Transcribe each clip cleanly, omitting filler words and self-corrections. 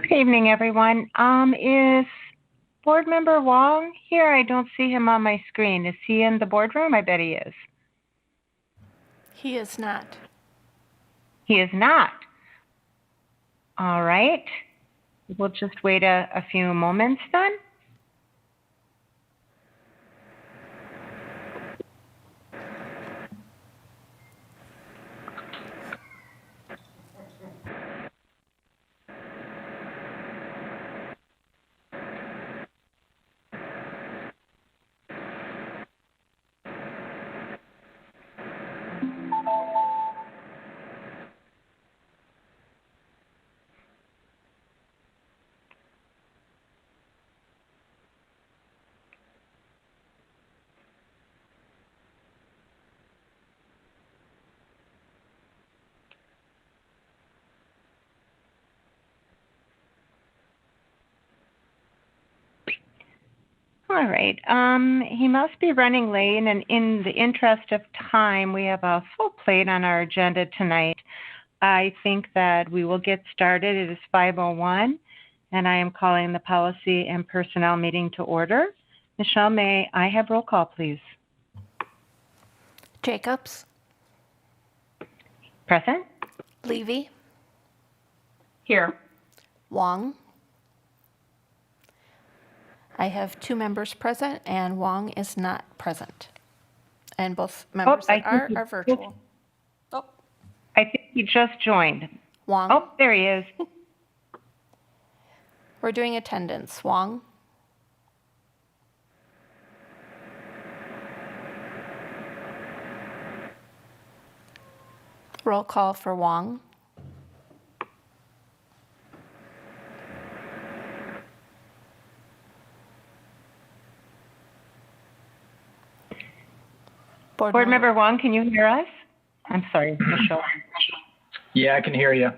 Good evening, everyone. Is Board Member Wong here? I don't see him on my screen. Is he in the boardroom? I bet he is. He is not. He is not. All right. We'll just wait a few moments then. All right. He must be running late, and in the interest of time, we have a full plate on our agenda tonight. I think that we will get started. It is 5:01, and I am calling the Policy and Personnel meeting to order. Michelle, may I have roll call, please? Jacobs, Present? Levy, Here. Wong. I have 2 members present, and Wong is not present. And both members that are virtual. Oh, I think he just joined. Wong. Oh, there he is. We're doing attendance. Wong. Roll call for Wong. Board Member Wong, can you hear us? I'm sorry, Michelle. Yeah, I can hear you.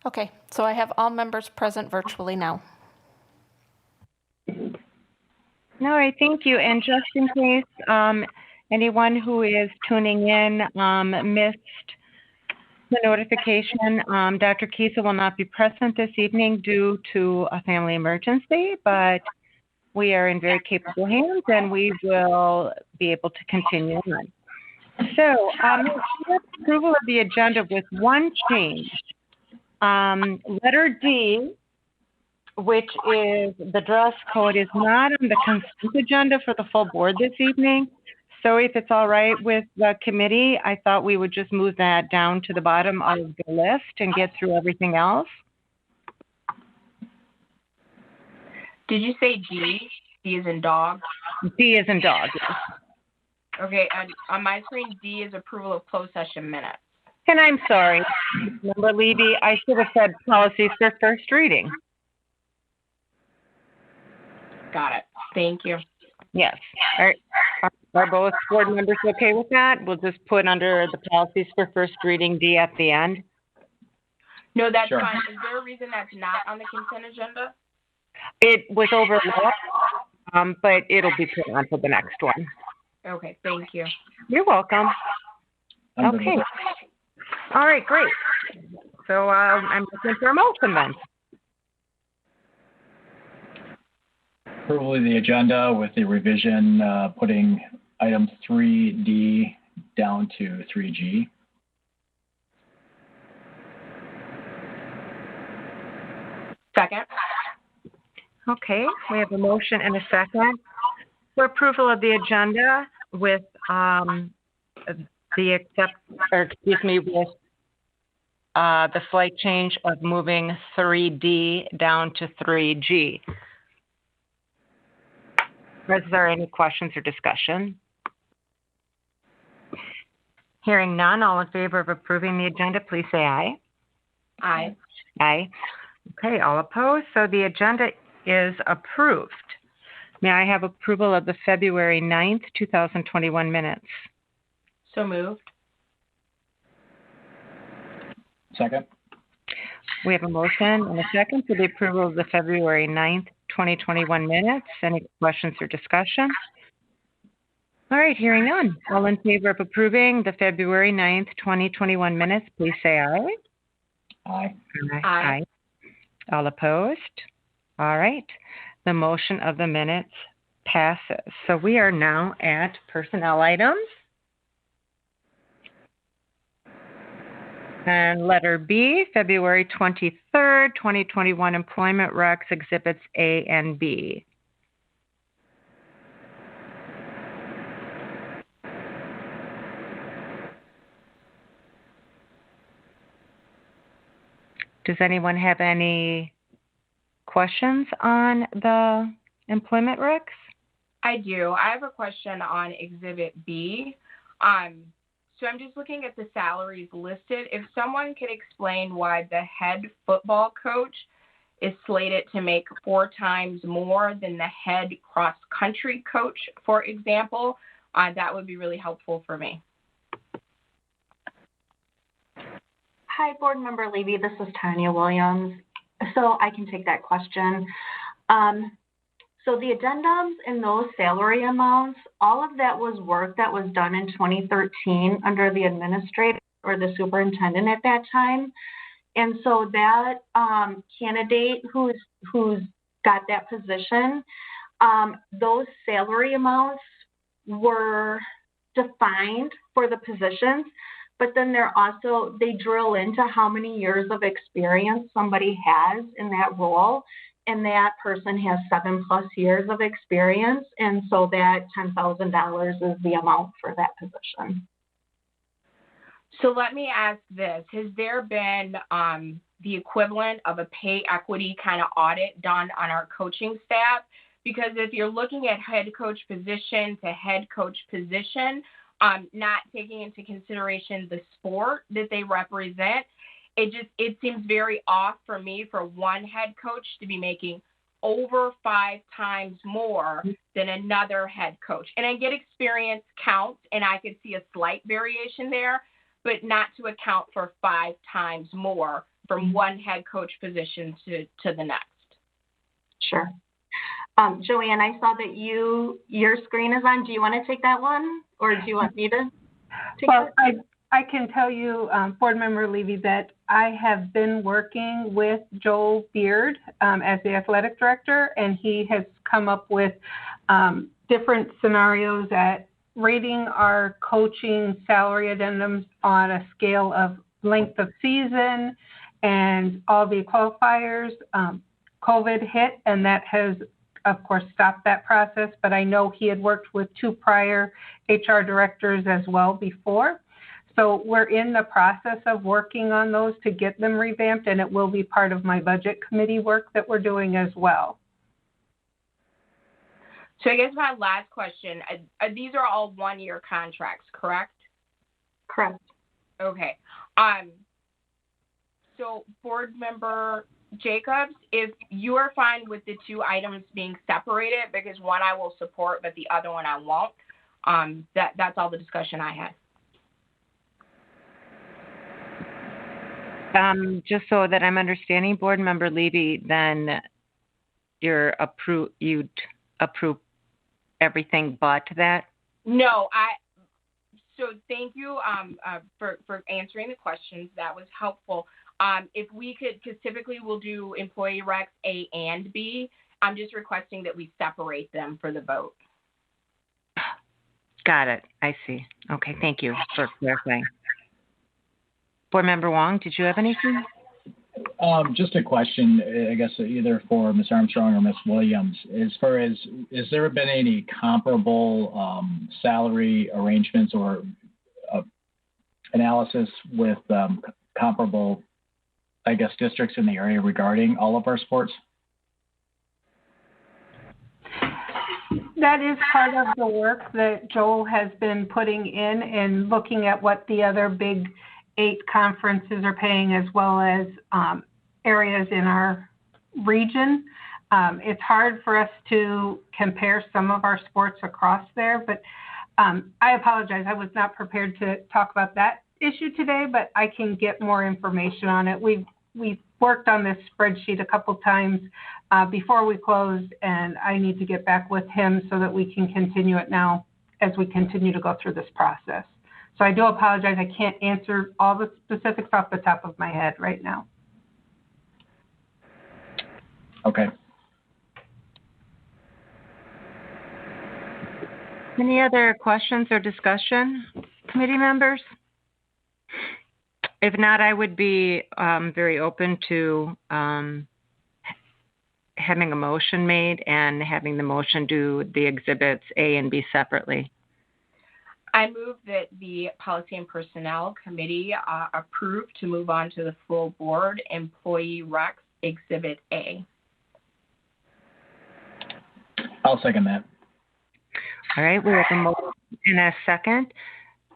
Okay, so I have all members present virtually now. All right, thank you. And just in case anyone who is tuning in missed the notification, Dr. Kiesel will not be present this evening due to a family emergency, but we are in very capable hands and we will be able to continue on. So, approval of the agenda with one change. Letter D, which is the dress code, is not on the consent agenda for the full board this evening. So if it's all right with the committee, I thought we would just move that down to the bottom of the list and get through everything else. Did you say D? D is in dog? D is in dog, yes. Okay, and on my screen, D is approval of closed session minutes. And I'm sorry, Member Levy, I should have said policies for first reading. Got it. Thank you. Yes. Are both board members okay with that? We'll just put under the policies for first reading D at the end. No, that's Sure. fine. Is there a reason that's not on the consent agenda? It was overlooked, but it'll be put onto the next one. Okay, thank you. You're welcome. Okay. All right, great. So I'm looking for a motion then. Approval of the agenda with the revision, putting item 3D down to 3G. Second. Okay, we have a motion and a second for approval of the agenda with the slight change of moving 3D down to 3G. Is there any questions or discussion? Hearing none, all in favor of approving the agenda, please say aye. Aye. Aye. Okay, all opposed. So the agenda is approved. May I have approval of the February 9th, 2021 minutes? So moved. Second. We have a motion and a second for the approval of the February 9th, 2021 minutes. Any questions or discussion? All right, hearing none. All in favor of approving the February 9th, 2021 minutes, please say aye. Aye. Aye. All opposed? All right. The motion of the minutes passes. So we are now at personnel items. And letter B, February 23rd, 2021 employment recs, exhibits A and B. Does anyone have any questions on the employment recs? I do. I have a question on Exhibit B. So I'm just looking at the salaries listed. If someone could explain why the head football coach is slated to make 4 times more than the head cross-country coach, for example, that would be really helpful for me. Hi, Board Member Levy. This is Tanya Williams. So I can take that question. So the addendums in those salary amounts, all of that was work that was done in 2013 under the administrator or the superintendent at that time. And so that candidate who's got that position, those salary amounts were defined for the positions, but then they drill into how many years of experience somebody has in that role. And that person has 7+ years of experience. And so that $10,000 is the amount for that position. So let me ask this. Has there been the equivalent of a pay equity kind of audit done on our coaching staff? Because if you're looking at head coach position to head coach position, not taking into consideration the sport that they represent, it seems very off for me for one head coach to be making over 5 times more than another head coach. And I get experience counts, and I could see a slight variation there, but not to account for 5 times more from one head coach position to the next. Sure. Joanne, I saw that your screen is on. Do you want to take that one, or do you want me to take it? I can tell you, Board Member Levy, that I have been working with Joel Beard as the athletic director, and he has come up with different scenarios at rating our coaching salary addendums on a scale of length of season and all the qualifiers. COVID hit, and that has, of course, stopped that process, but I know he had worked with 2 prior HR directors as well before. So we're in the process of working on those to get them revamped, and it will be part of my budget committee work that we're doing as well. So I guess my last question, these are all 1-year contracts, correct? Correct. Okay. So Board Member Jacobs, if you are fine with the 2 items being separated, because one I will support, but the other one I won't, that's all the discussion I had. Just so that I'm understanding, Board Member Levy, then you'd approve everything but that? No, so thank you for answering the questions. That was helpful. If we could, because typically we'll do employee recs A and B, I'm just requesting that we separate them for the vote. Got it. I see. Okay, thank you for clarifying. Board Member Wong, did you have anything? Just a question, I guess, either for Ms. Armstrong or Ms. Williams. As far as, has there been any comparable salary arrangements or analysis with comparable, I guess, districts in the area regarding all of our sports? That is part of the work that Joel has been putting in and looking at what the other big 8 conferences are paying, as well as areas in our region. It's hard for us to compare some of our sports across there, but I apologize. I was not prepared to talk about that issue today, but I can get more information on it. We've worked on this spreadsheet a couple times before we closed, and I need to get back with him so that we can continue it now as we continue to go through this process. So I do apologize. I can't answer all the specifics off the top of my head right now. Okay. Any other questions or discussion, committee members? If not, I would be very open to having a motion made and having the motion do the exhibits A and B separately. I move that the Policy and Personnel Committee approve to move on to the full board Employee Recs Exhibit A. I'll second that. All right, we have a motion and a second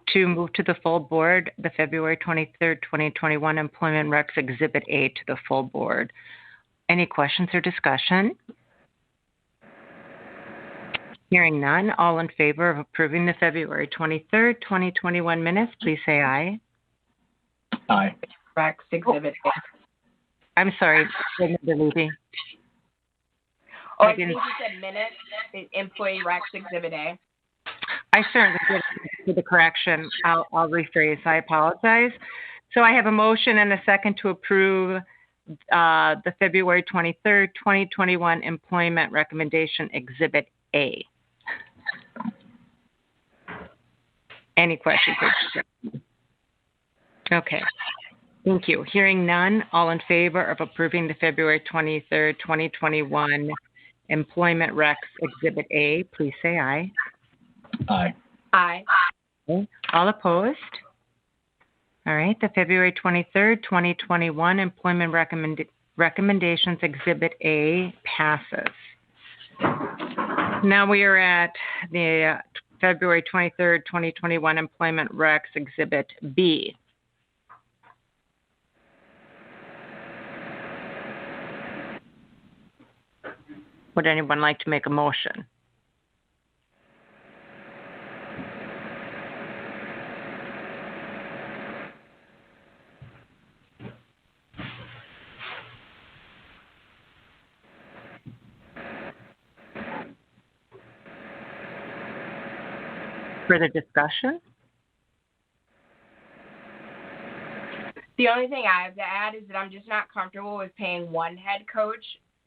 to move to the full board the February 23rd, 2021 Employment Recs Exhibit A to the full board. Any questions or discussion? Hearing none, all in favor of approving the February 23rd, 2021 minutes, please say aye. Aye. Recs Exhibit A. I'm sorry, Board Member Levy. Oh, I think you said minutes, Employee Recs Exhibit A. I certainly did for the correction. I'll rephrase. I apologize. So I have a motion and a second to approve the February 23rd, 2021 Employment Recommendation Exhibit A. Any questions? Okay. Thank you. Hearing none, all in favor of approving the February 23rd, 2021 Employment Recs Exhibit A, please say aye. Aye. Aye. Okay. All opposed? All right. The February 23rd, 2021 Employment Recommendations Exhibit A passes. Now we are at the February 23rd, 2021 Employment Recs Exhibit B. Would anyone like to make a motion? Further discussion? The only thing I have to add is that I'm just not comfortable with paying one head coach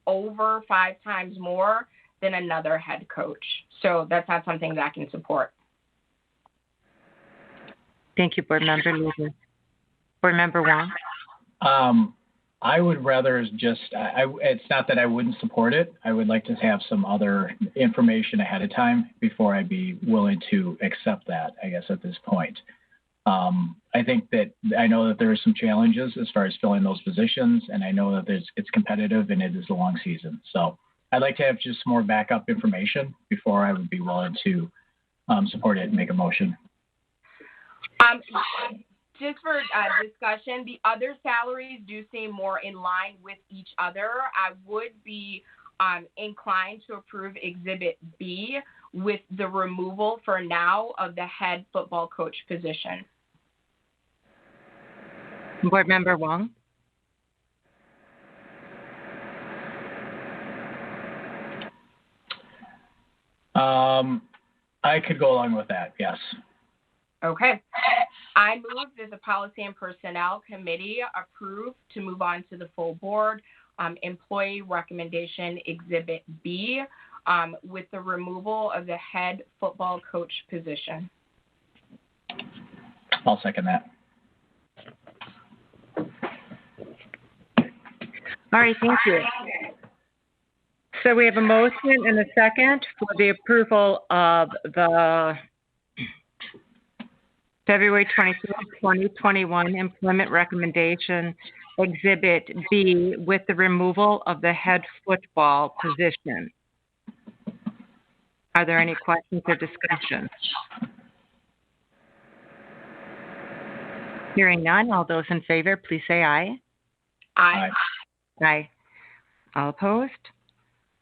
over 5 times more than another head coach. So that's not something that I can support. Thank you, Board Member Levy. Board Member Wong? I would rather just, it's not that I wouldn't support it. I would like to have some other information ahead of time before I'd be willing to accept that, I guess, at this point. I think that I know that there are some challenges as far as filling those positions, and I know that it's competitive and it is a long season. So I'd like to have just more backup information before I would be willing to support it and make a motion. Just for discussion, the other salaries do seem more in line with each other. I would be inclined to approve Exhibit B with the removal for now of the head football coach position. Board Member Wong? I could go along with that, yes. Okay. I move that the Policy and Personnel Committee approve to move on to the full board Employee Recommendation Exhibit B with the removal of the head football coach position. I'll second that. All right, thank you. So we have a motion and a second for the approval of the February 23rd, 2021 Employment Recommendation Exhibit B with the removal of the head football position. Are there any questions or discussion? Hearing none, all those in favor, please say aye. Aye. Aye. All opposed?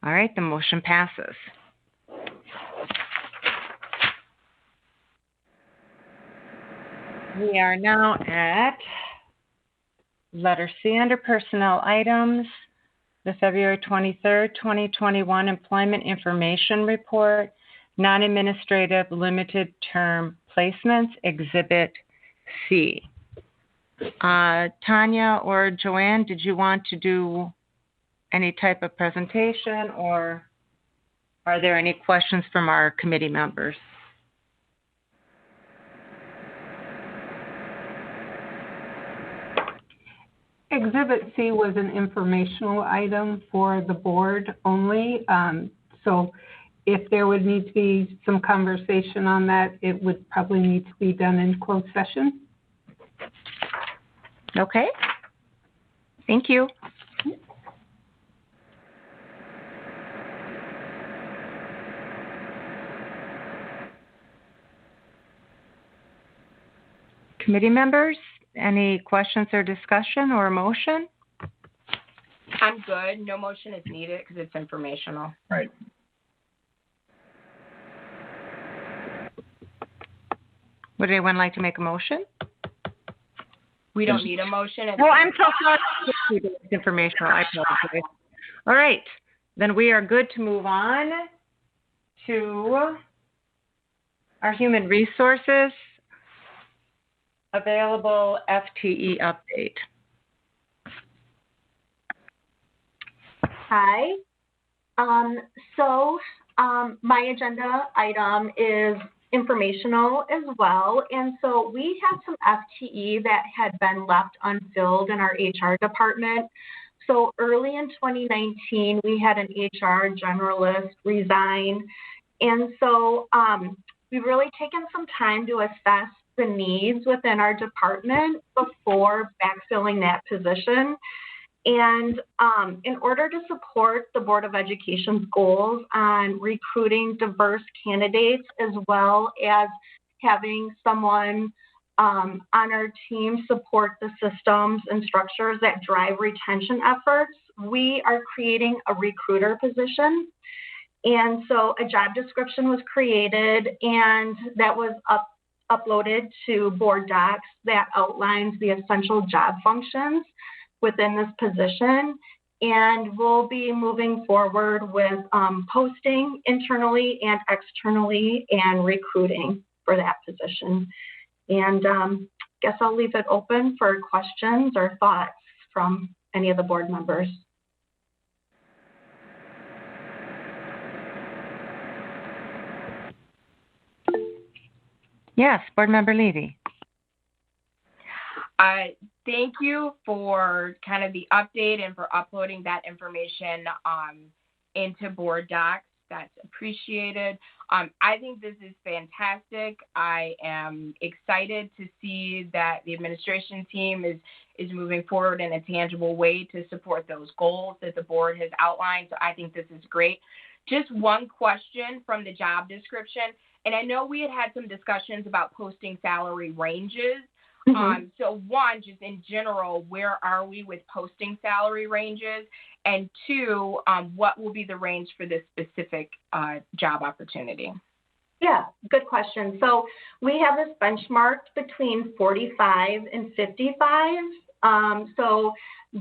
All right, the motion passes. We are now at letter C under personnel items, the February 23rd, 2021 Employment Information Report, Non-Administrative Limited Term Placements, Exhibit C. Tanya or Joanne, did you want to do any type of presentation, or are there any questions from our committee members? Exhibit C was an informational item for the board only. So if there would need to be some conversation on that, it would probably need to be done in closed session. Okay. Thank you. Committee members, any questions or discussion or motion? I'm good. No motion is needed because it's informational. Right. Would anyone like to make a motion? We don't need a motion. No, I'm so sorry. It's informational. I apologize. All right. Then we are good to move on to our human resources available FTE update. Hi. My agenda item is informational as well. And so we had some FTE that had been left unfilled in our HR department. So early in 2019, we had an HR generalist resign. And so we've really taken some time to assess the needs within our department before backfilling that position. And in order to support the Board of Education's goals on recruiting diverse candidates, as well as having someone on our team support the systems and structures that drive retention efforts, we are creating a recruiter position. And so a job description was created, and that was uploaded to board docs that outlines the essential job functions within this position. And we'll be moving forward with posting internally and externally and recruiting for that position. And guess I'll leave it open for questions or thoughts from any of the board members. Yes, Board Member Levy. Thank you for kind of the update and for uploading that information into board docs. That's appreciated. I think this is fantastic. I am excited to see that the administration team is moving forward in a tangible way to support those goals that the board has outlined. So I think this is great. Just one question from the job description. And I know we had some discussions about posting salary ranges. Mm-hmm. So one, just in general, where are we with posting salary ranges? And two, what will be the range for this specific job opportunity? Yeah, good question. So we have this benchmarked between 45 and 55. So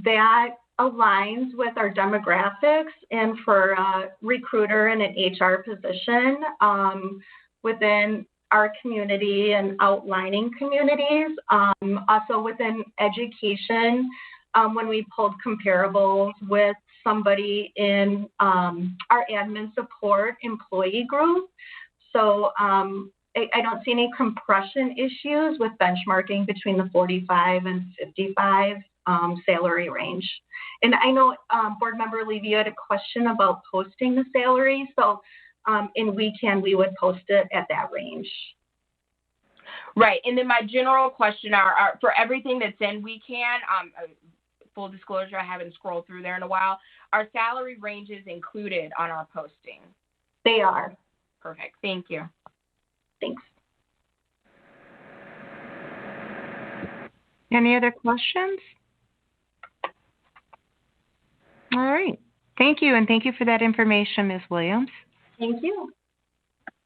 that aligns with our demographics and for a recruiter in an HR position within our community and outlining communities. Also within education, when we pulled comparables with somebody in our admin support employee group. So I don't see any compression issues with benchmarking between the 45 and 55 salary range. And I know Board Member Levy had a question about posting the salary. So in weekend, we would post it at that range. Right. And then my general question are for everything that's in weekend, full disclosure, I haven't scrolled through there in a while. Are salary ranges included on our posting? They are. Perfect. Thank you. Thanks. Any other questions? All right. Thank you, and thank you for that information, Ms. Williams. Thank you.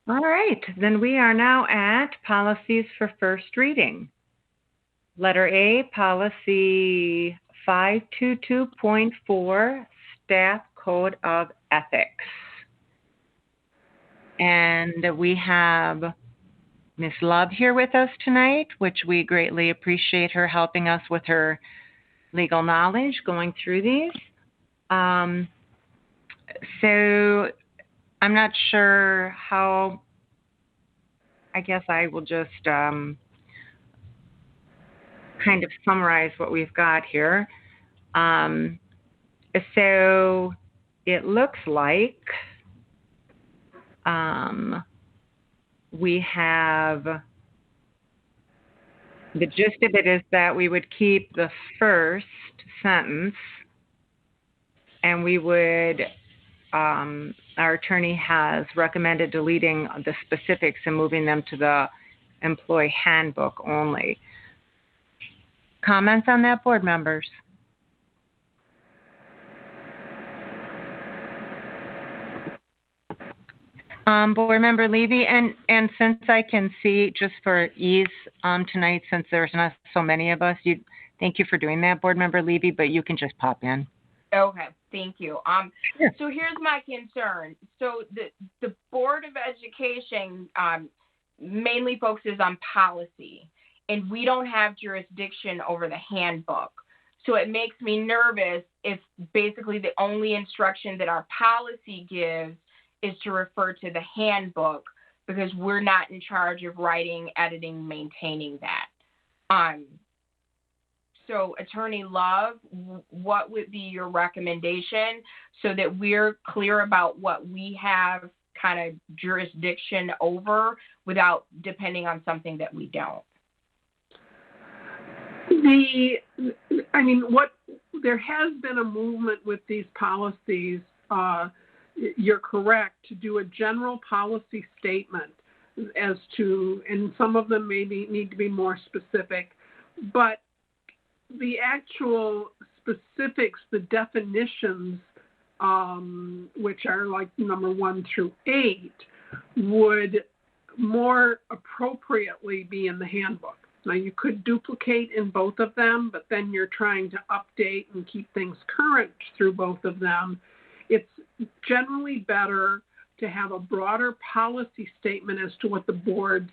All right. Then we are now at policies for first reading. Letter A, policy 522.4, Staff Code of Ethics. And we have Ms. Love here with us tonight, which we greatly appreciate her helping us with her legal knowledge going through these. So I'm not sure how, I guess I will just kind of summarize what we've got here. So it looks like we have, the gist of it is that we would keep the first sentence and we would, our attorney has recommended deleting the specifics and moving them to the employee handbook only. Comments on that, board members? Board Member Levy, and since I can see, just for ease tonight, since there's not so many of us, thank you for doing that, Board Member Levy, but you can just pop in. Okay, thank you. Sure. So here's my concern. So the Board of Education mainly focuses on policy, and we don't have jurisdiction over the handbook. So it makes me nervous if basically the only instruction that our policy gives is to refer to the handbook, because we're not in charge of writing, editing, maintaining that. So Attorney Love, what would be your recommendation so that we're clear about what we have kind of jurisdiction over without depending on something that we don't? There has been a movement with these policies, you're correct, to do a general policy statement as to, and some of them maybe need to be more specific, but the actual specifics, the definitions, which are like number 1 through 8, would more appropriately be in the handbook. Now, you could duplicate in both of them, but then you're trying to update and keep things current through both of them. It's generally better to have a broader policy statement as to what the board's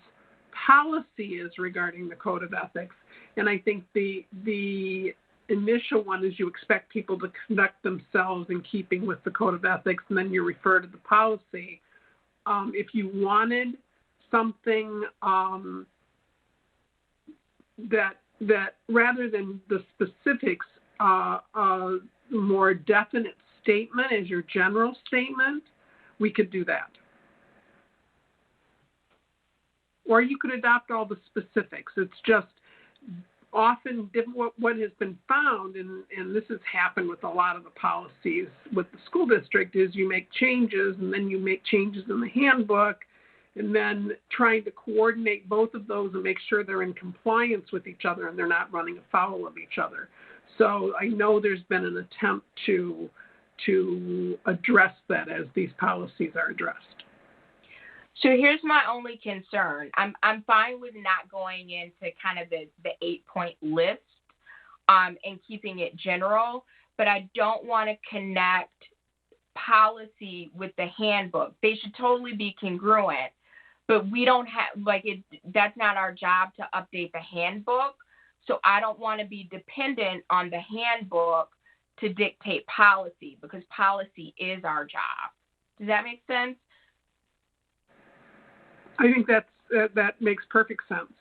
policy is regarding the Code of Ethics. And I think the initial one is you expect people to conduct themselves in keeping with the Code of Ethics, and then you refer to the policy. If you wanted something that rather than the specifics, a more definite statement as your general statement, we could do that. Or you could adopt all the specifics. It's just often what has been found, and this has happened with a lot of the policies with the school district, is you make changes and then you make changes in the handbook, and then trying to coordinate both of those and make sure they're in compliance with each other and they're not running afoul of each other. So I know there's been an attempt to address that as these policies are addressed. So here's my only concern. I'm fine with not going into kind of the 8-point list and keeping it general, but I don't want to connect policy with the handbook. They should totally be congruent, but we don't have, that's not our job to update the handbook. So I don't want to be dependent on the handbook to dictate policy, because policy is our job. Does that make sense? I think that makes perfect sense.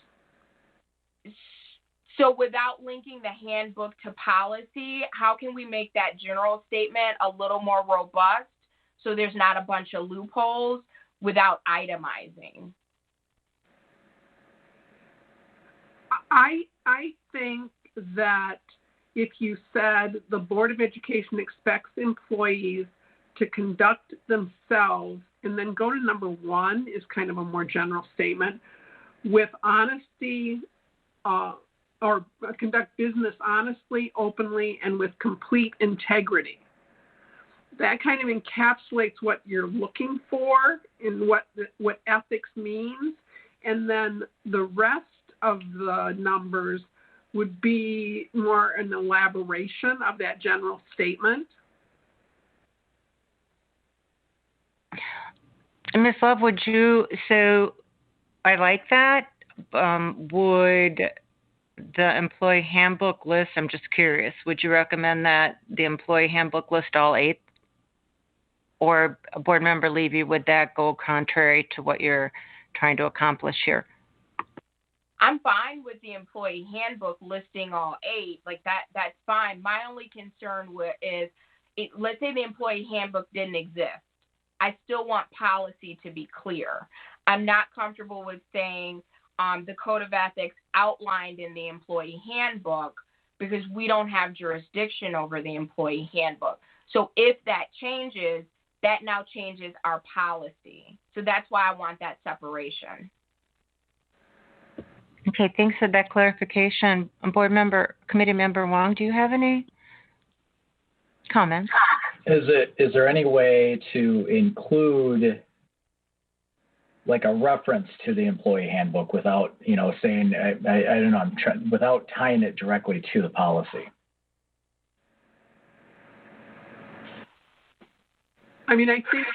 So without linking the handbook to policy, how can we make that general statement a little more robust so there's not a bunch of loopholes without itemizing? I think that if you said the Board of Education expects employees to conduct themselves, and then go to number 1 is kind of a more general statement, with honesty, or conduct business honestly, openly, and with complete integrity. That kind of encapsulates what you're looking for and what ethics means. And then the rest of the numbers would be more an elaboration of that general statement. Ms. Love, so I like that. the employee handbook list, I'm just curious, would you recommend that the employee handbook list all 8? Or Board Member Levy, would that go contrary to what you're trying to accomplish here? I'm fine with the employee handbook listing all 8. Like that's fine. My only concern is, let's say the employee handbook didn't exist. I still want policy to be clear. I'm not comfortable with saying the code of ethics outlined in the employee handbook because we don't have jurisdiction over the employee handbook. So if that changes, that now changes our policy. So that's why I want that separation. Okay, thanks for that clarification. Committee Member Wong, do you have any comments? Is there any way to include like a reference to the employee handbook without, saying, I don't know, without tying it directly to the policy? I mean, I think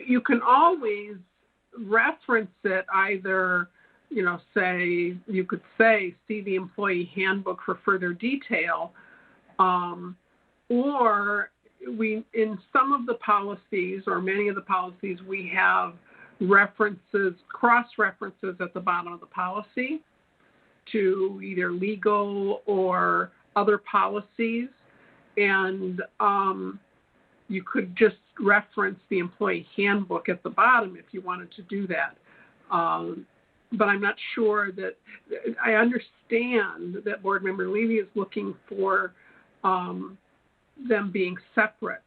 you can always reference it either, you could say, see the employee handbook for further detail, or in some of the policies or many of the policies, we have cross-references at the bottom of the policy to either legal or other policies. And you could just reference the employee handbook at the bottom if you wanted to do that. But I'm not sure that I understand that Board Member Levy is looking for them being separate,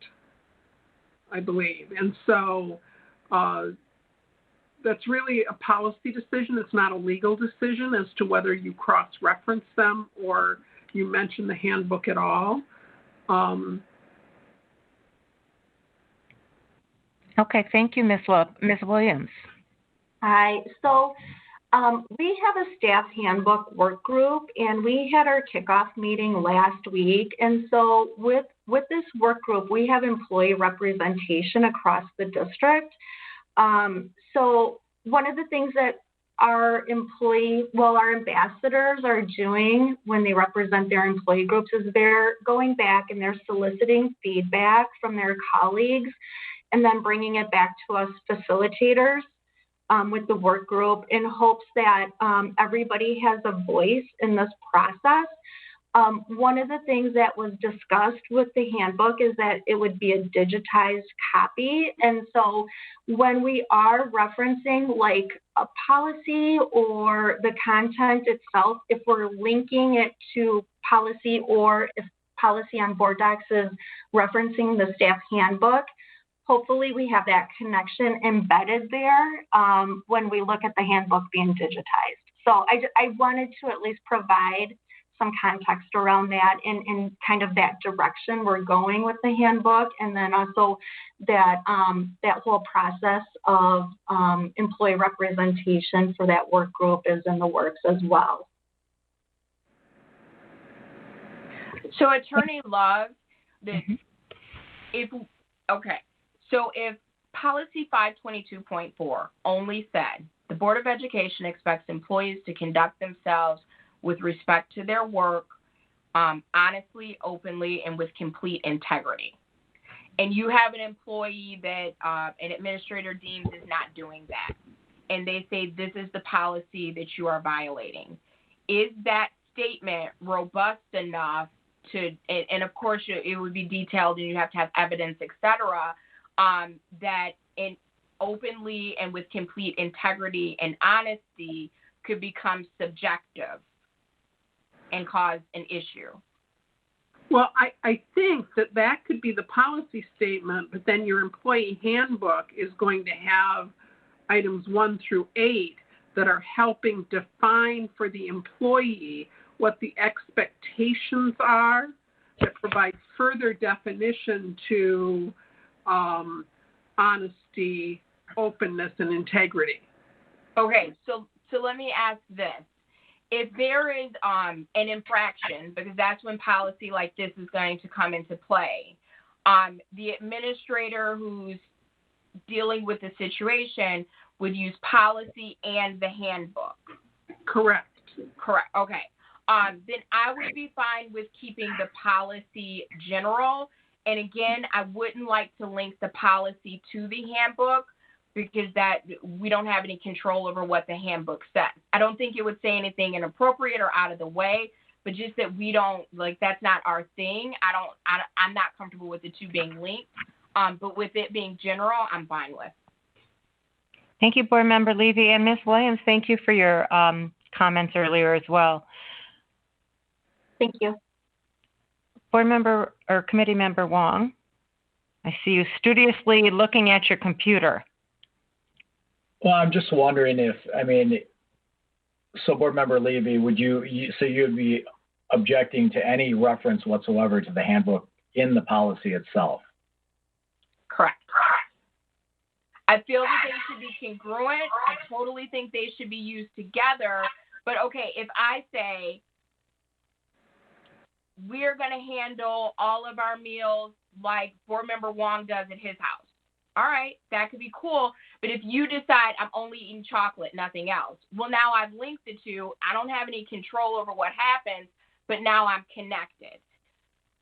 I believe. And so that's really a policy decision. It's not a legal decision as to whether you cross-reference them or you mention the handbook at all. Okay, thank you, Ms. Williams. Hi. So we have a staff handbook work group, and we had our kickoff meeting last week. And so with this work group, we have employee representation across the district. So one of the things that our ambassadors are doing when they represent their employee groups is they're going back and they're soliciting feedback from their colleagues and then bringing it back to us facilitators with the work group in hopes that everybody has a voice in this process. One of the things that was discussed with the handbook is that it would be a digitized copy. And so when we are referencing like a policy or the content itself, if we're linking it to policy or if policy on board docs is referencing the staff handbook, hopefully we have that connection embedded there when we look at the handbook being digitized. So I wanted to at least provide some context around that and kind of that direction we're going with the handbook, and then also that that whole process of employee representation for that work group is in the works as well. So Attorney Love, if policy 522.4 only said the Board of Education expects employees to conduct themselves with respect to their work honestly, openly, and with complete integrity, and you have an employee that an administrator deems is not doing that, and they say this is the policy that you are violating, is that statement robust enough to, and of course it would be detailed and you have to have evidence, etc., that in openly and with complete integrity and honesty could become subjective and cause an issue? Well, I think that could be the policy statement, but then your employee handbook is going to have items 1 through 8 that are helping define for the employee what the expectations are, that provide further definition to honesty, openness, and integrity. Okay, so let me ask this. If there is an infraction, because that's when policy like this is going to come into play, the administrator who's dealing with the situation would use policy and the handbook. Correct. Okay. then I would be fine with keeping the policy general. And again, I wouldn't like to link the policy to the handbook because that we don't have any control over what the handbook says. I don't think it would say anything inappropriate or out of the way, but just that we don't, like, that's not our thing. I'm not comfortable with the two being linked, but with it being general, I'm fine with. Thank you, Board Member Levy. And Ms. Williams, thank you for your comments earlier as well. Thank you. Board Member or Committee Member Wong, I see you studiously looking at your computer. Well, I'm just wondering if, so Board Member Levy, would so you'd be objecting to any reference whatsoever to the handbook in the policy itself? Correct. I feel that they should be congruent. I totally think they should be used together. But okay, if I say we're going to handle all of our meals like Board Member Wong does at his house, all right, that could be cool. But if you decide I'm only eating chocolate, nothing else, well, now I've linked the two. I don't have any control over what happens, but now I'm connected.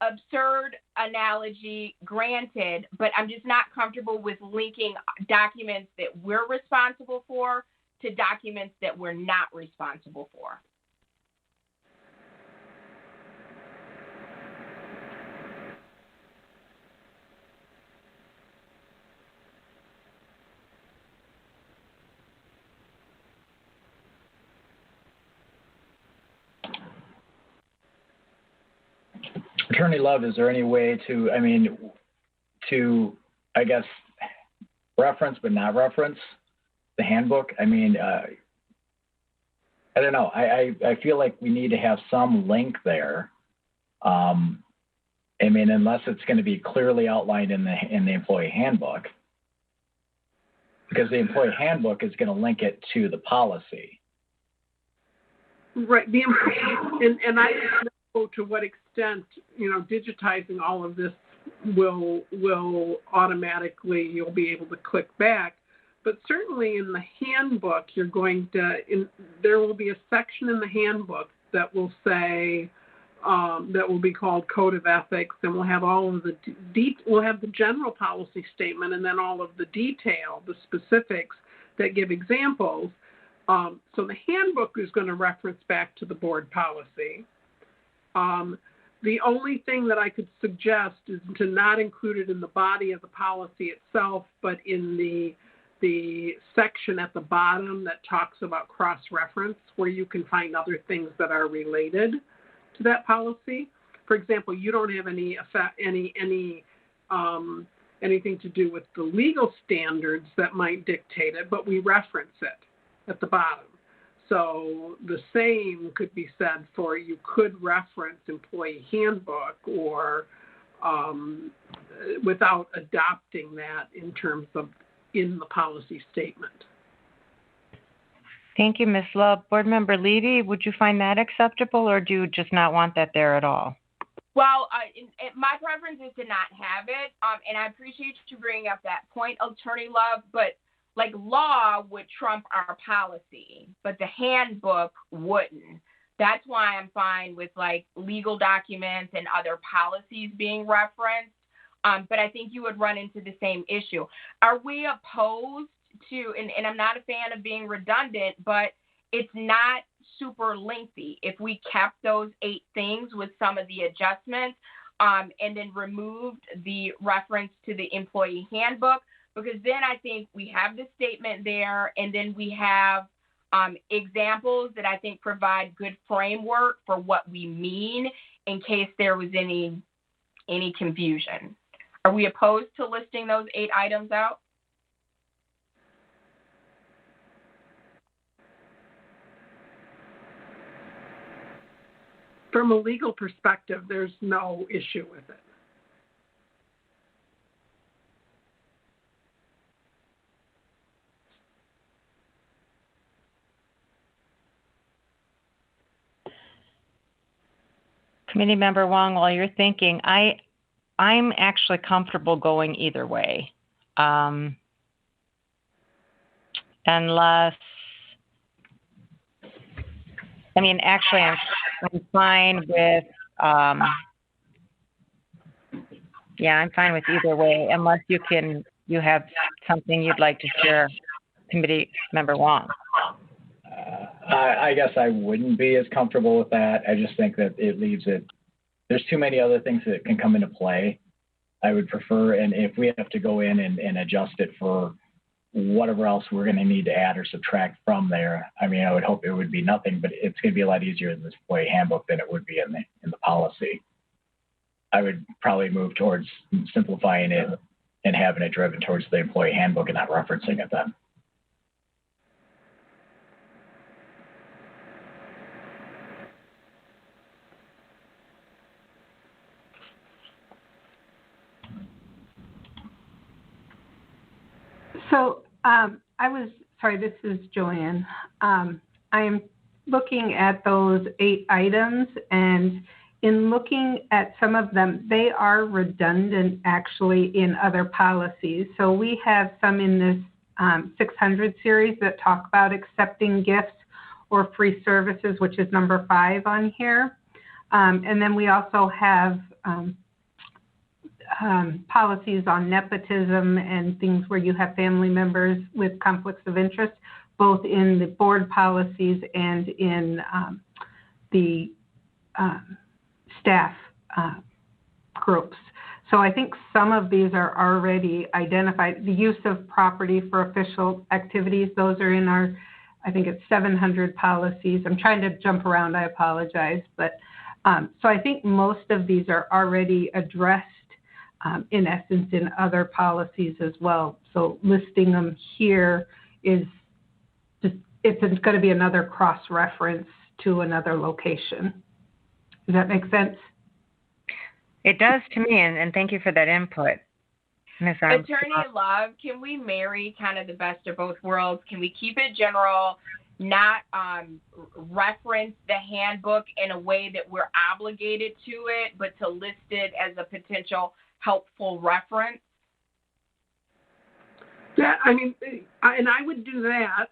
Absurd analogy, granted, but I'm just not comfortable with linking documents that we're responsible for to documents that we're not responsible for. Attorney Love, is there any way to, I guess, reference but not reference the handbook? I don't know. I feel like we need to have some link there. Unless it's going to be clearly outlined in the employee handbook, because the employee handbook is going to link it to the policy. Right. And I don't know to what extent, digitizing all of this will automatically, you'll be able to click back. But certainly in the handbook, there will be a section in the handbook that will say, that will be called Code of Ethics, and we'll have all of we'll have the general policy statement, and then all of the detail, the specifics that give examples. So the handbook is going to reference back to the board policy. The only thing that I could suggest is to not include it in the body of the policy itself, but in the section at the bottom that talks about cross-reference, where you can find other things that are related to that policy. For example, you don't have anything to do with the legal standards that might dictate it, but we reference it at the bottom. So the same could be said for, you could reference employee handbook or without adopting that in terms of in the policy statement. Thank you, Ms. Love. Board Member Levy, would you find that acceptable, or do you just not want that there at all? Well, my preference is to not have it, and I appreciate you bringing up that point, Attorney Love, but like law would trump our policy, but the handbook wouldn't. That's why I'm fine with like legal documents and other policies being referenced, but I think you would run into the same issue. Are we opposed to, and I'm not a fan of being redundant, but it's not super lengthy. If we kept those 8 things with some of the adjustments and then removed the reference to the employee handbook, because then I think we have the statement there, and then we have examples that I think provide good framework for what we mean in case there was any confusion. Are we opposed to listing those 8 items out? From a legal perspective, there's no issue with it. Committee Member Wong, while you're thinking, I'm actually comfortable going either way. Unless I mean, actually, I'm fine with, yeah, I'm fine with either way, unless you have something you'd like to share, Committee Member Wong. I guess I wouldn't be as comfortable with that. I just think that it leaves it, there's too many other things that can come into play. I would prefer, and if we have to go in and adjust it for whatever else we're going to need to add or subtract from there, I mean, I would hope it would be nothing, but it's going to be a lot easier in this employee handbook than it would be in the policy. I would probably move towards simplifying it and having it driven towards the employee handbook and not referencing it then. So sorry, this is Joanne. I am looking at those 8 items, and in looking at some of them, they are redundant actually in other policies. So we have some in this 600 series that talk about accepting gifts or free services, which is number 5 on here. And then we also have policies on nepotism and things where you have family members with conflicts of interest, both in the board policies and in the staff groups. So I think some of these are already identified. The use of property for official activities, those are in our, I think it's 700 policies. I'm trying to jump around, I apologize. But so I think most of these are already addressed in essence in other policies as well. So listing them here is just, it's going to be another cross-reference to another location. Does that make sense? It does to me, and thank you for that input, Ms. Armstrong. Attorney Love, can we marry kind of the best of both worlds? Can we keep it general, not reference the handbook in a way that we're obligated to it, but to list it as a potential helpful reference? Yeah, I mean, and I would do that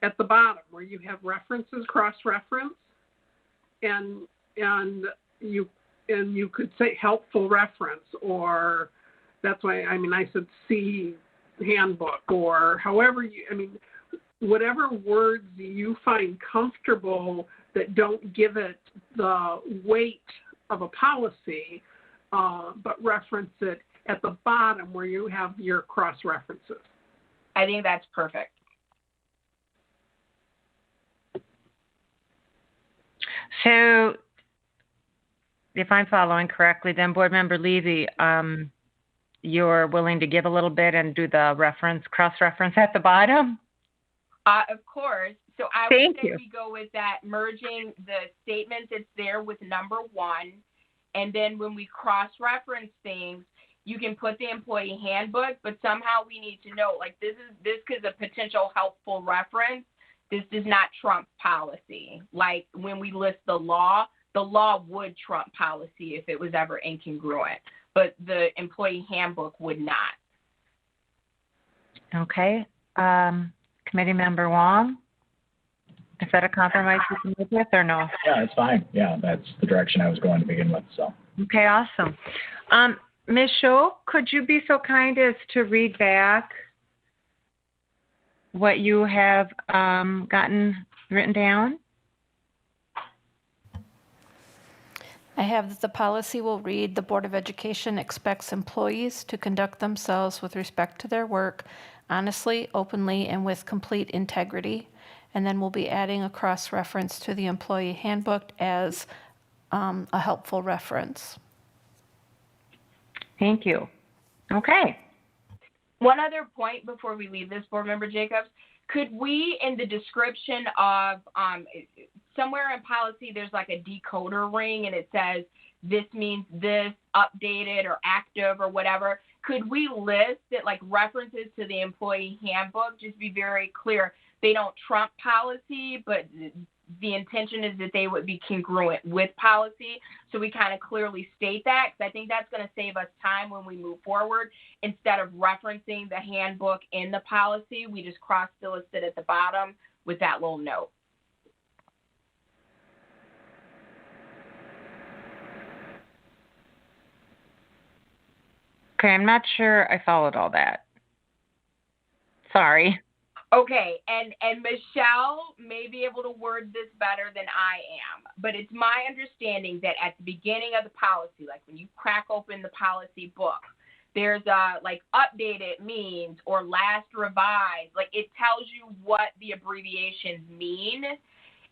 at the bottom where you have references, cross-reference, and you could say helpful reference, or that's why, I mean, I said see handbook, or however you, I mean, whatever words you find comfortable that don't give it the weight of a policy, but reference it at the bottom where you have your cross-references. I think that's perfect. So if I'm following correctly, then Board Member Levy, you're willing to give a little bit and do the reference, cross-reference at the bottom? Of course. So I would say we go with that, merging the statement that's there with number 1. And then when we cross-reference things, you can put the employee handbook, but somehow we need to know, like, this is a potential helpful reference. This does not trump policy. Like when we list the law would trump policy if it was ever incongruent, but the employee handbook would not. Okay. Committee Member Wong, is that a compromise you can live with or no? Yeah, it's fine. Yeah, that's the direction I was going to begin with. So. Okay, awesome. Ms. Scholl, could you be so kind as to read back what you have gotten written down? I have that the policy will read, the Board of Education expects employees to conduct themselves with respect to their work honestly, openly, and with complete integrity. And then we'll be adding a cross-reference to the employee handbook as a helpful reference. Thank you. Okay. One other point before we leave this, Board Member Jacobs, could we, in the description of somewhere in policy, there's like a decoder ring and it says this means this, updated or active or whatever. Could we list it like references to the employee handbook? Just be very clear. They don't trump policy, but the intention is that they would be congruent with policy. So we kind of clearly state that, because I think that's going to save us time when we move forward. Instead of referencing the handbook in the policy, we just cross-list it at the bottom with that little note. Okay, I'm not sure I followed all that. Sorry. Okay, and Michelle may be able to word this better than I am, but it's my understanding that at the beginning of the policy, like when you crack open the policy book, there's like updated means or last revised, like it tells you what the abbreviations mean.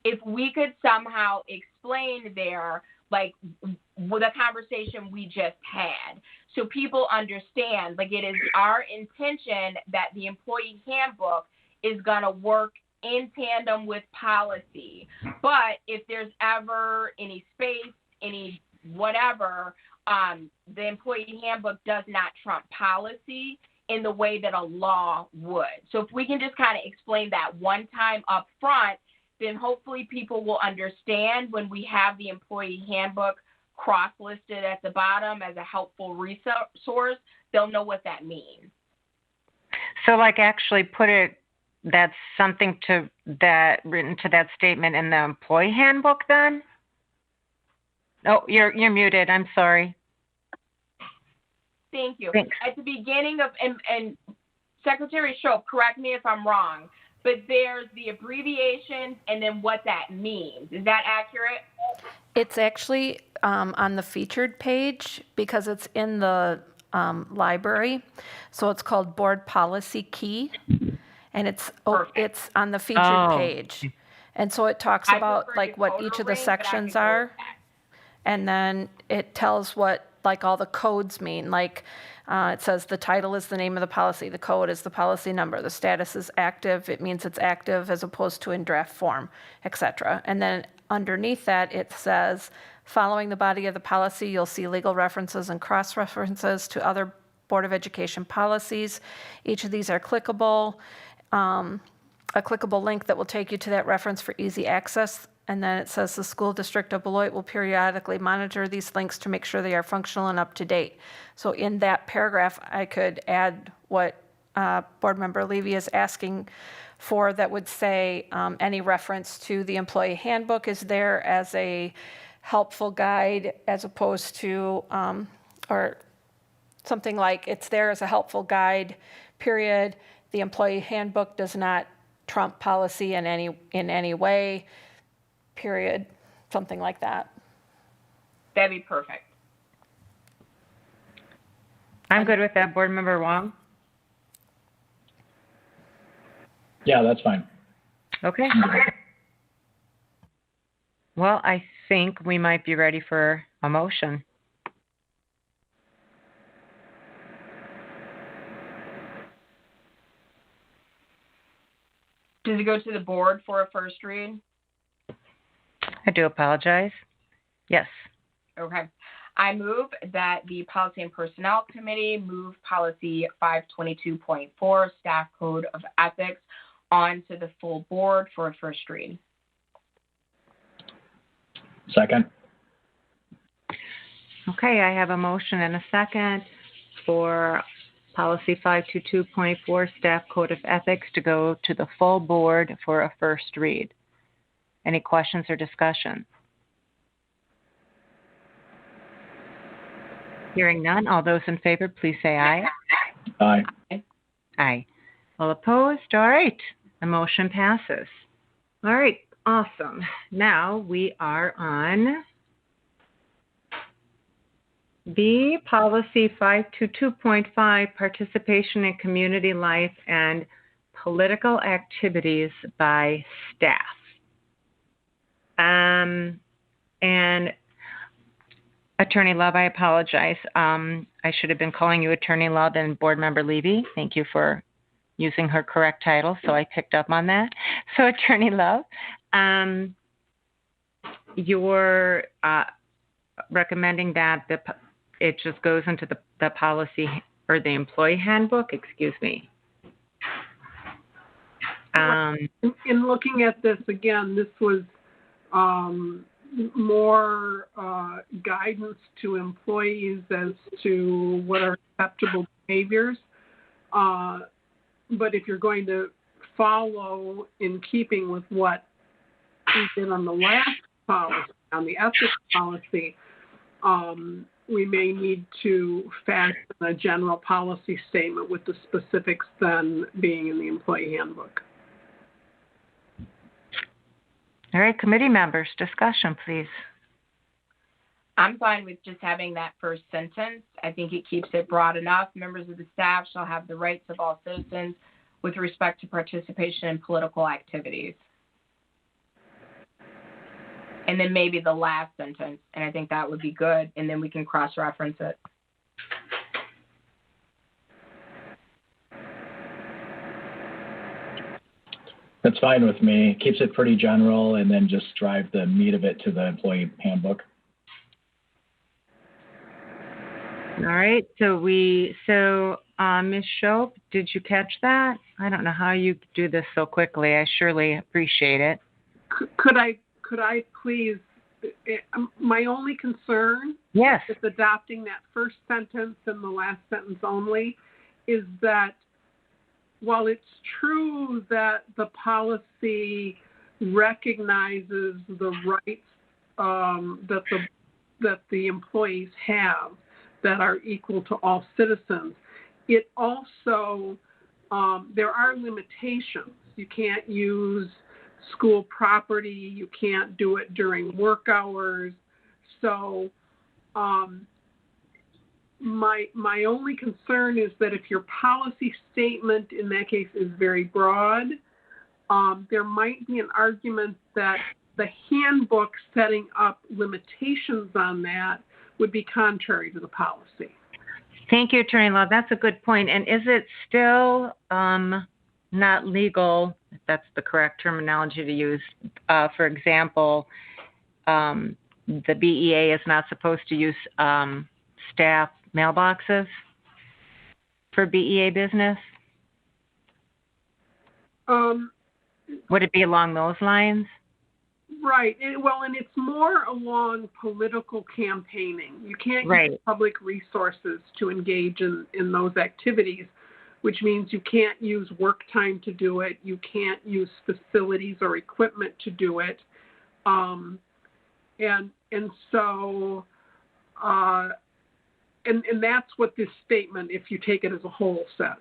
If we could somehow explain there, like the conversation we just had, so people understand, like it is our intention that the employee handbook is going to work in tandem with policy. But if there's ever any space, any whatever, the employee handbook does not trump policy in the way that a law would. So if we can just kind of explain that one time up front, then hopefully people will understand when we have the employee handbook cross-listed at the bottom as a helpful resource, they'll know what that means. So like actually put it, that's something to that written to that statement in the employee handbook then? Oh, you're muted. I'm sorry. Thank you. Thanks. At the beginning of, and Secretary Shope, correct me if I'm wrong, but there's the abbreviation and then what that means. Is that accurate? It's actually on the featured page because it's in the library. So it's called Board Policy Key, and it's on the featured page. And so it talks about like what each of the sections are, and then it tells what like all the codes mean. Like it says the title is the name of the policy, the code is the policy number, the status is active, it means it's active as opposed to in draft form, etc. And then underneath that it says, following the body of the policy, you'll see legal references and cross-references to other Board of Education policies. Each of these are clickable. A clickable link that will take you to that reference for easy access. And then it says the school district of Beloit will periodically monitor these links to make sure they are functional and up to date. So in that paragraph, I could add what Board Member Levy is asking for, that would say any reference to the employee handbook is there as a helpful guide, as opposed to, or something like it's there as a helpful guide, period. The employee handbook does not trump policy in any way, period, something like that. That'd be perfect. I'm good with that. Board Member Wong? Yeah, that's fine. Okay. Well, I think we might be ready for a motion. Does it go to the board for a first read? I do apologize. Yes. Okay. I move that the Policy and Personnel Committee move Policy 522.4, Staff Code of Ethics, onto the full board for a first read. Second. Okay, I have a motion and a second for Policy 522.4, Staff Code of Ethics, to go to the full board for a first read. Any questions or discussion? Hearing none, all those in favor, please say aye. Aye. Aye. All opposed? All right. The motion passes. All right. Awesome. Now we are on B, Policy 522.5, Participation in Community Life and Political Activities by Staff. And Attorney Love, I apologize. I should have been calling you Attorney Love and Board Member Levy. Thank you for using her correct title, so I picked up on that. So Attorney Love, you're recommending that it just goes into the policy or the employee handbook, excuse me. In looking at this again, this was more guidance to employees as to what are acceptable behaviors. But if you're going to follow in keeping with what we did on the last policy, on the ethics policy, we may need to fashion a general policy statement with the specifics then being in the employee handbook. All right, committee members, discussion, please. I'm fine with just having that first sentence. I think it keeps it broad enough. Members of the staff shall have the rights of all citizens with respect to participation in political activities. And then maybe the last sentence, and I think that would be good, and then we can cross-reference it. That's fine with me. Keeps it pretty general and then just drive the meat of it to the employee handbook. All right, so Ms. Shope, did you catch that? I don't know how you do this so quickly. I surely appreciate it. Could I please, my only concern Yes. with adopting that first sentence and the last sentence only is that while it's true that the policy recognizes the rights that the employees have that are equal to all citizens, it also, there are limitations. You can't use school property, you can't do it during work hours. So my only concern is that if your policy statement in that case is very broad, there might be an argument that the handbook setting up limitations on that would be contrary to the policy. Thank you, Attorney Law. That's a good point. And is it still not legal, if that's the correct terminology to use? For example, the BEA is not supposed to use staff mailboxes for BEA business? Would it be along those lines? Right. And it's more along political campaigning. You can't use public resources to engage in those activities, which means you can't use work time to do it. You can't use facilities or equipment to do it. And that's what this statement, if you take it as a whole, says.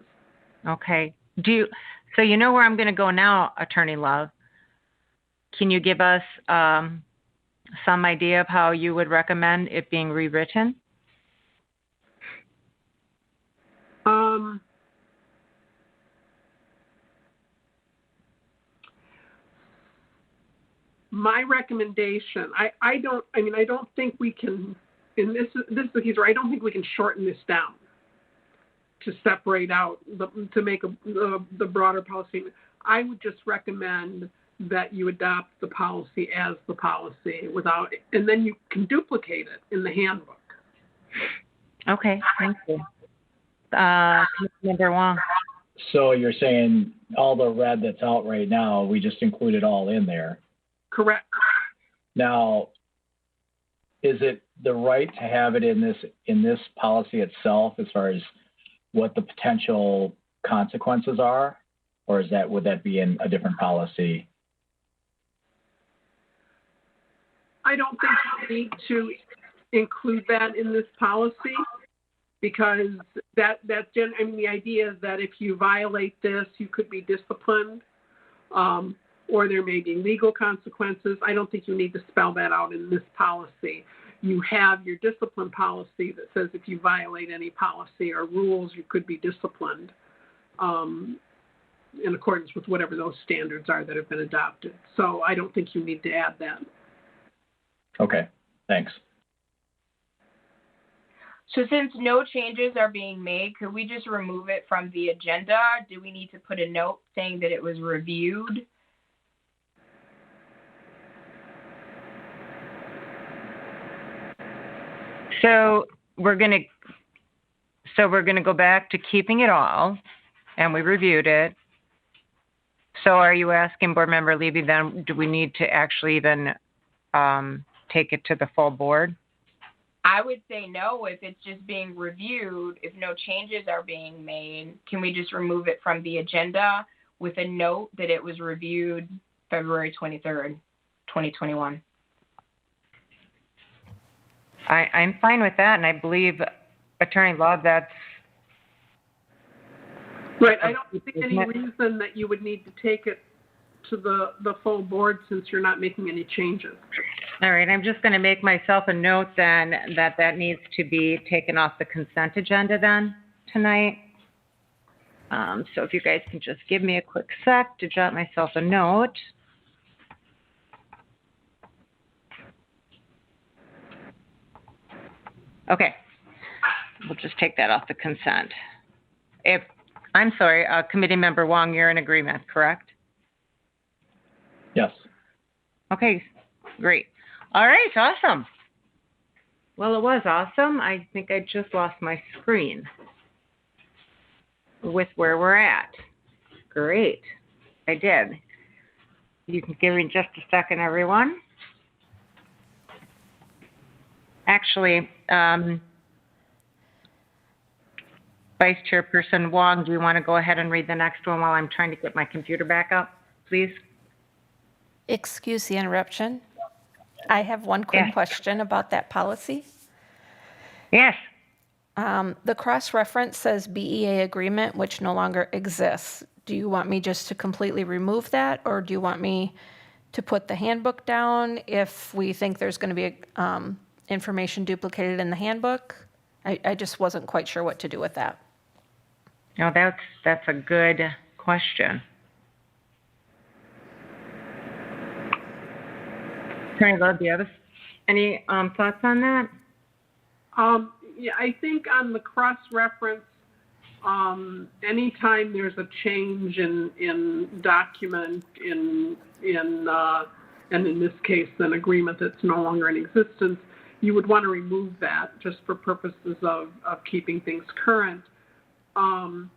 Okay. So you know where I'm going to go now, Attorney Love. Can you give us some idea of how you would recommend it being rewritten? My recommendation, I don't think we can, in this is the case where I don't think we can shorten this down to separate out, to make the broader policy. I would just recommend that you adopt the policy as the policy and then you can duplicate it in the handbook. Okay, thank you. Commissioner Wong. So you're saying all the red that's out right now, we just include it all in there? Correct. Now, is it the right to have it in this policy itself as far as what the potential consequences are, or would that be in a different policy? I don't think you need to include that in this policy because the idea is that if you violate this, you could be disciplined, or there may be legal consequences. I don't think you need to spell that out in this policy. You have your discipline policy that says if you violate any policy or rules, you could be disciplined in accordance with whatever those standards are that have been adopted. So I don't think you need to add that. Okay, thanks. So since no changes are being made, could we just remove it from the agenda? Do we need to put a note saying that it was reviewed? So we're going to go back to keeping it all, and we reviewed it. So are you asking Board Member Levy then, do we need to actually even take it to the full board? I would say no. If it's just being reviewed, if no changes are being made, can we just remove it from the agenda with a note that it was reviewed February 23rd, 2021? I'm fine with that, and I believe Attorney Law, that's... Right, I don't see any reason that you would need to take it to the full board since you're not making any changes. All right, I'm just going to make myself a note then that needs to be taken off the consent agenda then tonight. So if you guys can just give me a quick sec to jot myself a note. Okay, we'll just take that off the consent. I'm sorry, Committee Member Wong, you're in agreement, correct? Yes. Okay, great. All right, awesome. Well, it was awesome. I think I just lost my screen with where we're at. Great, I did. You can give me just a second, everyone. Actually, Vice Chairperson Wong, do you want to go ahead and read the next one while I'm trying to get my computer back up, please? Excuse the interruption. I have one quick question about that policy. Yes. The cross-reference says BEA agreement, which no longer exists. Do you want me just to completely remove that, or do you want me to put the handbook down if we think there's going to be information duplicated in the handbook? I just wasn't quite sure what to do with that. No, that's a good question. Attorney Love, do you have any thoughts on that? Yeah, I think on the cross-reference, anytime there's a change in document, and in this case, an agreement that's no longer in existence, you would want to remove that just for purposes of keeping things current. And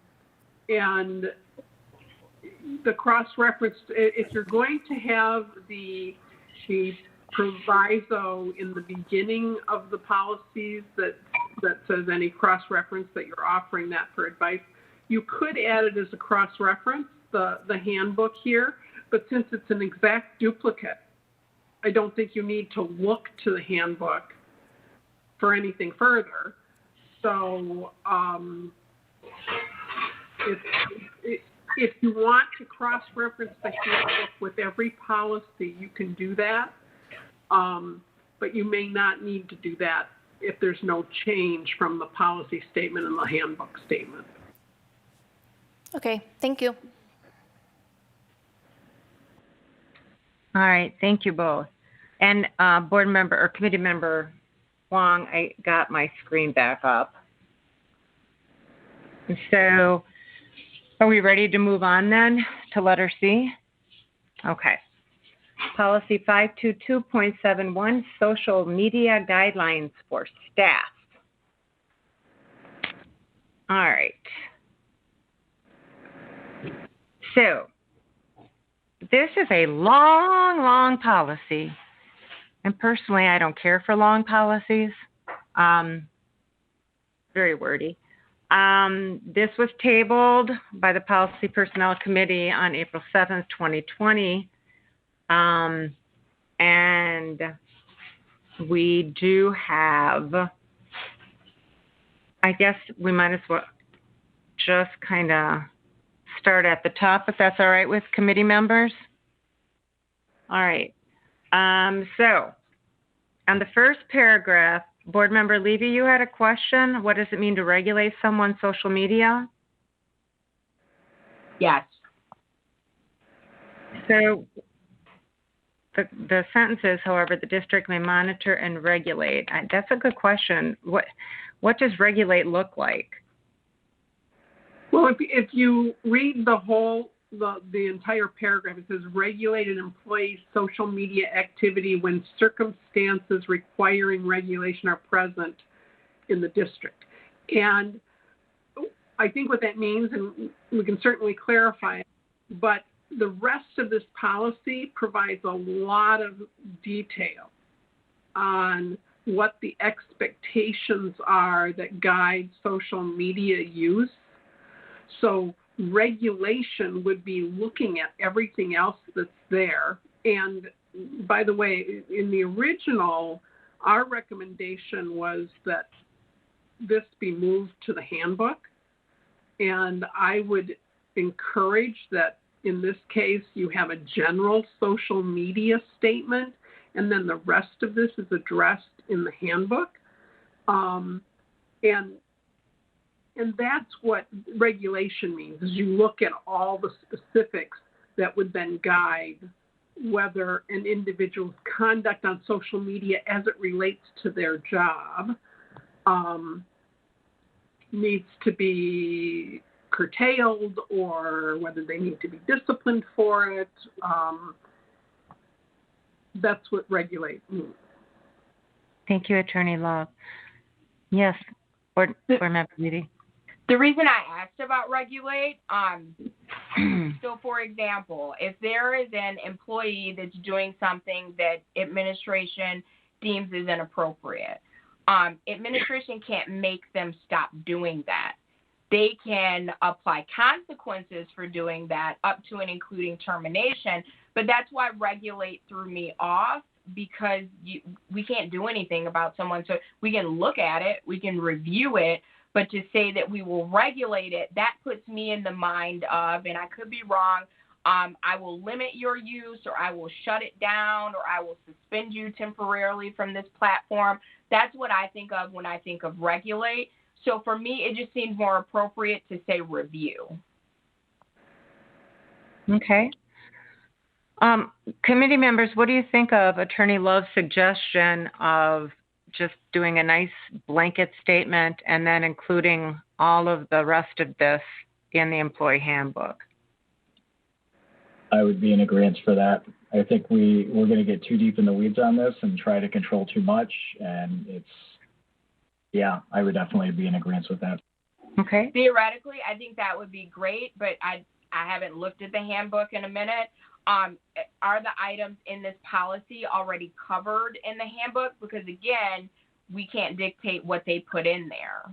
the cross-reference, if you're going to have the proviso in the beginning of the policies that says any cross-reference that you're offering that for advice, you could add it as a cross-reference, the handbook here, but since it's an exact duplicate, I don't think you need to look to the handbook for anything further. So if you want to cross-reference the handbook with every policy, you can do that. But you may not need to do that if there's no change from the policy statement and the handbook statement. Okay, thank you. All right, thank you both. And board member or committee member Wong, I got my screen back up. And so are we ready to move on then to letter C? Okay. Policy 522.71, social media guidelines for staff. All right. So this is a long policy. And personally, I don't care for long policies. Very wordy. This was tabled by the Policy Personnel Committee on April 7th, 2020. And we do have, I guess we might as well just kind of start at the top, if that's all right with committee members. All right. So on the first paragraph, Board Member Levy, you had a question. What does it mean to regulate someone's social media? Yes. So the sentence is, however, the district may monitor and regulate. That's a good question. What does regulate look like? Well, if you read the entire paragraph, it says regulated employees' social media activity when circumstances requiring regulation are present in the district. And I think what that means, and we can certainly clarify it, but the rest of this policy provides a lot of detail on what the expectations are that guide social media use. So regulation would be looking at everything else that's there. And by the way, in the original Our recommendation was that this be moved to the handbook, and I would encourage that in this case you have a general social media statement, and then the rest of this is addressed in the handbook. And that's what regulation means, is you look at all the specifics that would then guide whether an individual's conduct on social media as it relates to their job needs to be curtailed or whether they need to be disciplined for it. That's what regulate means. Thank you, Attorney Love. Yes, Board Member Levy. The reason I asked about regulate, so for example, if there is an employee that's doing something that administration deems is inappropriate, administration can't make them stop doing that. They can apply consequences for doing that up to and including termination, but that's why regulate threw me off, because we can't do anything about someone. So we can look at it, we can review it, but to say that we will regulate it, that puts me in the mind of, and I could be wrong, I will limit your use, or I will shut it down, or I will suspend you temporarily from this platform. That's what I think of when I think of regulate. So for me, it just seemed more appropriate to say review. Okay. Committee members, what do you think of Attorney Love's suggestion of just doing a nice blanket statement and then including all of the rest of this in the employee handbook? I would be in agreement for that. I think we're going to get too deep in the weeds on this and try to control too much. And yeah, I would definitely be in agreement with that. Okay. Theoretically, I think that would be great, but I haven't looked at the handbook in a minute. Are the items in this policy already covered in the handbook? Because again, we can't dictate what they put in there.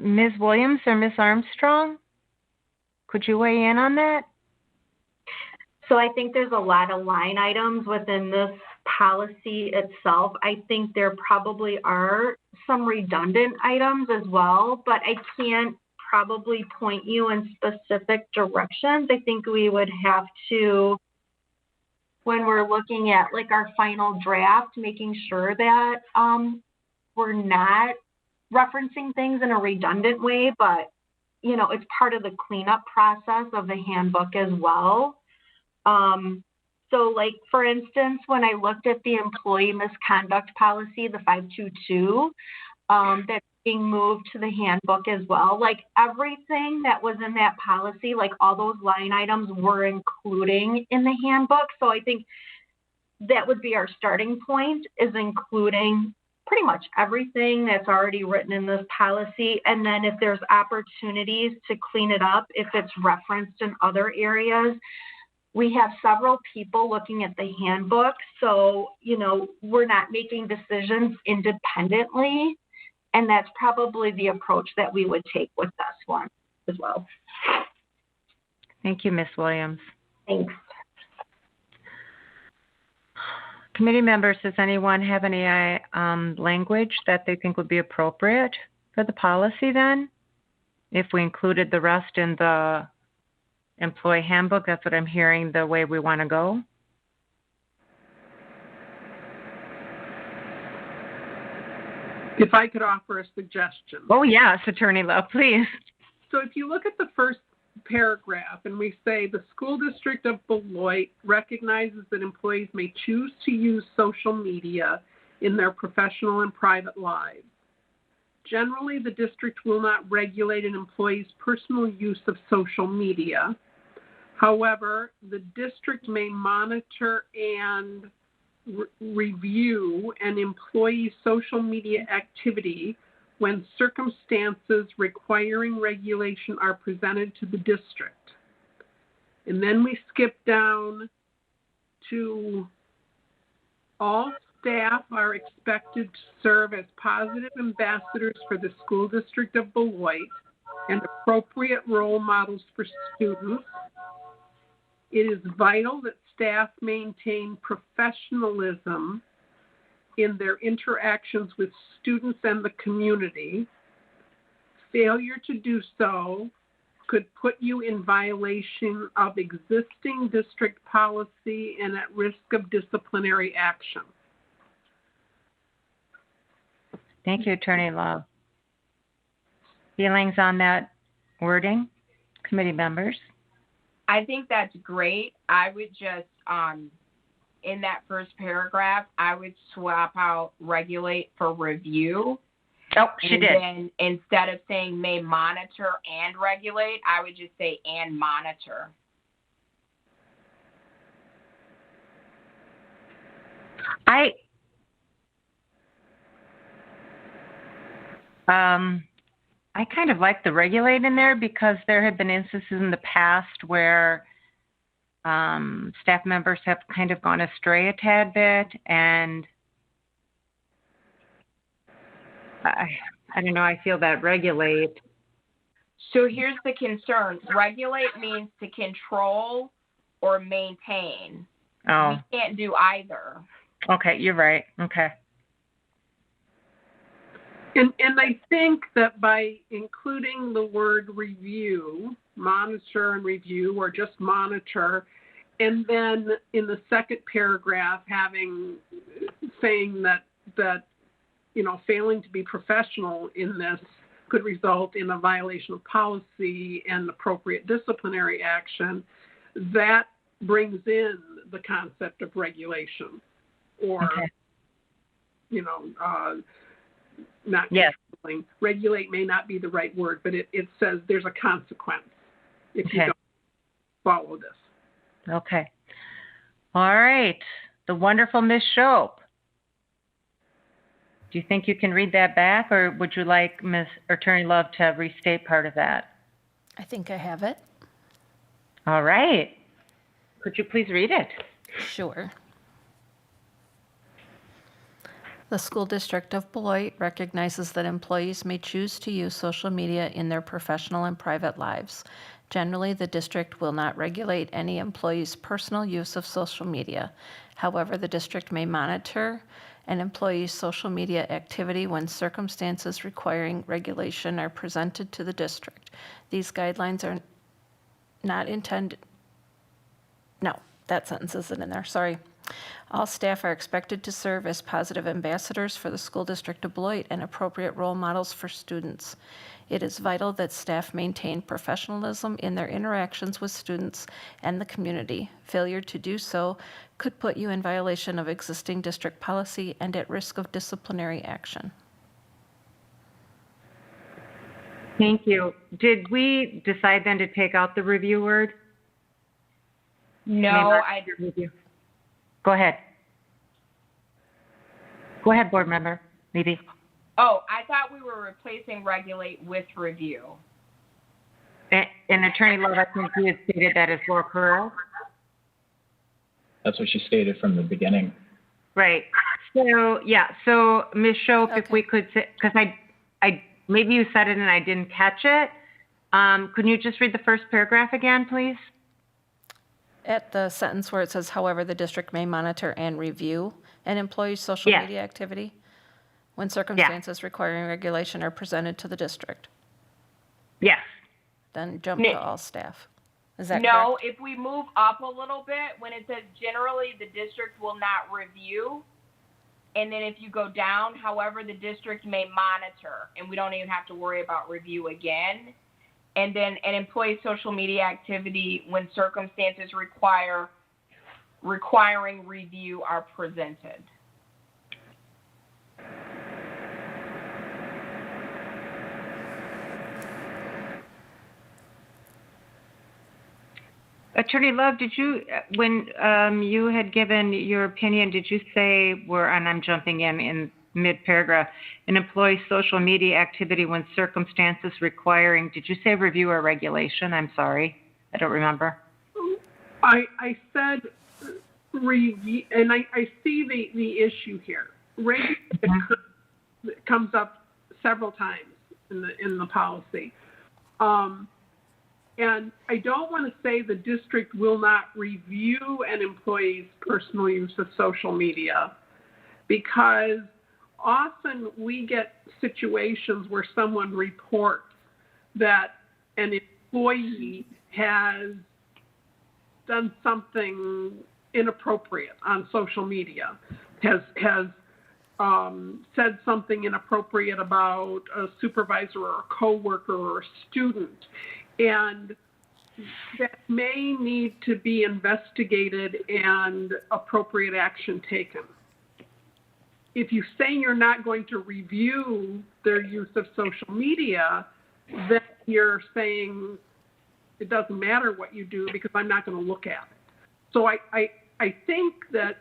Ms. Williams or Ms. Armstrong, could you weigh in on that? So I think there's a lot of line items within this policy itself. I think there probably are some redundant items as well, but I can't probably point you in specific directions. I think we would have to, when we're looking at like our final draft, making sure that we're not referencing things in a redundant way, but you know, it's part of the cleanup process of the handbook as well. So like, for instance, when I looked at the employee misconduct policy, the 522, that's being moved to the handbook as well, like everything that was in that policy, like all those line items were including in the handbook. So I think that would be our starting point, is including pretty much everything that's already written in this policy. And then if there's opportunities to clean it up, if it's referenced in other areas, we have several people looking at the handbook. So, you know, we're not making decisions independently. And that's probably the approach that we would take with this one as well. Thank you, Ms. Williams. Thanks. Committee members, does anyone have any language that they think would be appropriate for the policy then? If we included the rest in the employee handbook, that's what I'm hearing, the way we want to go. If I could offer a suggestion. Oh, yes, Attorney Love, please. So if you look at the first paragraph and we say the school district of Beloit recognizes that employees may choose to use social media in their professional and private lives. Generally, the district will not regulate an employee's personal use of social media. However, the district may monitor and review an employee's social media activity when circumstances requiring regulation are presented to the district. And then we skip down to all staff are expected to serve as positive ambassadors for the school district of Beloit and appropriate role models for students. It is vital that staff maintain professionalism in their interactions with students and the community. Failure to do so could put you in violation of existing district policy and at risk of disciplinary action. Thank you, Attorney Love. Feelings on that wording, committee members? I think that's great. I would just, in that first paragraph, I would swap out regulate for review. Oh, she did. And then instead of saying may monitor and regulate, I would just say and monitor. I kind of like the regulate in there because there have been instances in the past where staff members have kind of gone astray a tad bit, and I don't know, I feel that regulate. So here's the concern. Regulate means to control or maintain. Oh. We can't do either. Okay, you're right. Okay. And I think that by including the word review, monitor and review, or just monitor, and then in the second paragraph saying that failing to be professional in this could result in a violation of policy and appropriate disciplinary action, that brings in the concept of regulation, or not controlling. Regulate may not be the right word, but it says there's a consequence if you don't follow this. Okay. All right. The wonderful Miss Shope. Do you think you can read that back, or would you like Ms. Attorney Love to restate part of that? I think I have it. All right. Could you please read it? Sure. The School District of Beloit recognizes that employees may choose to use social media in their professional and private lives. Generally, the district will not regulate any employee's personal use of social media. However, the district may monitor an employee's social media activity when circumstances requiring regulation are presented to the district. These guidelines are not intended. No, that sentence isn't in there. Sorry. All staff are expected to serve as positive ambassadors for the School District of Beloit and appropriate role models for students. It is vital that staff maintain professionalism in their interactions with students and the community. Failure to do so could put you in violation of existing district policy and at risk of disciplinary action. Thank you. Did we decide then to take out the review word? No, Go ahead. Go ahead, board member, maybe. Oh, I thought we were replacing regulate with review. And Attorney Love, I think you had stated that as well, correct? That's what she stated from the beginning. Right. So, so Ms. Shope, if we could, because I maybe you said it and I didn't catch it. Can you just read the first paragraph again, please? At the sentence where it says, however, the district may monitor and review an employee's social media activity when circumstances requiring regulation are presented to the district. Yes. Then jump to all staff. Is that no, correct? If we move up a little bit, when it says generally the district will not review, and then if you go down, however, the district may monitor, and we don't even have to worry about review again. And then an employee's social media activity when circumstances requiring review are presented. Attorney Love, did you, when you had given your opinion, did you say, and I'm jumping in mid-paragraph, an employee's social media activity when circumstances requiring, did you say review or regulation? I'm sorry, I don't remember. I said review, and I see the issue here. Regulation comes up several times in the policy. And I don't want to say the district will not review an employee's personal use of social media, because often we get situations where someone reports that an employee has done something inappropriate on social media, has said something inappropriate about a supervisor or a coworker or a student, and that may need to be investigated and appropriate action taken. If you say you're not going to review their use of social media, then you're saying it doesn't matter what you do because I'm not going to look at it. So I think that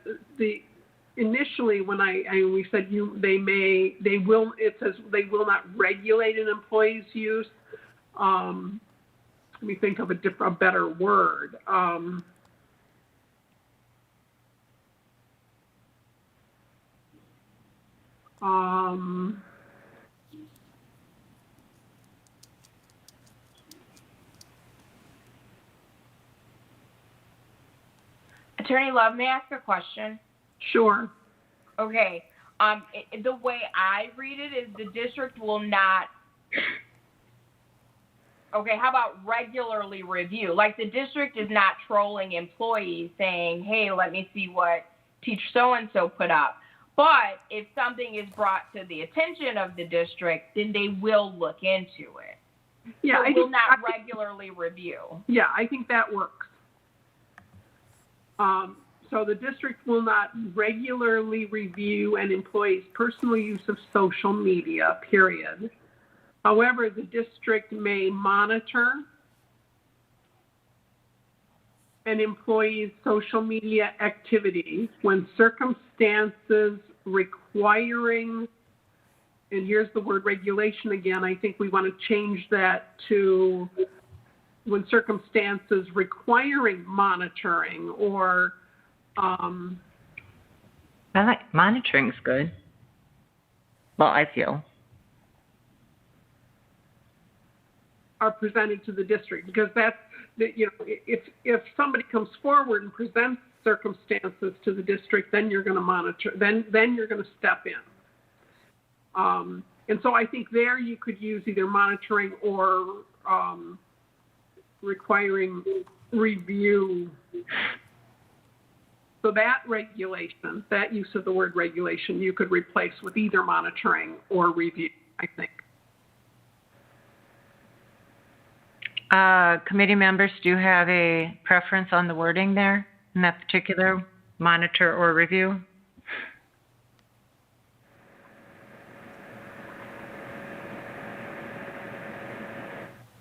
initially when we said it says they will not regulate an employee's use. Let me think of a better word. Attorney Love, may I ask a question? Sure. Okay. The way I read it is the district will not. Okay, how about regularly review? Like the district is not trolling employees saying, hey, let me see what teacher so-and-so put up. But if something is brought to the attention of the district, then they will look into it. Yeah, so will not regularly review. Yeah, I think that works. So the district will not regularly review an employee's personal use of social media, period. However, the district may monitor an employee's social media activity when circumstances requiring, and here's the word regulation again, I think we want to change that to when circumstances requiring monitoring or I like monitoring's good. Well, I feel. are presented to the district, because that's if somebody comes forward and presents circumstances to the district, then you're going to monitor, then you're going to step in. And so I think there you could use either monitoring or requiring review. So that regulation, that use of the word regulation, you could replace with either monitoring or review, I think. Committee members, do you have a preference on the wording there in that particular monitor or review?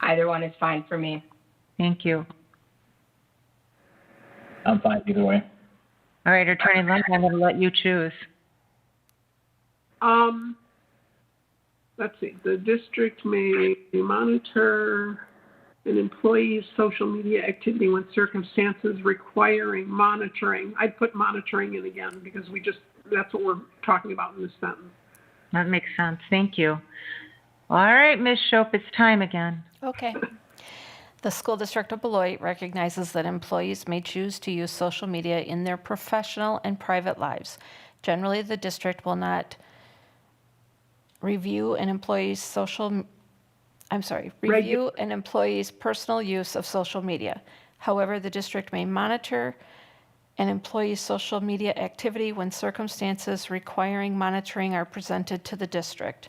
Either one is fine for me. Thank you. I'm fine either way. All right, Attorney Lund, I'm going to let you choose. Let's see. The district may monitor an employee's social media activity when circumstances requiring monitoring. I'd put monitoring in again because that's what we're talking about in this sentence. That makes sense. Thank you. All right, Ms. Shope, it's time again. Okay. The School District of Beloit recognizes that employees may choose to use social media in their professional and private lives. Generally, the district will not review an employee's personal use of social media. However, the district may monitor an employee's social media activity when circumstances requiring monitoring are presented to the district.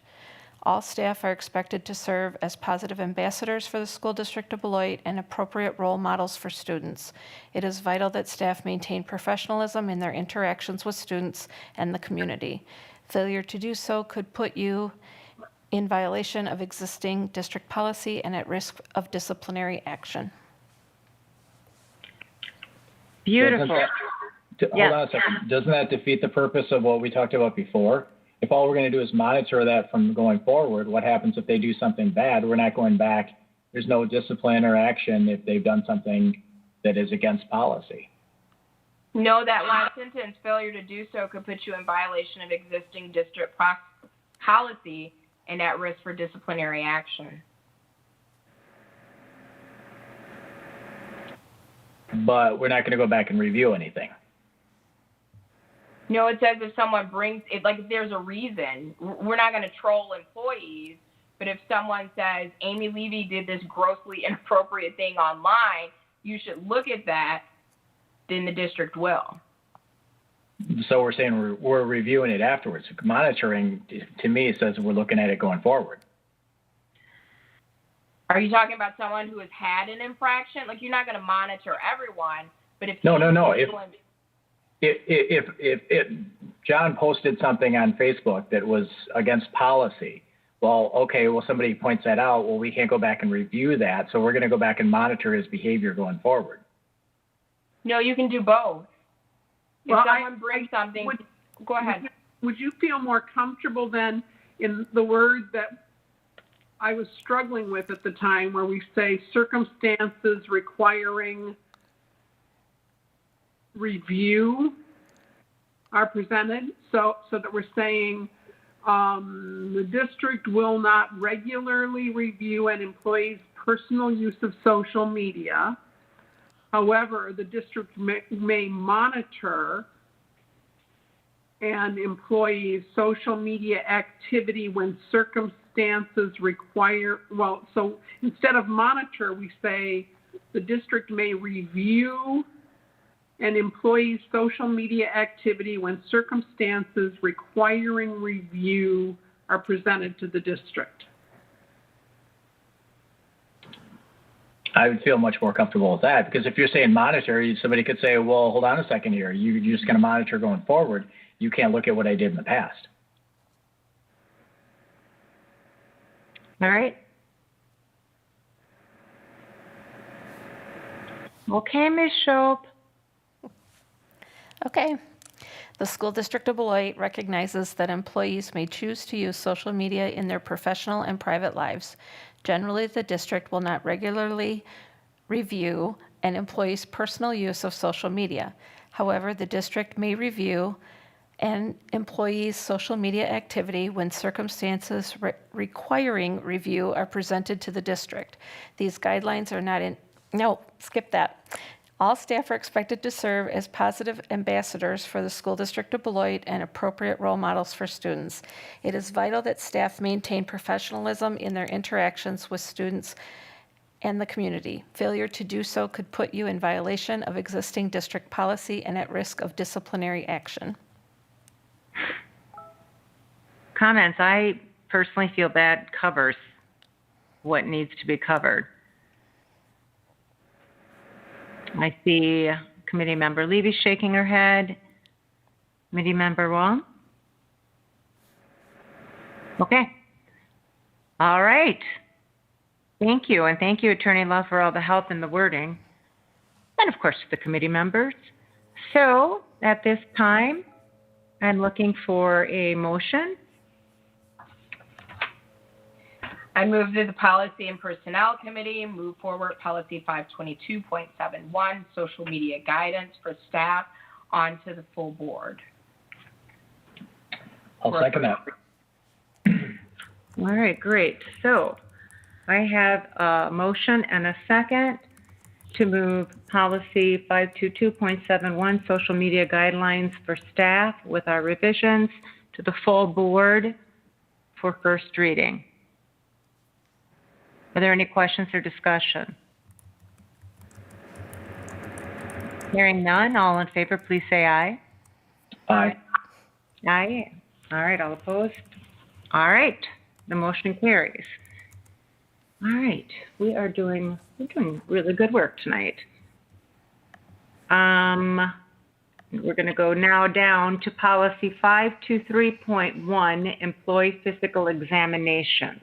All staff are expected to serve as positive ambassadors for the School District of Beloit and appropriate role models for students. It is vital that staff maintain professionalism in their interactions with students and the community. Failure to do so could put you in violation of existing district policy and at risk of disciplinary action. Beautiful. Hold on a second. Doesn't that defeat the purpose of what we talked about before? If all we're going to do is monitor that from going forward, what happens if they do something bad? We're not going back. There's no discipline or action if they've done something that is against policy. No, that last sentence, failure to do so could put you in violation of existing district policy and at risk for disciplinary action. But we're not going to go back and review anything. No, it says if someone brings it, like if there's a reason, we're not going to troll employees, but if someone says Amy Levy did this grossly inappropriate thing online, you should look at that, then the district will. So we're saying we're reviewing it afterwards. Monitoring, to me, says we're looking at it going forward. Are you talking about someone who has had an infraction? Like, you're not going to monitor everyone, but if No. If John posted something on Facebook that was against policy, well, okay, well, somebody points that out. Well, we can't go back and review that, so we're going to go back and monitor his behavior going forward. No, you can do both. If someone brings something, go ahead. Would you feel more comfortable then in the word that I was struggling with at the time, where we say circumstances requiring review are presented, so that we're saying the district will not regularly review an employee's personal use of social media. However, the district may monitor an employee's social media activity when circumstances require, well, so instead of monitor, we say the district may review an employee's social media activity when circumstances requiring review are presented to the district. I would feel much more comfortable with that, because if you're saying monitor, somebody could say, well, hold on a second here. You're just going to monitor going forward. You can't look at what I did in the past. All right. Okay, Ms. Shope. Okay. The School District of Beloit recognizes that employees may choose to use social media in their professional and private lives. Generally, the district will not regularly review an employee's personal use of social media. However, the district may review an employee's social media activity when circumstances requiring review are presented to the district. These guidelines are not in, no, skip that. All staff are expected to serve as positive ambassadors for the School District of Beloit and appropriate role models for students. It is vital that staff maintain professionalism in their interactions with students and the community. Failure to do so could put you in violation of existing district policy and at risk of disciplinary action. Comments. I personally feel that covers what needs to be covered. I see Committee Member Levy shaking her head. Committee Member Wong? Okay. All right. Thank you. And thank you, Attorney Love, for all the help in the wording. And, of course, the committee members. So, at this time, I'm looking for a motion. I move that the Policy and Personnel Committee move forward Policy 522.71, social media guidance for staff, onto the full board. I'll second that. All right, great. So I have a motion and a second to move Policy 522.71, social media guidelines for staff with our revisions to the full board for first reading. Are there any questions or discussion? Hearing none, all in favor, please say aye. Aye. Aye. All right, all opposed? All right, the motion carries. All right, we're doing really good work tonight. We're going to go now down to Policy 523.1, employee physical examinations.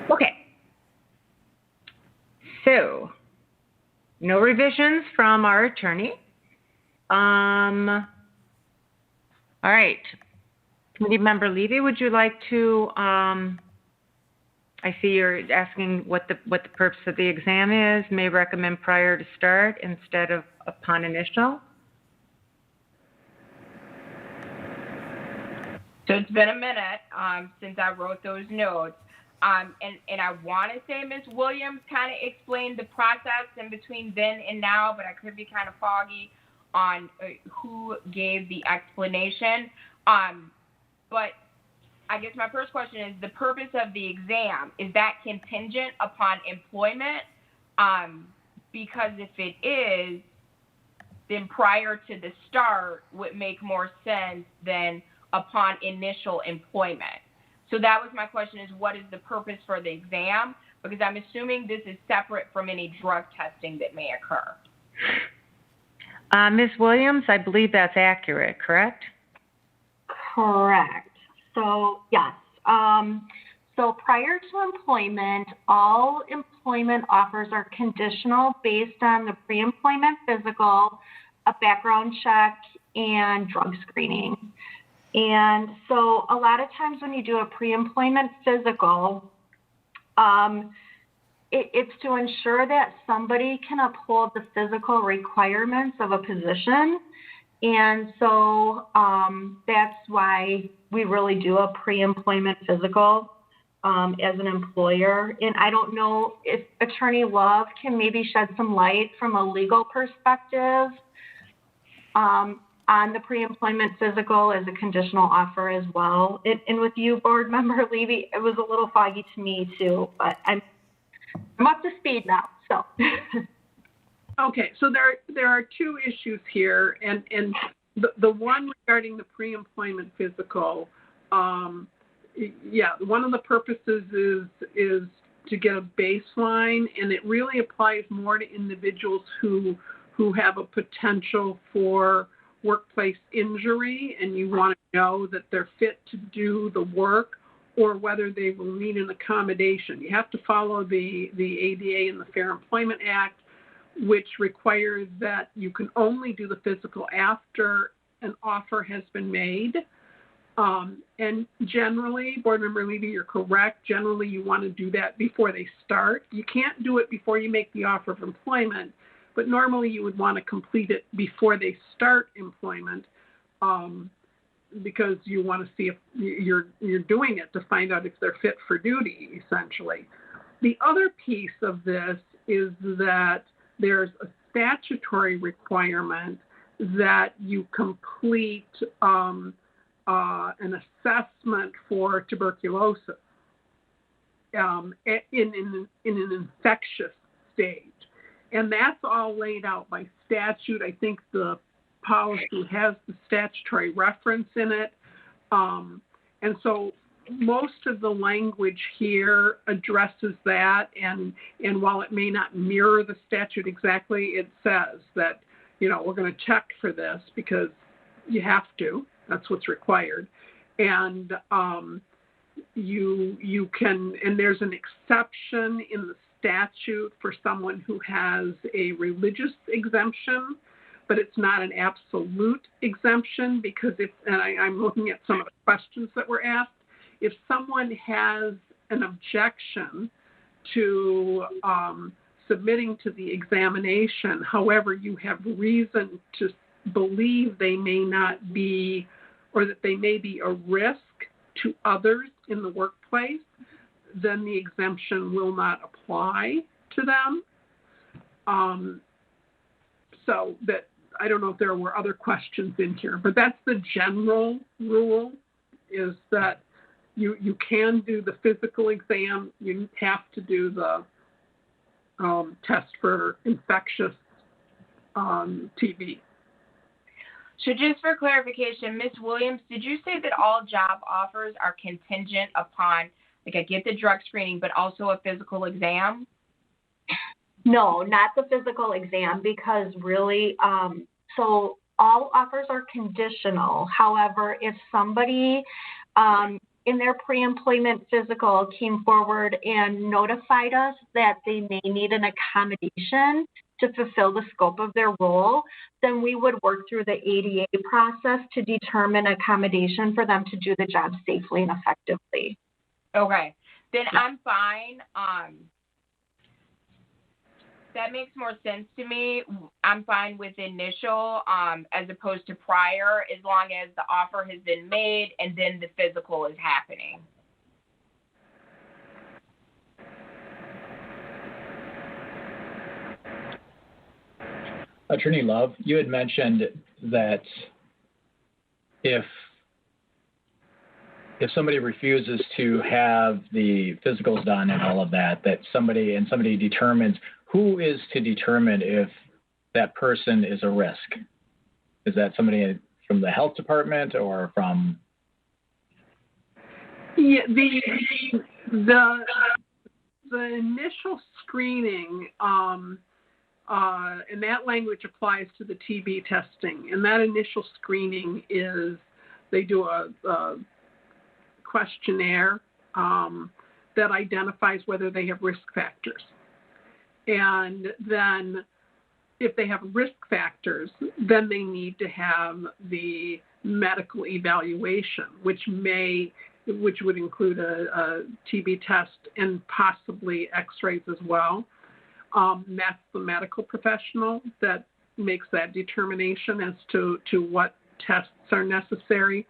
Okay. So, no revisions from our attorney. All right. Committee Member Levy, would you like to, I see you're asking what the purpose of the exam is, may recommend prior to start instead of upon initial? So it's been a minute since I wrote those notes. And I want to say Ms. Williams kind of explained the process in between then and now, but I could be kind of foggy on who gave the explanation. But I guess my first question is, the purpose of the exam, is that contingent upon employment? Because if it is, then prior to the start would make more sense than upon initial employment. So that was my question, is what is the purpose for the exam? Because I'm assuming this is separate from any drug testing that may occur. Ms. Williams, I believe that's accurate, correct? Correct. So, yes. So prior to employment, all employment offers are conditional based on the pre-employment physical, a background check, and drug screening. And so a lot of times when you do a pre-employment physical, it's to ensure that somebody can uphold the physical requirements of a position. And so that's why we really do a pre-employment physical as an employer. And I don't know if Attorney Love can maybe shed some light from a legal perspective on the pre-employment physical as a conditional offer as well. And with you, Board Member Levy, it was a little foggy to me too, but I'm up to speed now, so. Okay, so there are two issues here, and the one regarding the pre-employment physical, yeah, one of the purposes is to get a baseline, and it really applies more to individuals who have a potential for workplace injury, and you want to know that they're fit to do the work or whether they will need an accommodation. You have to follow the ADA and the Fair Employment Act, which requires that you can only do the physical after an offer has been made. And generally, Board Member Levy, you're correct. Generally, you want to do that before they start. You can't do it before you make the offer of employment, but normally you would want to complete it before they start employment, because you want to see if you're doing it to find out if they're fit for duty, essentially. The other piece of this is that there's a statutory requirement that you complete an assessment for tuberculosis in an infectious stage. And that's all laid out by statute. I think the policy has the statutory reference in it. And so most of the language here addresses that, and while it may not mirror the statute exactly, it says that, you know, we're going to check for this because you have to. That's what's required. And you can, and there's an exception in the statute for someone who has a religious exemption, but it's not an absolute exemption, because if, and I'm looking at some of the questions that were asked, if someone has an objection to submitting to the examination, however, you have reason to believe they may not be, or that they may be a risk to others in the workplace, then the exemption will not apply to them. So that, I don't know if there were other questions in here, but that's the general rule, is that you can do the physical exam. You have to do the test for infectious TB. So just for clarification, Ms. Williams, did you say that all job offers are contingent upon, like, I get the drug screening, but also a physical exam? No, not the physical exam, because really, so all offers are conditional. However, if somebody in their pre-employment physical came forward and notified us that they may need an accommodation to fulfill the scope of their role, then we would work through the ADA process to determine accommodation for them to do the job safely and effectively. Okay, then I'm fine. That makes more sense to me. I'm fine with initial as opposed to prior, as long as the offer has been made and then the physical is happening. Attorney Love, you had mentioned that if somebody refuses to have the physicals done and all of that, that somebody determines, who is to determine if that person is a risk? Is that somebody from the health department or from? Yeah, the initial screening, and that language applies to the TB testing. And that initial screening is they do a questionnaire that identifies whether they have risk factors. And then if they have risk factors, then they need to have the medical evaluation, which would include a TB test and possibly x-rays as well. That's the medical professional that makes that determination as to what tests are necessary.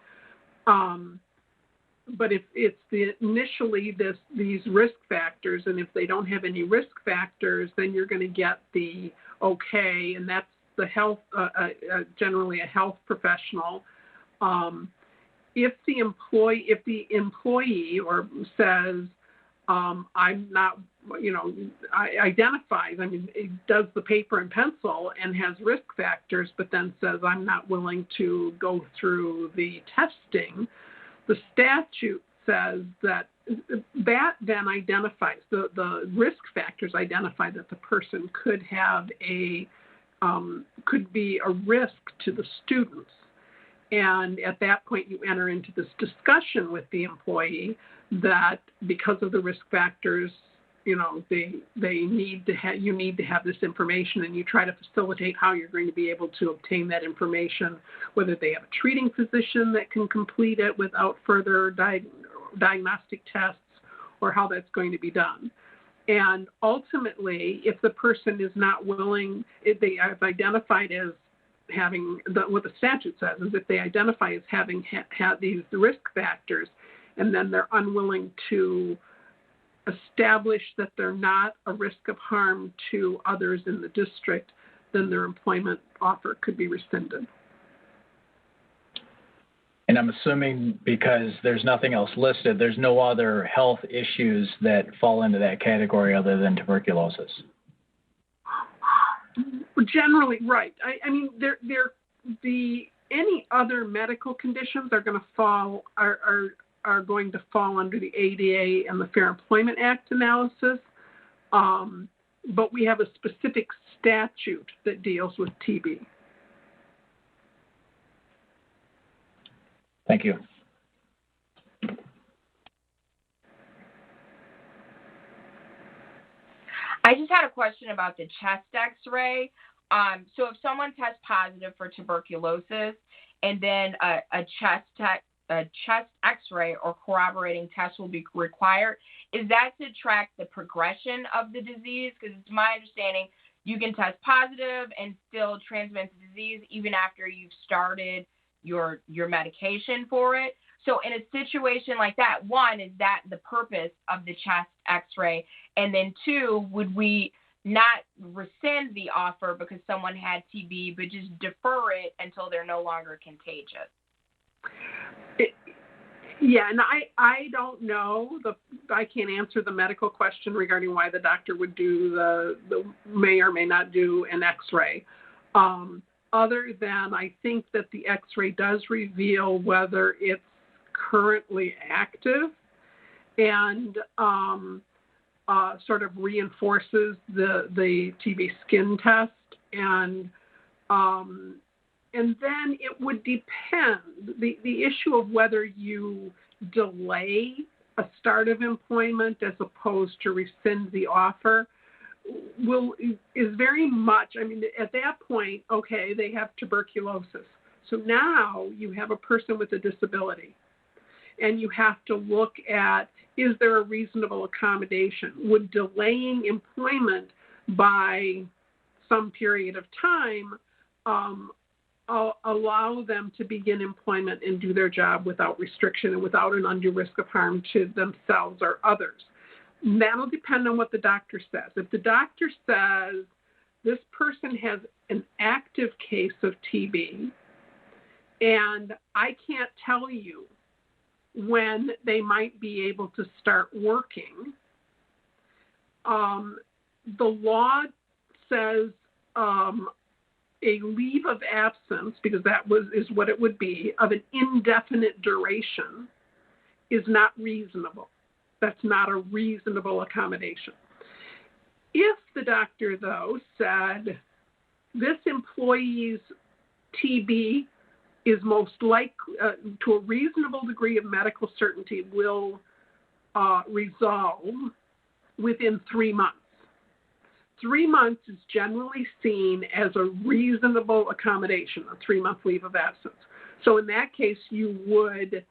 But if it's initially these risk factors, and if they don't have any risk factors, then you're going to get the okay, and that's the health, generally a health professional. If the employee or says, I'm not, identifies, it does the paper and pencil and has risk factors, but then says, I'm not willing to go through the testing, the statute says that then identifies, the risk factors identify that the person could be a risk to the students. And at that point, you enter into this discussion with the employee that because of the risk factors, you need to have this information, and you try to facilitate how you're going to be able to obtain that information, whether they have a treating physician that can complete it without further diagnostic tests, or how that's going to be done. And ultimately, if the person is not willing, if they have identified as having, what the statute says is if they identify as having had these risk factors, and then they're unwilling to establish that they're not a risk of harm to others in the district, then their employment offer could be rescinded. And I'm assuming because there's nothing else listed, there's no other health issues that fall into that category other than tuberculosis. Generally, right. Any other medical conditions are going to fall are going to fall under the ADA and the Fair Employment Act analysis, but we have a specific statute that deals with TB. Thank you. I just had a question about the chest x-ray. So if someone tests positive for tuberculosis and then a chest x-ray or corroborating test will be required, is that to track the progression of the disease? Because it's my understanding you can test positive and still transmit the disease even after you've started your medication for it. So in a situation like that, one, is that the purpose of the chest x-ray? And then two, would we not rescind the offer because someone had TB, but just defer it until they're no longer contagious? And I don't know. I can't answer the medical question regarding why the doctor would do the may or may not do an x-ray. Other than I think that the x-ray does reveal whether it's currently active and sort of reinforces the TB skin test, and then it would depend. The issue of whether you delay a start of employment as opposed to rescind the offer is very much, at that point, okay, they have tuberculosis. So now you have a person with a disability, and you have to look at, is there a reasonable accommodation? Would delaying employment by some period of time allow them to begin employment and do their job without restriction and without an undue risk of harm to themselves or others? That'll depend on what the doctor says. If the doctor says this person has an active case of TB, and I can't tell you when they might be able to start working. The law says a leave of absence, because is what it would be, of an indefinite duration is not reasonable. That's not a reasonable accommodation. If the doctor, though, said this employee's TB is most likely, to a reasonable degree of medical certainty, will resolve within 3 months. 3 months is generally seen as a reasonable accommodation, a 3-month leave of absence. So in that case, you would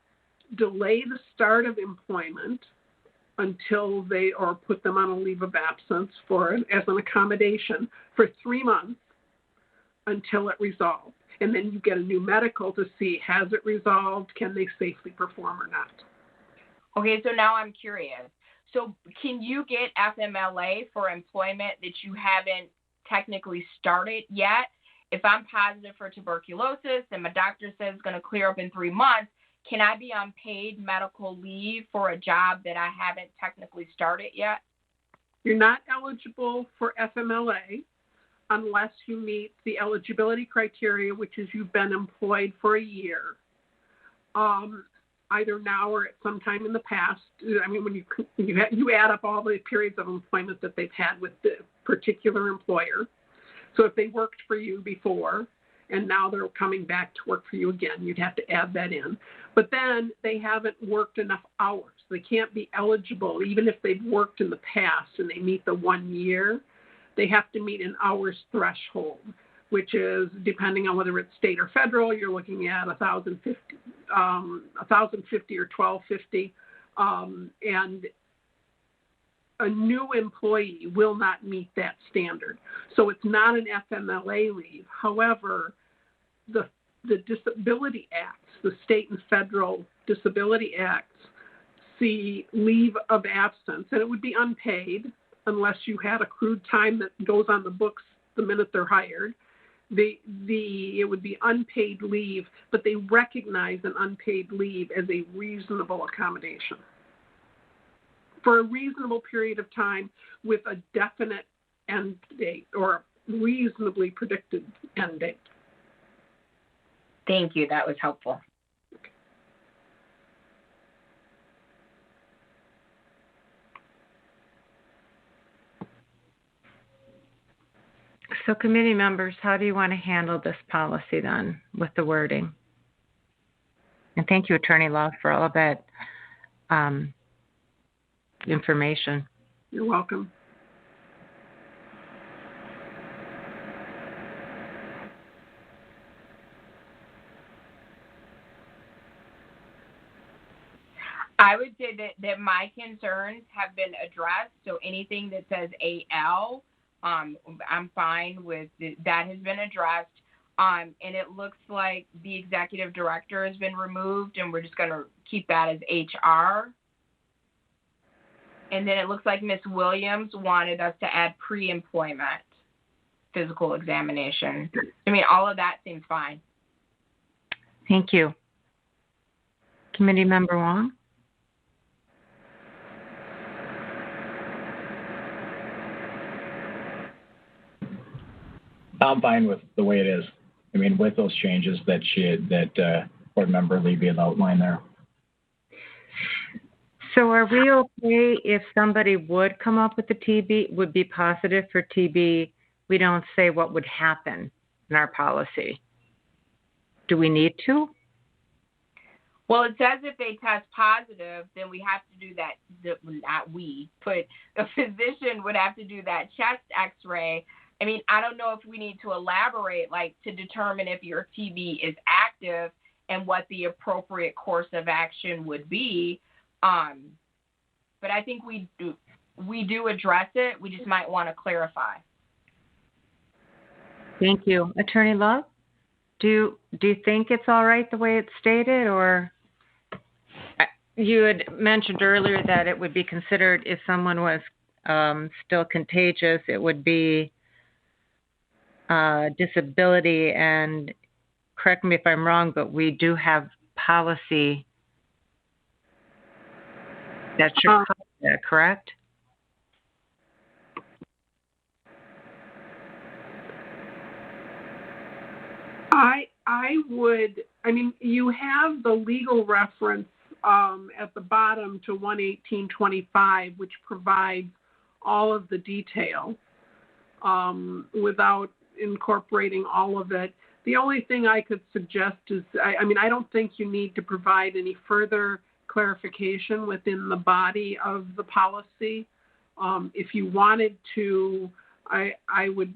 delay the start of employment until or put them on a leave of absence as an accommodation for 3 months until it resolves. And then you get a new medical to see, has it resolved? Can they safely perform or not? Okay, so now I'm curious. So can you get FMLA for employment that you haven't technically started yet? If I'm positive for tuberculosis and my doctor says it's going to clear up in 3 months, can I be on paid medical leave for a job that I haven't technically started yet? You're not eligible for FMLA unless you meet the eligibility criteria, which is you've been employed for a year, either now or at some time in the past. I mean, when you add up all the periods of employment that they've had with the particular employer. So if they worked for you before and now they're coming back to work for you again, you'd have to add that in. But then they haven't worked enough hours. They can't be eligible, even if they've worked in the past and they meet the 1 year. They have to meet an hours threshold, which is, depending on whether it's state or federal, you're looking at 1,050 or 1,250. And a new employee will not meet that standard. So it's not an FMLA leave. However, the disability acts, the state and federal disability acts, see leave of absence, and it would be unpaid unless you had accrued time that goes on the books the minute they're hired. It would be unpaid leave, but they recognize an unpaid leave as a reasonable accommodation for a reasonable period of time with a definite end date or a reasonably predicted end date. Thank you. That was helpful. So committee members, how do you want to handle this policy then with the wording? And thank you, Attorney Love, for all of that information. You're welcome. I would say that my concerns have been addressed. So anything that says AL, I'm fine with that has been addressed. And it looks like the executive director has been removed, and we're just going to keep that as HR. And then it looks like Ms. Williams wanted us to add pre-employment physical examination. I mean, all of that seems fine. Thank you. Committee Member Wong? I'm fine with the way it is. I mean, with those changes that Board Member Levy had outlined there. So are we okay if somebody would come up with the TB, would be positive for TB, we don't say what would happen in our policy? Do we need to? Well, it says if they test positive, then we have to do that, not we, but the physician would have to do that chest x-ray. I mean, I don't know if we need to elaborate, like, to determine if your TB is active and what the appropriate course of action would be. But I think we do address it. We just might want to clarify. Thank you. Attorney Love, do you think it's all right the way it's stated, or you had mentioned earlier that it would be considered if someone was still contagious, it would be disability, and correct me if I'm wrong, but we do have policy that should cover that, correct? You have the legal reference at the bottom to 11825, which provides all of the detail without incorporating all of it. The only thing I could suggest is, I don't think you need to provide any further clarification within the body of the policy. If you wanted to, I would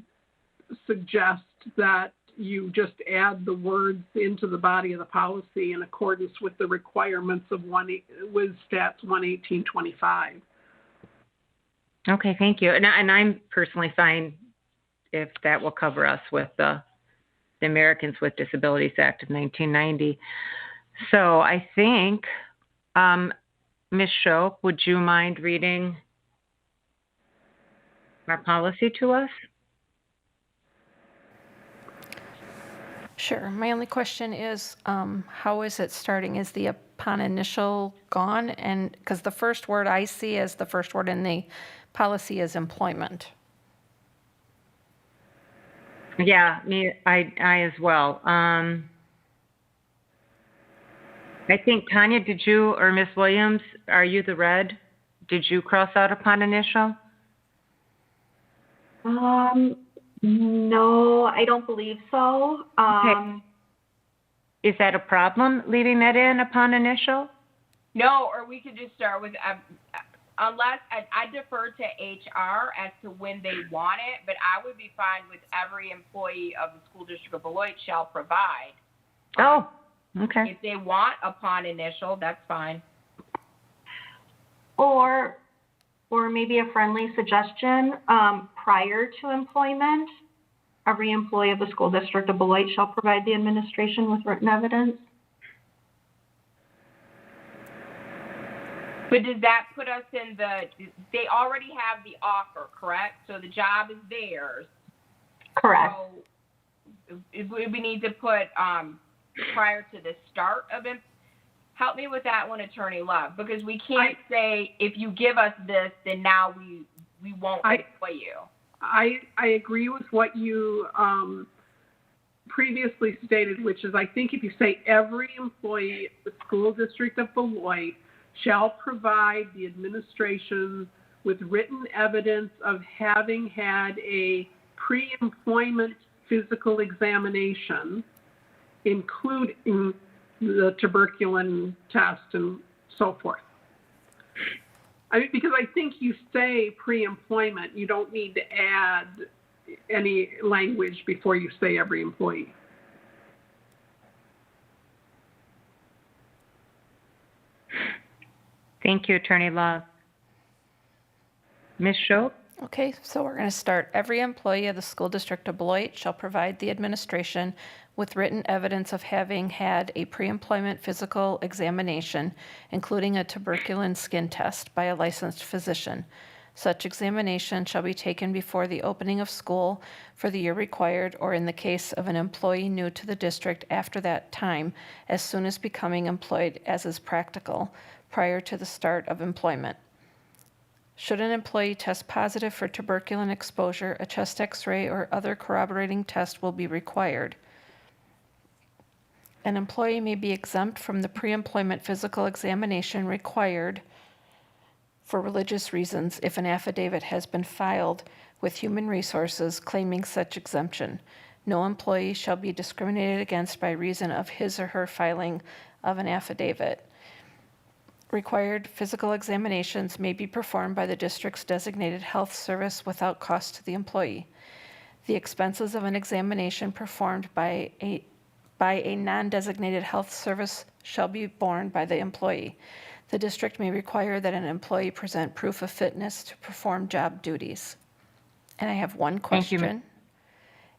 suggest that you just add the words into the body of the policy in accordance with the requirements of Stats 11825. Okay, thank you. And I'm personally fine if that will cover us with the Americans with Disabilities Act of 1990. So I think, Ms. Shope, would you mind reading our policy to us? Sure. My only question is, how is it starting? Is the upon initial gone? And because the first word I see as the first word in the policy is employment. Yeah, I as well. I think, Tanya, did you, or Ms. Williams, are you the red? Did you cross out upon initial? No, I don't believe so. Okay. Is that a problem, leaving that in upon initial? No, or we could just start with, unless, I defer to HR as to when they want it, but I would be fine with every employee of the school district of Beloit shall provide. Oh, okay. If they want upon initial, that's fine. Or maybe a friendly suggestion, prior to employment, every employee of the school district of Beloit shall provide the administration with written evidence. But does that put us in they already have the offer, correct? So the job is theirs. Correct. So if we need to put prior to the start of it, help me with that one, Attorney Love, because we can't say if you give us this, then now we won't employ you. I agree with what you previously stated, which is I think if you say every employee of the school district of Beloit shall provide the administration with written evidence of having had a pre-employment physical examination, including the tuberculin test and so forth. Because I think you say pre-employment, you don't need to add any language before you say every employee. Thank you, Attorney Love. Ms. Shope? Okay, so we're going to start. Every employee of the school district of Beloit shall provide the administration with written evidence of having had a pre-employment physical examination, including a tuberculin skin test by a licensed physician. Such examination shall be taken before the opening of school for the year required, or in the case of an employee new to the district after that time, as soon as becoming employed as is practical, prior to the start of employment. Should an employee test positive for tuberculin exposure, a chest X-ray or other corroborating test will be required. An employee may be exempt from the pre-employment physical examination required for religious reasons if an affidavit has been filed with Human Resources claiming such exemption. No employee shall be discriminated against by reason of his or her filing of an affidavit. Required physical examinations may be performed by the district's designated health service without cost to the employee. The expenses of an examination performed by a non-designated health service shall be borne by the employee. The district may require that an employee present proof of fitness to perform job duties. And I have one question,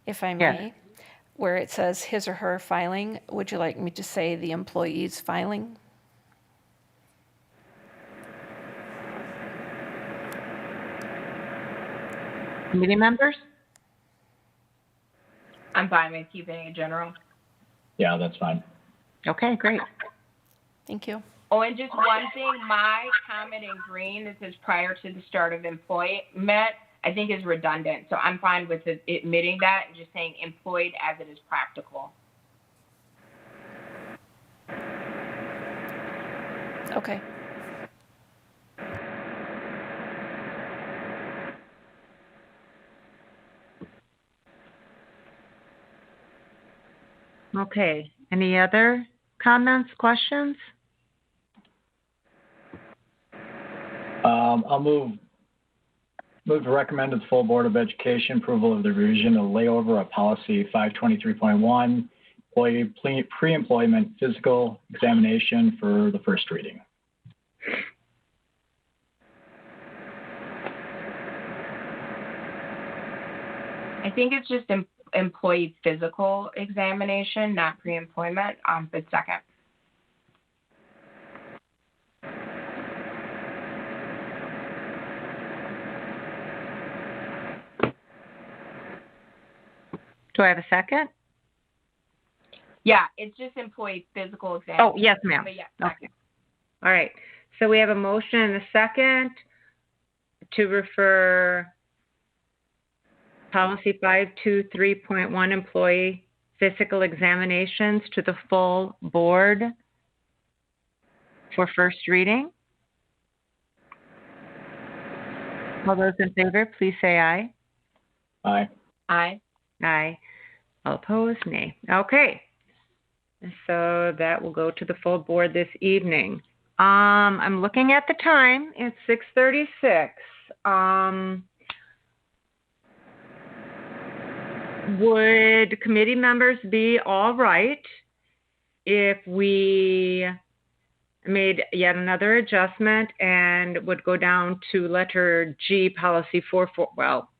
if I may, where it says his or her filing. Would you like me to say the employee's filing? Committee members? fine with keeping it general. Yeah, that's fine. Okay, great. Thank you. Oh, and just one thing, my comment in green that says prior to the start of employment, I think is redundant. So I'm fine with admitting that and just saying employed as it is practical. Okay. Okay, any other comments, questions? I'll move to recommend to the full Board of Education approval of the revision of layover of policy 523.1, employee pre-employment physical examination for the first reading. I think it's just employee physical examination, not pre-employment, but second. Do I have a second? Yeah, it's just employee physical examination. Oh, yes, ma'am. But yeah, Okay. All right. So we have a motion and a second to refer policy 523.1 employee physical examinations to the full board for first reading. All those in favor, please say aye. Aye. Aye. Aye. All opposed, nay. Okay. So that will go to the full board this evening. I'm looking at the time. It's 6:36. Would committee members be all right if we made yet another adjustment and would go down to letter G, policy 44? Well,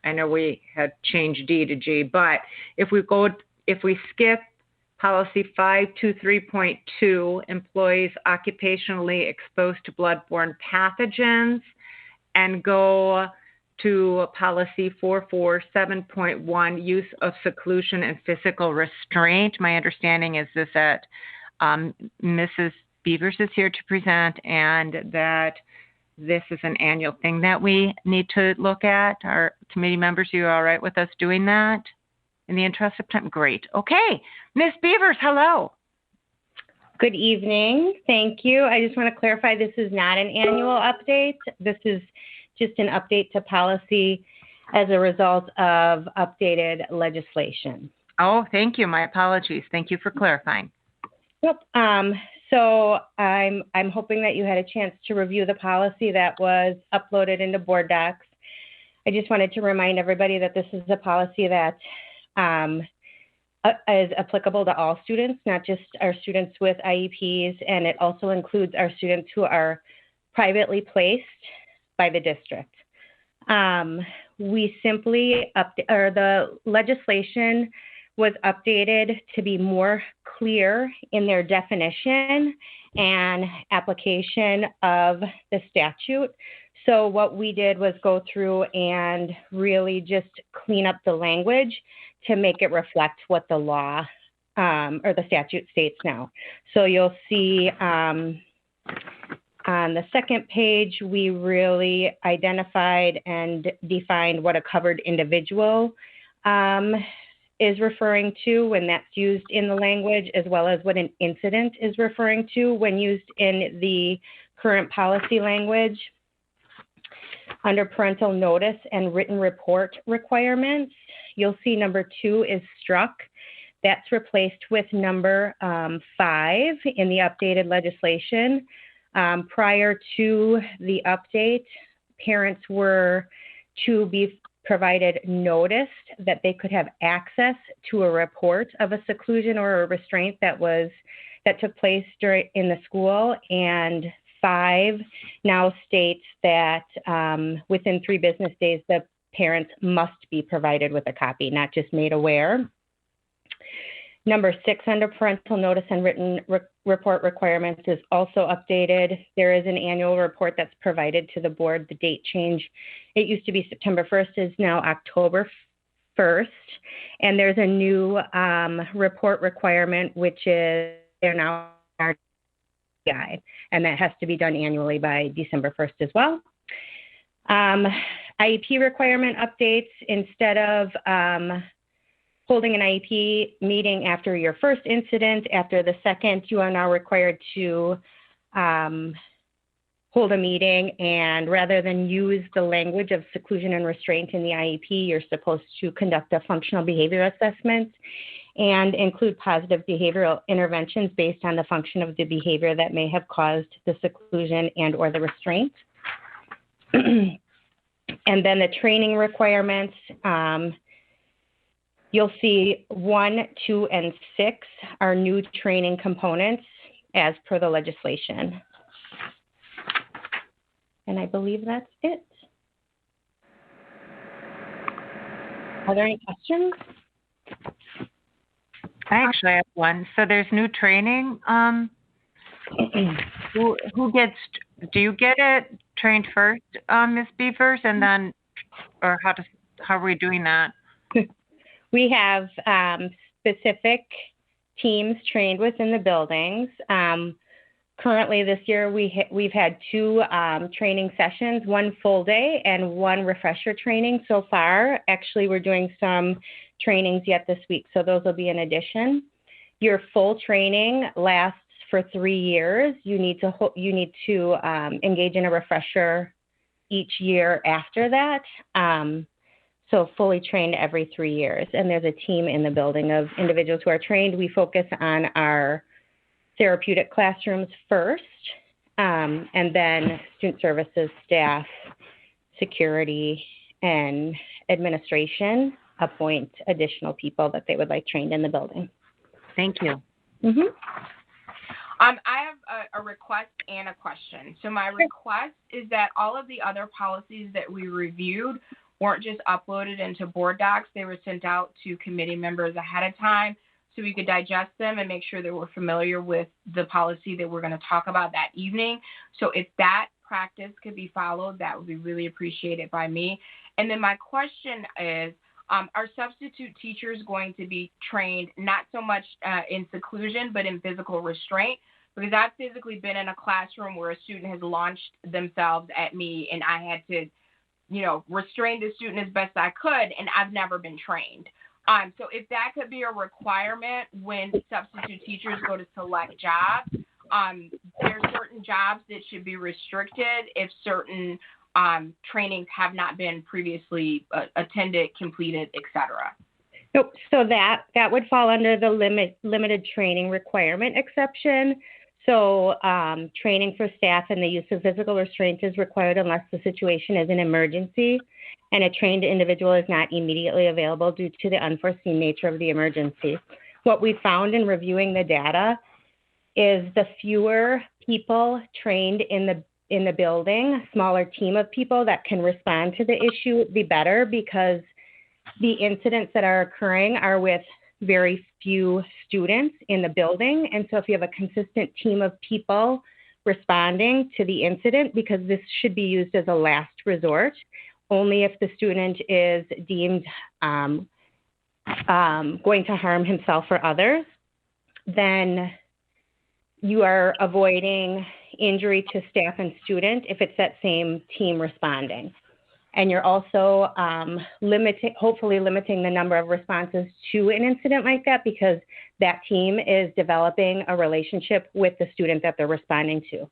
I know we had changed D to G, but if we skip policy 523.2, employees occupationally exposed to bloodborne pathogens, and go to policy 447.1, use of seclusion and physical restraint. My understanding is this that Mrs. Beavers is here to present, and that this is an annual thing that we need to look at. Our committee members, are you all right with us doing that? In the interest of time? Great. Okay. Ms. Beavers, hello. Good evening. Thank you. I just want to clarify, this is not an annual update. This is just an update to policy as a result of updated legislation. Oh, thank you. My apologies. Thank you for clarifying. Yep. So I'm hoping that you had a chance to review the policy that was uploaded into board docs. I just wanted to remind everybody that this is a policy that is applicable to all students, not just our students with IEPs, and it also includes our students who are privately placed by the district. The legislation was updated to be more clear in their definition and application of the statute. So what we did was go through and really just clean up the language to make it reflect what the law or the statute states now. So you'll see on the second page, we really identified and defined what a covered individual is referring to when that's used in the language, as well as what an incident is referring to when used in the current policy language. Under parental notice and written report requirements, you'll see number 2 is struck. That's replaced with number 5 in the updated legislation. Prior to the update, parents were to be provided notice that they could have access to a report of a seclusion or a restraint that took place in the school, and 5 now states that within 3 business days, the parents must be provided with a copy, not just made aware. Number 6 under parental notice and written report requirements is also updated. There is an annual report that's provided to the board. The date change, it used to be September 1st, is now October 1st. And there's a new report requirement, which is they're now our guide, and that has to be done annually by December 1st as well. IEP requirement updates. Instead of holding an IEP meeting after your first incident, after the second, you are now required to hold a meeting, and rather than use the language of seclusion and restraint in the IEP, you're supposed to conduct a functional behavior assessment and include positive behavioral interventions based on the function of the behavior that may have caused the seclusion and or the restraint. And then the training requirements, you'll see 1, 2, and 6 are new training components as per the legislation. And I believe that's it. Are there any questions? I actually have one. So there's new training. Who gets? Do you get it trained first, Ms. Beavers, and then, or how are we doing that? We have specific teams trained within the buildings. Currently this year, we've had 2 training sessions, 1 full day and 1 refresher training so far. Actually, we're doing some trainings yet this week, so those will be in addition. Your full training lasts for 3 years. You need to engage in a refresher each year after that. So fully trained every 3 years. And there's a team in the building of individuals who are trained. We focus on our therapeutic classrooms first, and then student services staff, security, and administration appoint additional people that they would like trained in the building. Thank you. Mm-hmm. I have a request and a question. So my request is that all of the other policies that we reviewed weren't just uploaded into board docs. They were sent out to committee members ahead of time so we could digest them and make sure that we're familiar with the policy that we're going to talk about that evening. So if that practice could be followed, that would be really appreciated by me. And then my question is, are substitute teachers going to be trained not so much in seclusion, but in physical restraint? Because I've physically been in a classroom where a student has launched themselves at me and I had to, restrain the student as best I could, and I've never been trained. So if that could be a requirement when substitute teachers go to select jobs, there are certain jobs that should be restricted if certain trainings have not been previously attended, completed, etc. Nope. So that would fall under the limited training requirement exception. So training for staff and the use of physical restraint is required unless the situation is an emergency and a trained individual is not immediately available due to the unforeseen nature of the emergency. What we found in reviewing the data is the fewer people trained in the building, a smaller team of people that can respond to the issue, the better, because the incidents that are occurring are with very few students in the building. And so if you have a consistent team of people responding to the incident, because this should be used as a last resort, only if the student is deemed going to harm himself or others, then you are avoiding injury to staff and student if it's that same team responding. And you're also hopefully limiting the number of responses to an incident like that, because that team is developing a relationship with the student that they're responding to.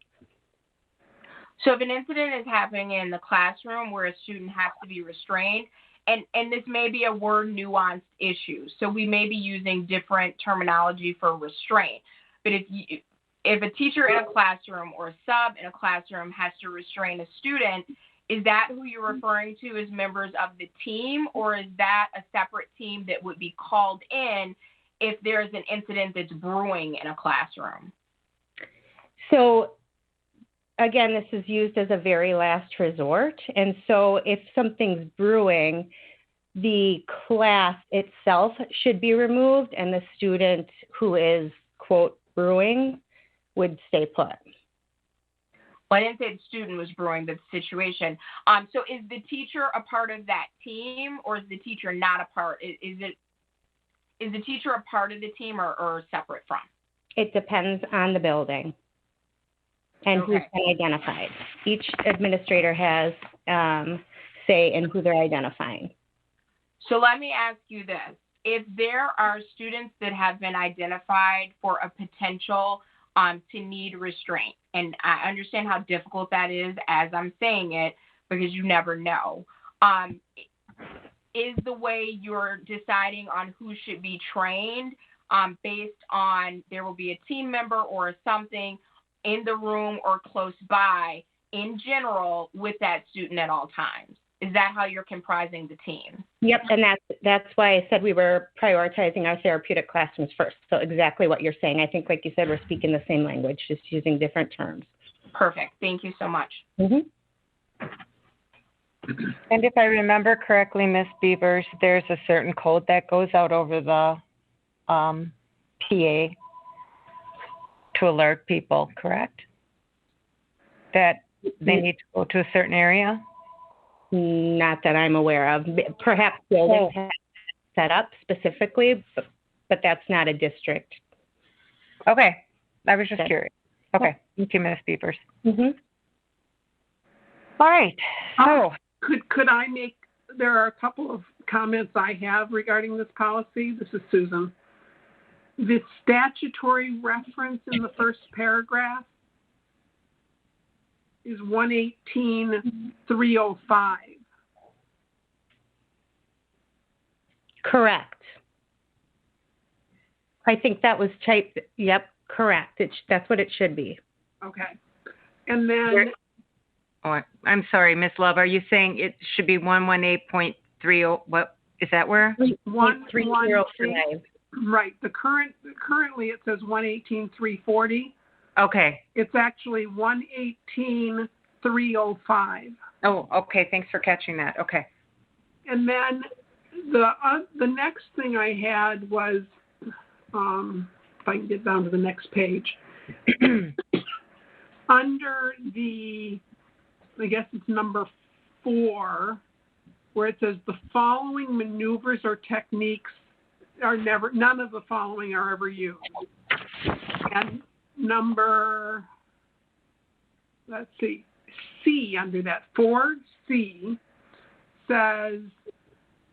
So if an incident is happening in the classroom where a student has to be restrained, and this may be a word nuanced issue, so we may be using different terminology for restraint, but if a teacher in a classroom or a sub in a classroom has to restrain a student, is that who you're referring to as members of the team, or is that a separate team that would be called in if there's an incident that's brewing in a classroom? So again, this is used as a very last resort. And so if something's brewing, the class itself should be removed and the student who is, quote, brewing would stay put. Well, I didn't say the student was brewing the situation. So is the teacher a part of that team, or is the teacher not a part? Is the teacher a part of the team or separate from? It depends on the building and who's been identified. Each administrator has say in who they're identifying. So let me ask you this. If there are students that have been identified for a potential to need restraint, and I understand how difficult that is as I'm saying it, because you never know, is the way you're deciding on who should be trained based on there will be a team member or something in the room or close by in general with that student at all times? Is that how you're comprising the team? Yep, and that's why I said we were prioritizing our therapeutic classrooms first. So exactly what you're saying. I think, like you said, we're speaking the same language, just using different terms. Perfect. Thank you so much. Mm-hmm. And if I remember correctly, Ms. Beavers, there's a certain code that goes out over the PA to alert people, correct? That they need to go to a certain area? Not that I'm aware of. Perhaps buildings have set up specifically, but that's not a district. Okay. I was just curious. Okay. Thank you, Ms. Beavers. Mm-hmm. All right. So Could I make, there are a couple of comments I have regarding this policy. This is Susan. The statutory reference in the first paragraph is 118.305. Correct. I think that was typed, yep, correct. That's what it should be. Okay. And then, I'm sorry, Ms. Love, are you saying it should be 118.30? What is that where? 11305. Right. Currently it says 118.340. Okay. It's actually 118.305. Oh, okay. Thanks for catching that. Okay. And then the next thing I had was, if I can get down to the next page, under the, I guess it's number 4, where it says the following maneuvers or techniques are never, none of the following are ever used. And number, let's see, C under that, 4C says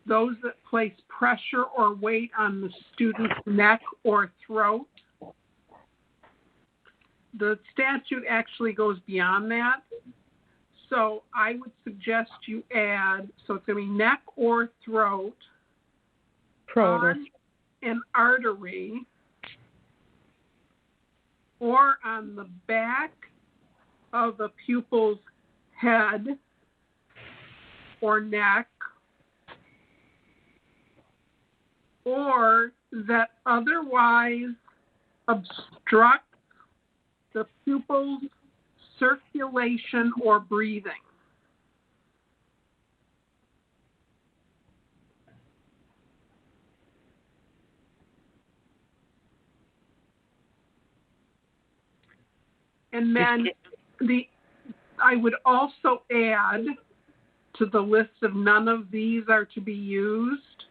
those that place pressure or weight on the student's neck or throat. The statute actually goes beyond that. So I would suggest you add, so it's going to be neck or throat, on an artery, or on the back of a pupil's head or neck, or that otherwise obstruct the pupil's circulation or breathing. And then I would also add to the list of none of these are to be used.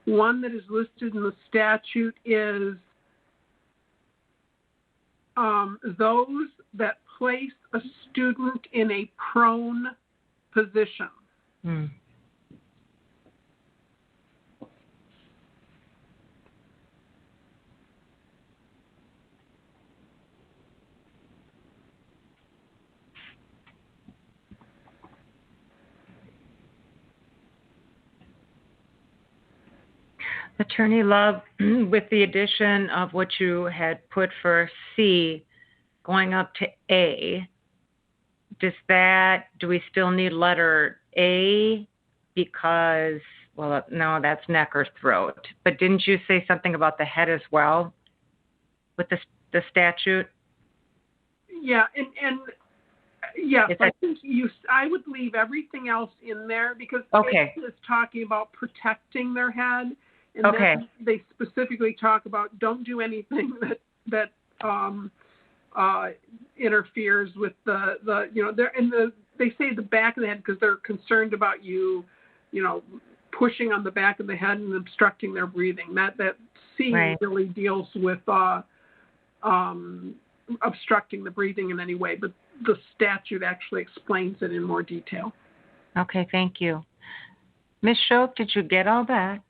One that is listed in the statute is those that place a student in a prone position. Hmm. Attorney Love, with the addition of what you had put for C going up to A, do we still need letter A? Because, well, no, that's neck or throat. But didn't you say something about the head as well with the statute? Yeah, and yes, I think I would leave everything else in there because A is talking about protecting their head. And then they specifically talk about don't do anything that interferes with the you know, they say the back of the head because they're concerned about you know, pushing on the back of the head and obstructing their breathing. That C Right. really deals with obstructing the breathing in any way, but the statute actually explains it in more detail. Okay, thank you. Ms. Shope, did you get all that?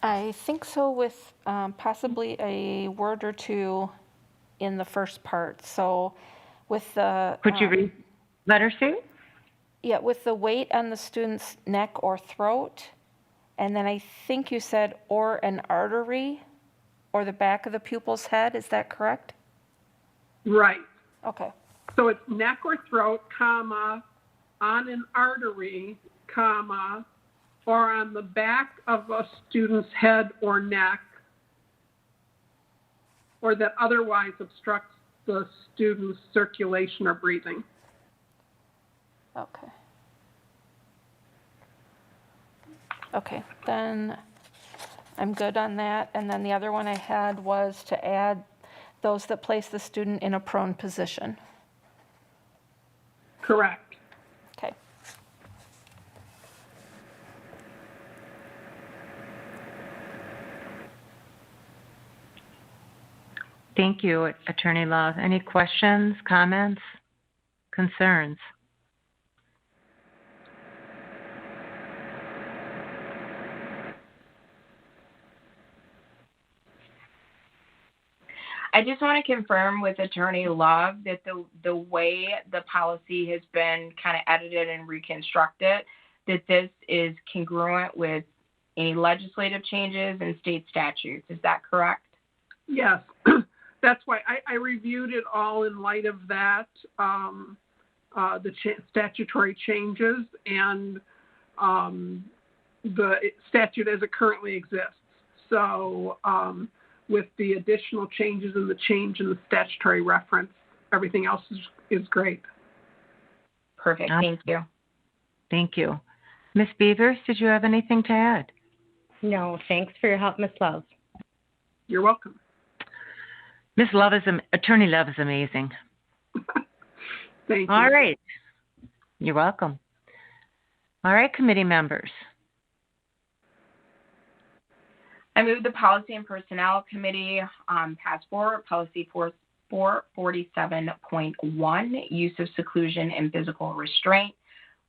I think so, with possibly a word or two in the first part. So with the Could you read letter C? yeah, with the weight on the student's neck or throat, and then I think you said or an artery or the back of the pupil's head. Is that correct? Right. Okay. So it's neck or throat, comma, on an artery, comma, or on the back of a student's head or neck, or that otherwise obstructs the student's circulation or breathing. Okay. Okay, then I'm good on that. And then the other one I had was to add those that place the student in a prone position. Correct. Okay. Thank you, Attorney Love. Any questions, comments, concerns? I just want to confirm with Attorney Love that the way the policy has been kind of edited and reconstructed, that this is congruent with any legislative changes and state statutes. Is that correct? Yes. That's why I reviewed it all in light of that, the statutory changes and the statute as it currently exists. So with the additional changes and the change in the statutory reference, everything else is great. Perfect. Thank you. Thank you. Ms. Beavers, did you have anything to add? No, thanks for your help, Ms. Love. You're welcome. Ms. Love Attorney Love is amazing. Thank you. All right. You're welcome. All right, committee members. I move the Policy and Personnel Committee pass forward Policy 447.1, use of seclusion and physical restraint,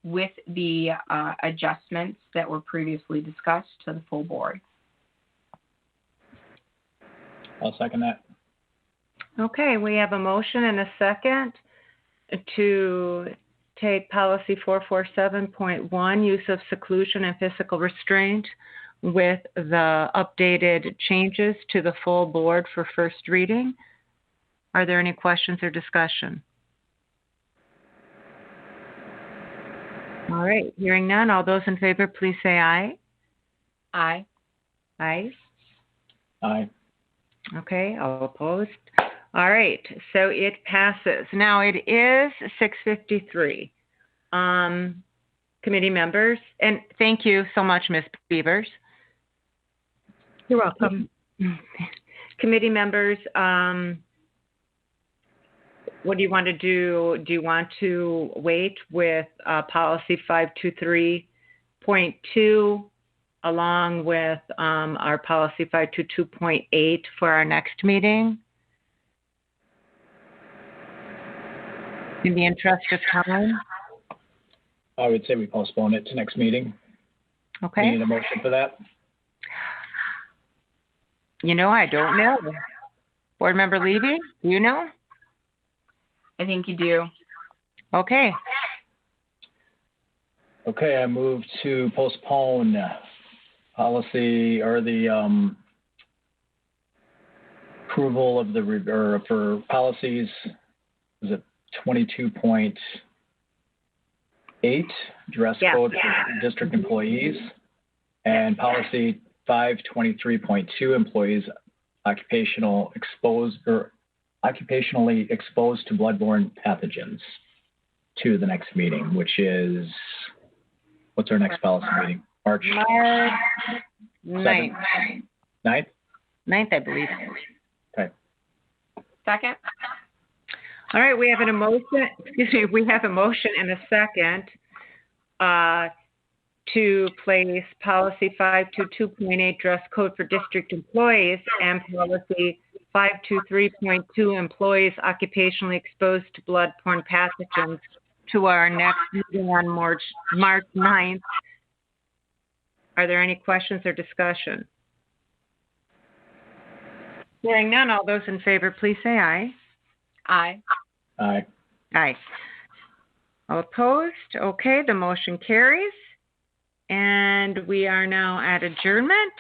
with the adjustments that were previously discussed to the full board. I'll second that. Okay, we have a motion and a second to take policy 447.1, use of seclusion and physical restraint, with the updated changes to the full board for first reading. Are there any questions or discussion? All right, hearing none, all those in favor, please say aye. Aye. Aye. Aye. Okay, all opposed? All right, so it passes. Now it is 6:53. Committee members, and thank you so much, Ms. Beavers. You're welcome. Committee members, what do you want to do? Do you want to wait with policy 523.2 along with our policy 522.8 for our next meeting? In the interest of time? I would say we postpone it to next meeting. Okay. We need a motion for that. You know, I don't know. Board Member Levy, do you know? I think you do. Okay. Okay, I move to postpone policy or the approval of for policies, is it 22.8, dress code for district employees, and policy 523.2, employees occupationally exposed to bloodborne pathogens, to the next meeting, which is, what's our next policy meeting? March 9th. 9th? 9th, I believe. Okay. Second? All right, we have an emotion, excuse me, we have a motion and a second to place policy 522.8 dress code for district employees and policy 523.2 employees occupationally exposed to bloodborne pathogens to our next meeting on March 9th. Are there any questions or discussion? Hearing none, all those in favor, please say aye. Aye. Aye. Aye. All opposed? Okay, the motion carries. And we are now at adjournment.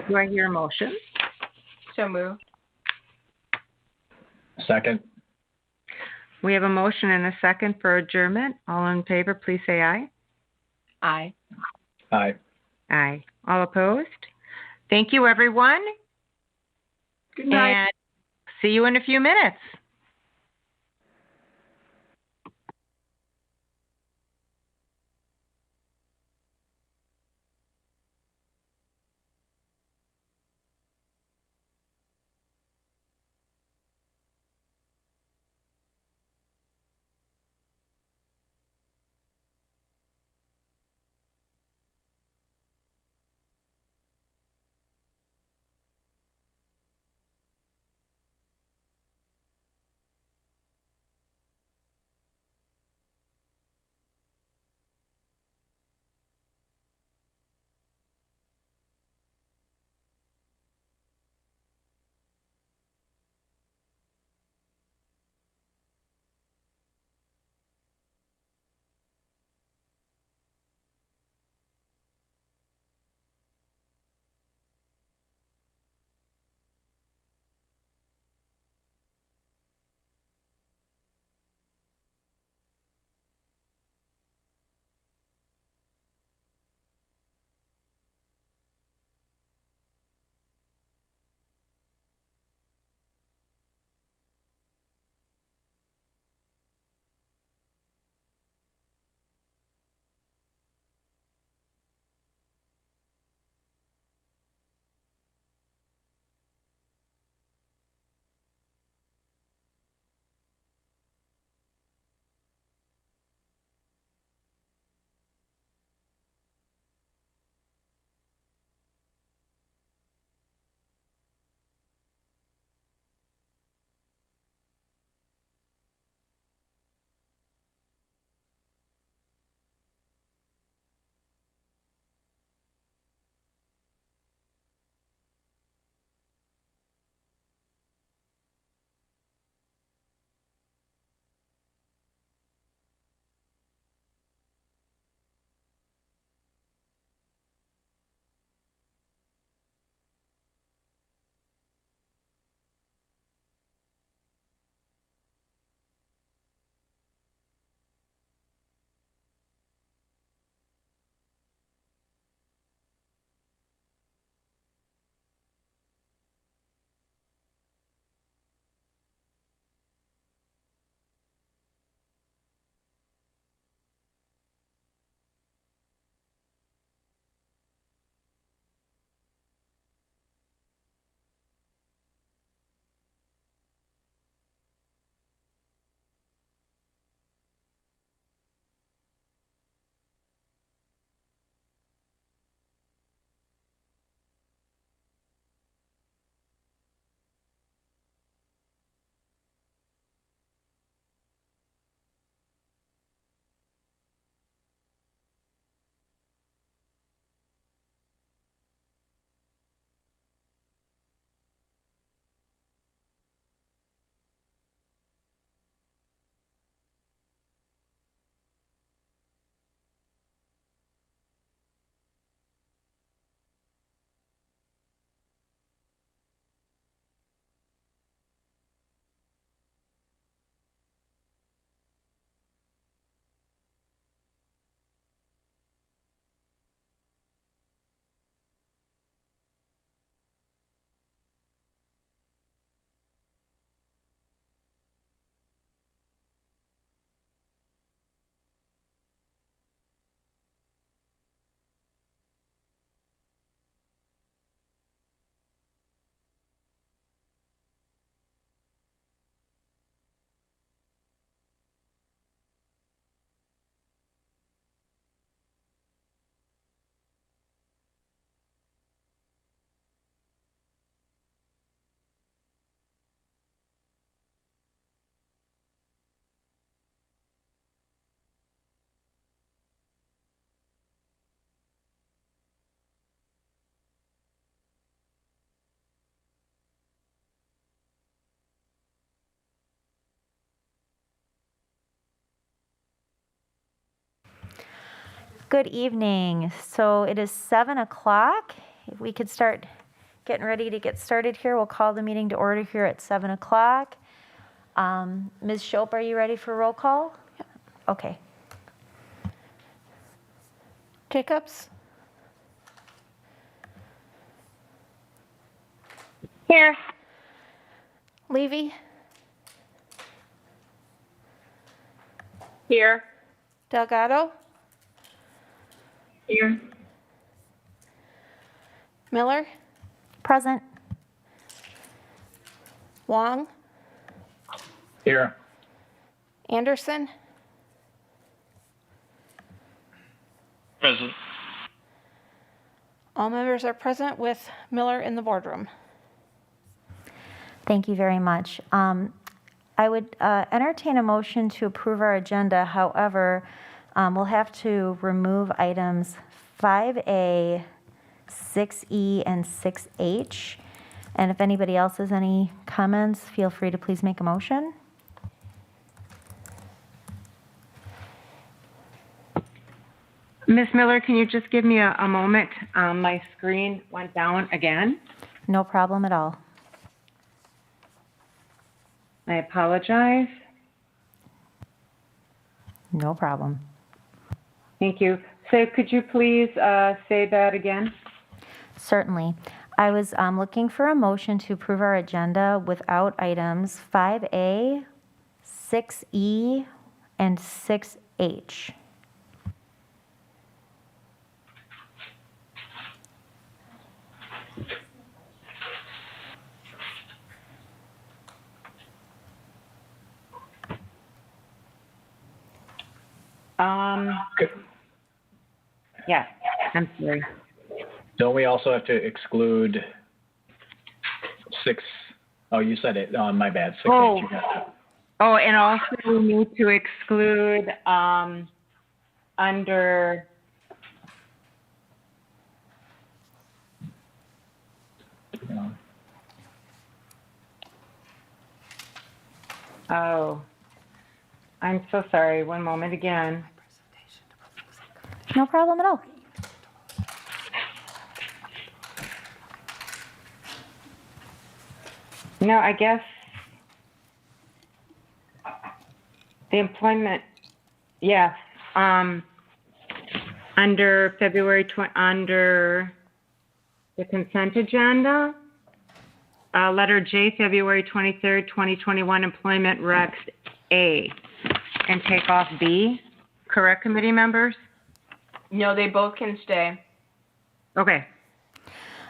Do I hear a motion? So moved. Second. We have a motion and a second for adjournment. All in favor, please say aye. Aye. Aye. Aye. All opposed? Thank you, everyone. Good night. And see you in a few minutes. Good evening. So it is 7 o'clock. If we could start getting ready to get started here, we'll call the meeting to order here at 7 o'clock. Ms. Shope, are you ready for roll call? Okay. Jacobs? Here. Levy? Here. Delgado? Here. Miller? Present. Wong? Here. Anderson? Present. All members are present with Miller in the boardroom. Thank you very much. I would entertain a motion to approve our agenda. However, we'll have to remove items 5A, 6E, and 6H. And if anybody else has any comments, feel free to please make a motion. Ms. Miller, can you just give me a moment? My screen went down again. No problem at all. I apologize. No problem. Thank you. So could you please say that again? Certainly. I was looking for a motion to approve our agenda without items 5A, 6E, and 6H. Yes, I'm sorry. Don't we also have to exclude 6? Oh, you said it. Oh, my bad. 6H. Oh. You got it. Oh, and also we need to exclude under Yeah. Oh, I'm so sorry. One moment again. No problem at all. No, I guess the employment, yes, under under the consent agenda, letter J, February 23rd, 2021, employment recs A, and take off B, correct, committee members? No, they both can stay. Okay.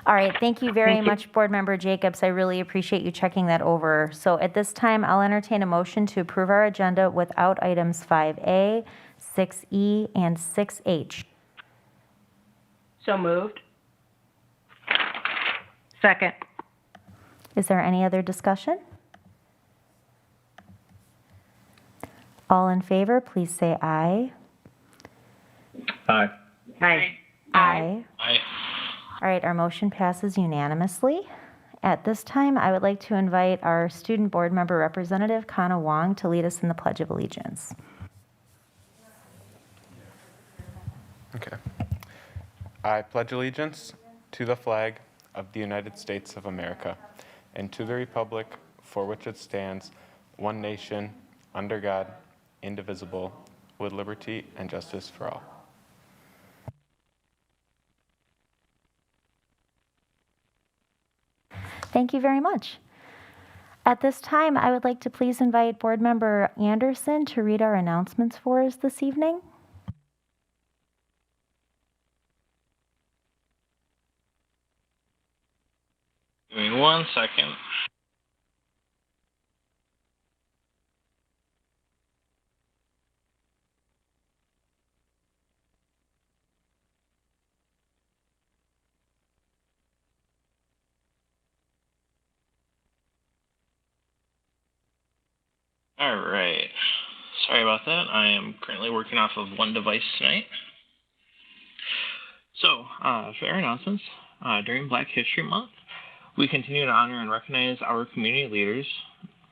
All right, thank you very Thank you. much, Board Member Jacobs. I really appreciate you checking that over. So at this time, I'll entertain a motion to approve our agenda without items 5A, 6E, and 6H. So moved. Second. Is there any other discussion? All in favor, please say aye. Aye. Aye. Aye. Aye. All right, our motion passes unanimously. At this time, I would like to invite our Student Board Member Representative, Kana Wong, to lead us in the Pledge of Allegiance. Okay. I pledge allegiance to the flag of the United States of America and to the republic for which it stands, one nation, under God, indivisible, with liberty and justice for all. Thank you very much. At this time, I would like to please invite Board Member Anderson to read our announcements for us this evening. Give me 1 second. All right. Sorry about that. I am currently working off of one device tonight. So, for our announcements, during Black History Month, we continue to honor and recognize our community leaders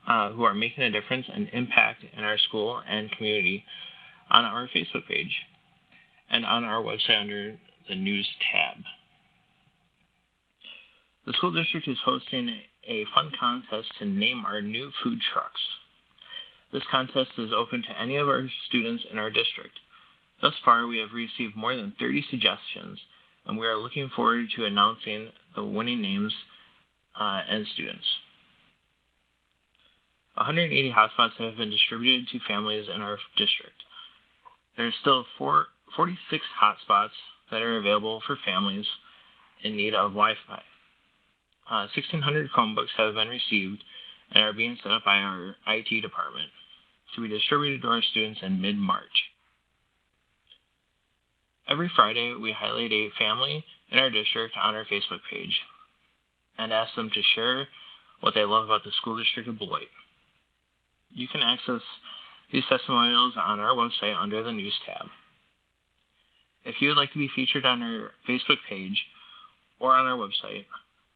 who are making a difference and impact in our school and community on our Facebook page. and on our website under the News tab. The school district is hosting a fun contest to name our new food trucks. This contest is open to any of our students in our district. Thus far, we have received more than 30 suggestions, and we are looking forward to announcing the winning names and students. 180 hotspots have been distributed to families in our district. There are still 46 hotspots that are available for families in need of Wi-Fi. 1,600 Chromebooks have been received and are being set up by our IT department to be distributed to our students in mid-March. Every Friday, we highlight a family in our district on our Facebook page and ask them to share what they love about the school district of Beloit. You can access these testimonials on our website under the News tab. If you would like to be featured on our Facebook page or on our website,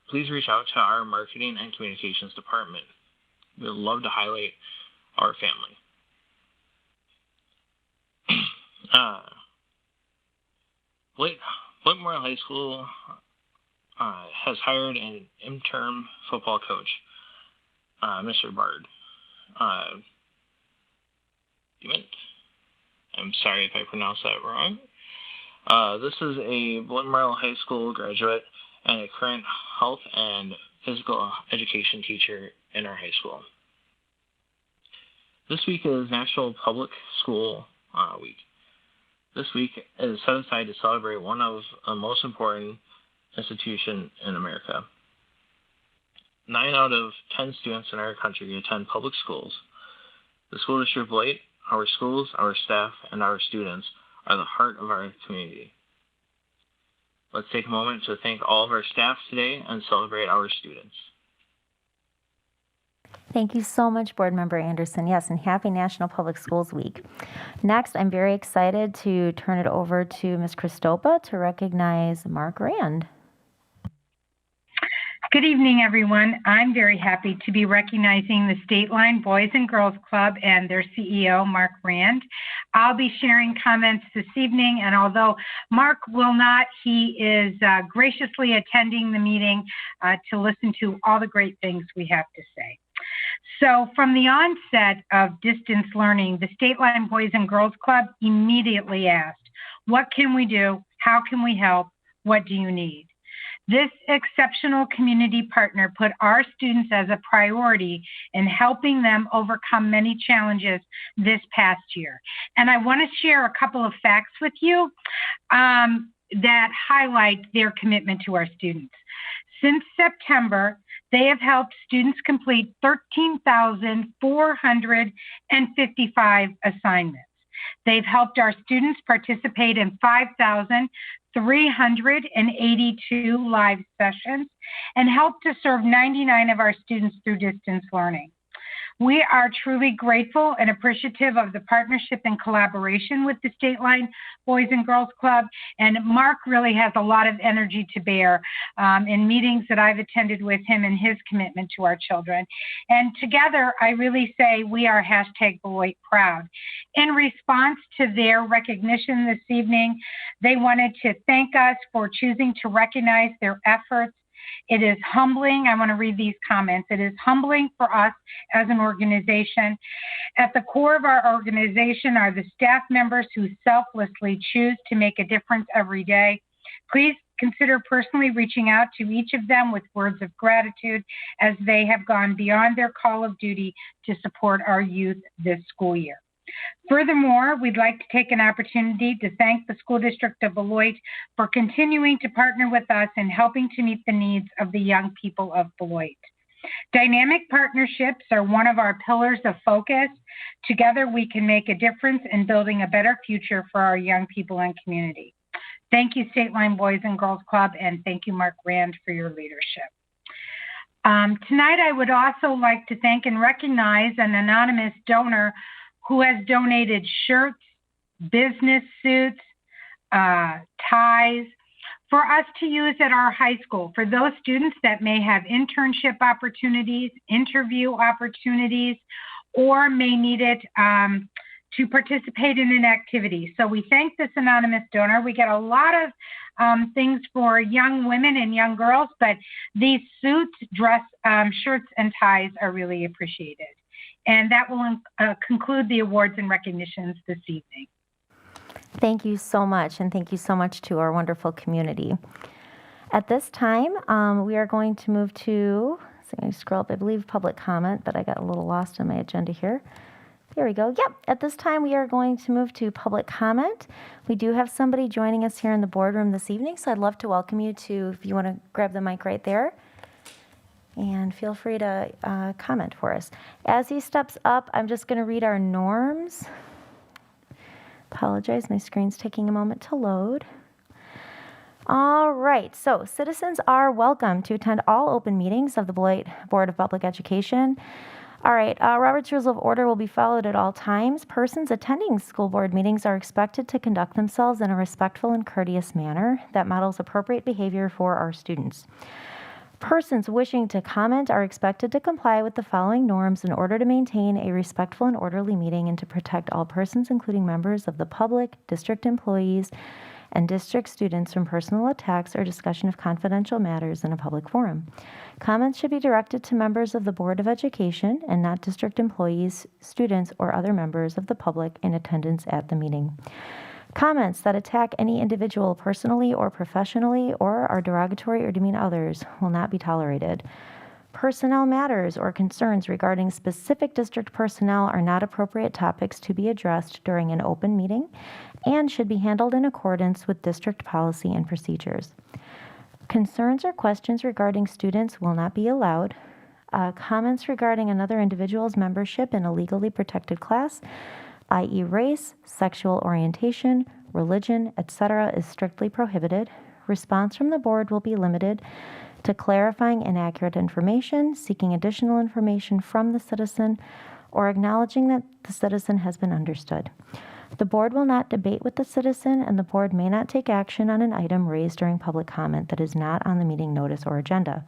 please reach out to our Marketing and Communications Department. We would love to highlight our family. Beloit Memorial High School has hired an interim football coach, Mr. Bard. I'm sorry if I pronounced that wrong. This is a Beloit Memorial High School graduate and a current health and physical education teacher in our high school. This week is National Public School Week. This week is set aside to celebrate one of the most important institutions in America. 9 out of 10 students in our country attend public schools. The school district of Beloit, our schools, our staff, and our students are the heart of our community. Let's take a moment to thank all of our staff today and celebrate our students. Thank you so much, Board Member Anderson. Yes, and happy National Public Schools Week. Next, I'm very excited to turn it over to Ms. Christopa to recognize Mark Rand. Good evening, everyone. I'm very happy to be recognizing the State Line Boys and Girls Club and their CEO, Mark Rand. I'll be sharing comments this evening, and although Mark will not, he is graciously attending the meeting to listen to all the great things we have to say. So from the onset of distance learning, the State Line Boys and Girls Club immediately asked, what can we do? How can we help? What do you need? This exceptional community partner put our students as a priority in helping them overcome many challenges this past year. And I want to share a couple of facts with you that highlight their commitment to our students. Since September, they have helped students complete 13,455 assignments. They've helped our students participate in 5,382 live sessions and helped to serve 99 of our students through distance learning. We are truly grateful and appreciative of the partnership and collaboration with the State Line Boys and Girls Club, and Mark really has a lot of energy to bear in meetings that I've attended with him and his commitment to our children. And together, I really say we are #Beloit proud. In response to their recognition this evening, they wanted to thank us for choosing to recognize their efforts. It is humbling. I want to read these comments. It is humbling for us as an organization. At the core of our organization are the staff members who selflessly choose to make a difference every day. Please consider personally reaching out to each of them with words of gratitude as they have gone beyond their call of duty to support our youth this school year. Furthermore, we'd like to take an opportunity to thank the School District of Beloit for continuing to partner with us in helping to meet the needs of the young people of Beloit. Dynamic partnerships are one of our pillars of focus. Together, we can make a difference in building a better future for our young people and community. Thank you, State Line Boys and Girls Club, and thank you, Mark Rand, for your leadership. Tonight, I would also like to thank and recognize an anonymous donor who has donated shirts, business suits, ties for us to use at our high school for those students that may have internship opportunities, interview opportunities, or may need it to participate in an activity. So we thank this anonymous donor. We get a lot of things for young women and young girls, but these suits, dress, shirts, and ties are really appreciated. And that will conclude the awards and recognitions this evening. Thank you so much, and thank you so much to our wonderful community. At this time, we are going to move to, so I'm going to scroll up, I believe, public comment, but I got a little lost in my agenda here. Here we go. Yep, at this time, we are going to move to public comment. We do have somebody joining us here in the boardroom this evening, so I'd love to welcome you to, if you want to grab the mic right there, and feel free to comment for us. As he steps up, I'm just going to read our norms. Apologize, my screen's taking a moment to load. All right, so citizens are welcome to attend all open meetings of the Beloit Board of Public Education. All right, Robert's Rules of Order will be followed at all times. Persons attending school board meetings are expected to conduct themselves in a respectful and courteous manner that models appropriate behavior for our students. Persons wishing to comment are expected to comply with the following norms in order to maintain a respectful and orderly meeting and to protect all persons, including members of the public, district employees, and district students from personal attacks or discussion of confidential matters in a public forum. Comments should be directed to members of the Board of Education and not district employees, students, or other members of the public in attendance at the meeting. Comments that attack any individual personally or professionally or are derogatory or demean others will not be tolerated. Personnel matters or concerns regarding specific district personnel are not appropriate topics to be addressed during an open meeting and should be handled in accordance with district policy and procedures. Concerns or questions regarding students will not be allowed. Comments regarding another individual's membership in a legally protected class, i.e. race, sexual orientation, religion, etc., is strictly prohibited. Response from the board will be limited to clarifying inaccurate information, seeking additional information from the citizen, or acknowledging that the citizen has been understood. The board will not debate with the citizen, and the board may not take action on an item raised during public comment that is not on the meeting notice or agenda.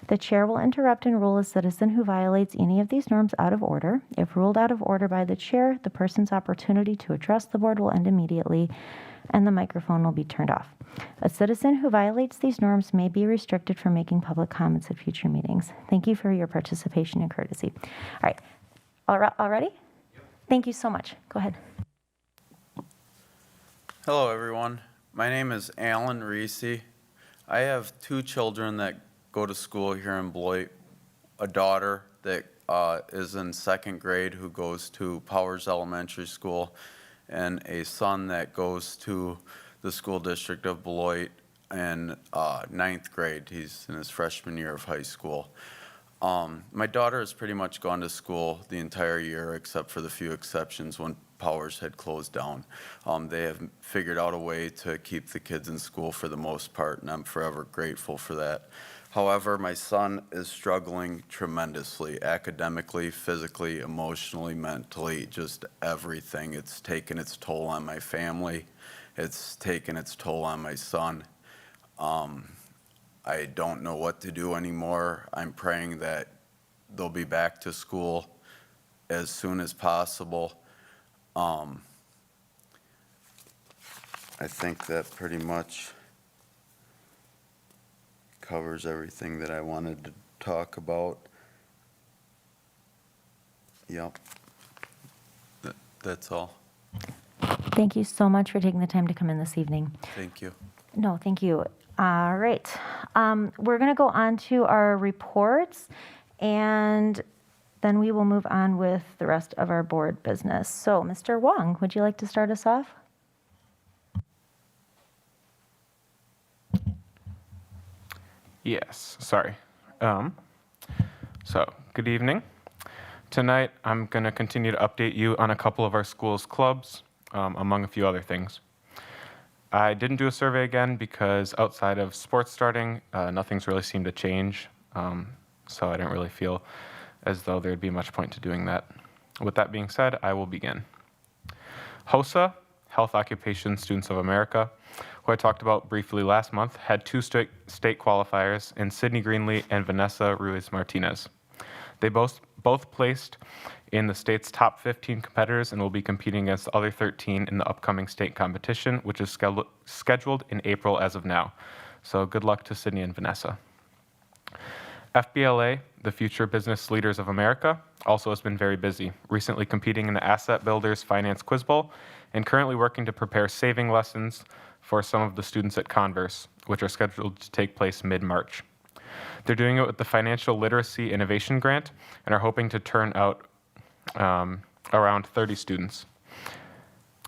The chair will interrupt and rule a citizen who violates any of these norms out of order. If ruled out of order by the chair, the person's opportunity to address the board will end immediately, and the microphone will be turned off. A citizen who violates these norms may be restricted from making public comments at future meetings. Thank you for your participation and courtesy. All right, all ready? Thank you so much. Go ahead. Hello, everyone. My name is Alan Reese. I have two children that go to school here in Beloit, a daughter that is in second grade who goes to Powers Elementary School, and a son that goes to the school district of Beloit in ninth grade. He's in his freshman year of high school. My daughter has pretty much gone to school the entire year except for the few exceptions when Powers had closed down. They have figured out a way to keep the kids in school for the most part, and I'm forever grateful for that. However, my son is struggling tremendously, academically, physically, emotionally, mentally, just everything. It's taken its toll on my family. It's taken its toll on my son. I don't know what to do anymore. I'm praying that they'll be back to school as soon as possible. I think that pretty much covers everything that I wanted to talk about. Yep. That's all. Thank you so much for taking the time to come in this evening. Thank you. No, thank you. All right. We're going to go on to our reports, and then we will move on with the rest of our board business. So, Mr. Wong, would you like to start us off? Yes, sorry. So, good evening. Tonight, I'm going to continue to update you on a couple of our school's clubs, among a few other things. I didn't do a survey again because outside of sports starting, nothing's really seemed to change, so I didn't really feel as though there'd be much point to doing that. With that being said, I will begin. HOSA, Health Occupation Students of America, who I talked about briefly last month, had two state qualifiers in Sydney Greenlee and Vanessa Ruiz Martinez. They both both placed in the state's top 15 competitors and will be competing against the other 13 in the upcoming state competition, which is scheduled in April as of now. So good luck to Sydney and Vanessa. FBLA, the Future Business Leaders of America, also has been very busy, recently competing in the Asset Builders Finance Quiz Bowl and currently working to prepare saving lessons for some of the students at Converse, which are scheduled to take place mid-March. They're doing it with the Financial Literacy Innovation Grant and are hoping to turn out around 30 students.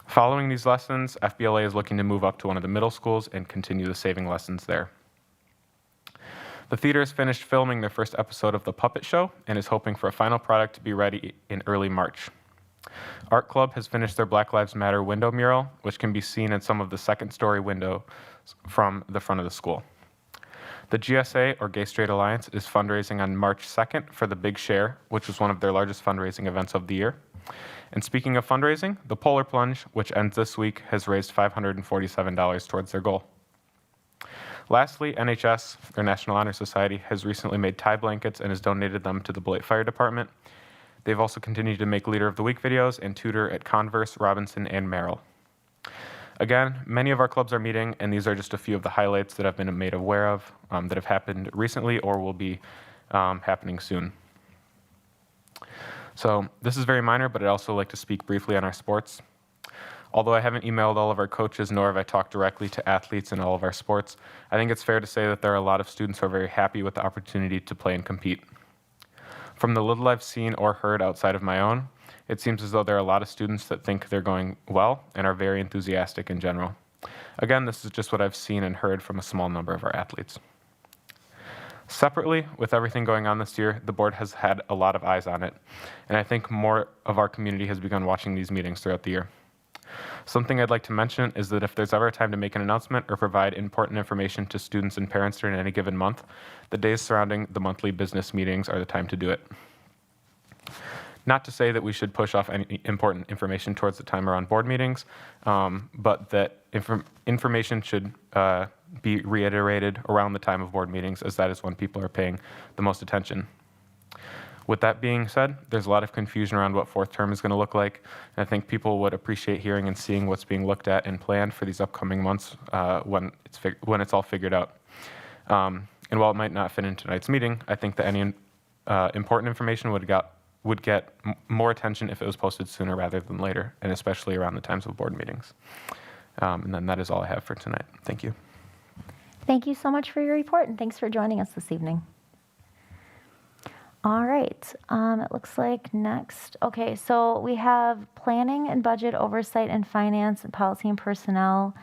Following these lessons, FBLA is looking to move up to one of the middle schools and continue the saving lessons there. The theater has finished filming their first episode of The Puppet Show and is hoping for a final product to be ready in early March. Art Club has finished their Black Lives Matter window mural, which can be seen in some of the second-story windows from the front of the school. The GSA, or Gay Straight Alliance, is fundraising on March 2nd for the Big Share, which was one of their largest fundraising events of the year. And speaking of fundraising, the Polar Plunge, which ends this week, has raised $547 towards their goal. Lastly, NHS, their National Honor Society, has recently made tie blankets and has donated them to the Beloit Fire Department. They've also continued to make Leader of the Week videos and tutor at Converse, Robinson, and Merrill. Again, many of our clubs are meeting, and these are just a few of the highlights that I've been made aware of that have happened recently or will be happening soon. So this is very minor, but I'd also like to speak briefly on our sports. Although I haven't emailed all of our coaches, nor have I talked directly to athletes in all of our sports, I think it's fair to say that there are a lot of students who are very happy with the opportunity to play and compete. From the little I've seen or heard outside of my own, it seems as though there are a lot of students that think they're going well and are very enthusiastic in general. Again, this is just what I've seen and heard from a small number of our athletes. Separately, with everything going on this year, the board has had a lot of eyes on it, and I think more of our community has begun watching these meetings throughout the year. Something I'd like to mention is that if there's ever a time to make an announcement or provide important information to students and parents during any given month, the days surrounding the monthly business meetings are the time to do it. Not to say that we should push off any important information towards the time around board meetings, but that information should be reiterated around the time of board meetings, as that is when people are paying the most attention. With that being said, there's a lot of confusion around what fourth term is going to look like, and I think people would appreciate hearing and seeing what's being looked at and planned for these upcoming months when it's all figured out. And while it might not fit in tonight's meeting, I think that any important information would get more attention if it was posted sooner rather than later, and especially around the times of board meetings. And then that is all I have for tonight. Thank you. Thank you so much for your report, and thanks for joining us this evening. All right, it looks like next. Okay, so we have planning and budget, oversight and finance, and policy and personnel,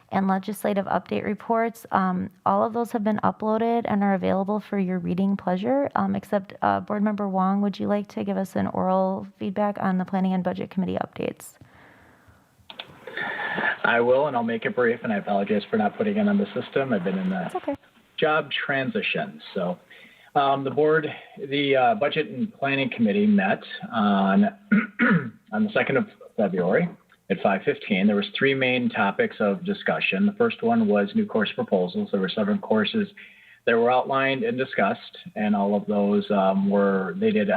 and legislative update reports. All of those have been uploaded and are available for your reading pleasure, except Board Member Wong, would you like to give us an oral feedback on the planning and budget committee updates? I will, and I'll make it brief, and I apologize for not putting it on the system. I've been in the job transition, so. The Budget and Planning Committee met on the 2nd of February at 5:15. There was 3 main topics of discussion. The first one was new course proposals. There were 7 courses that were outlined and discussed, and all of those I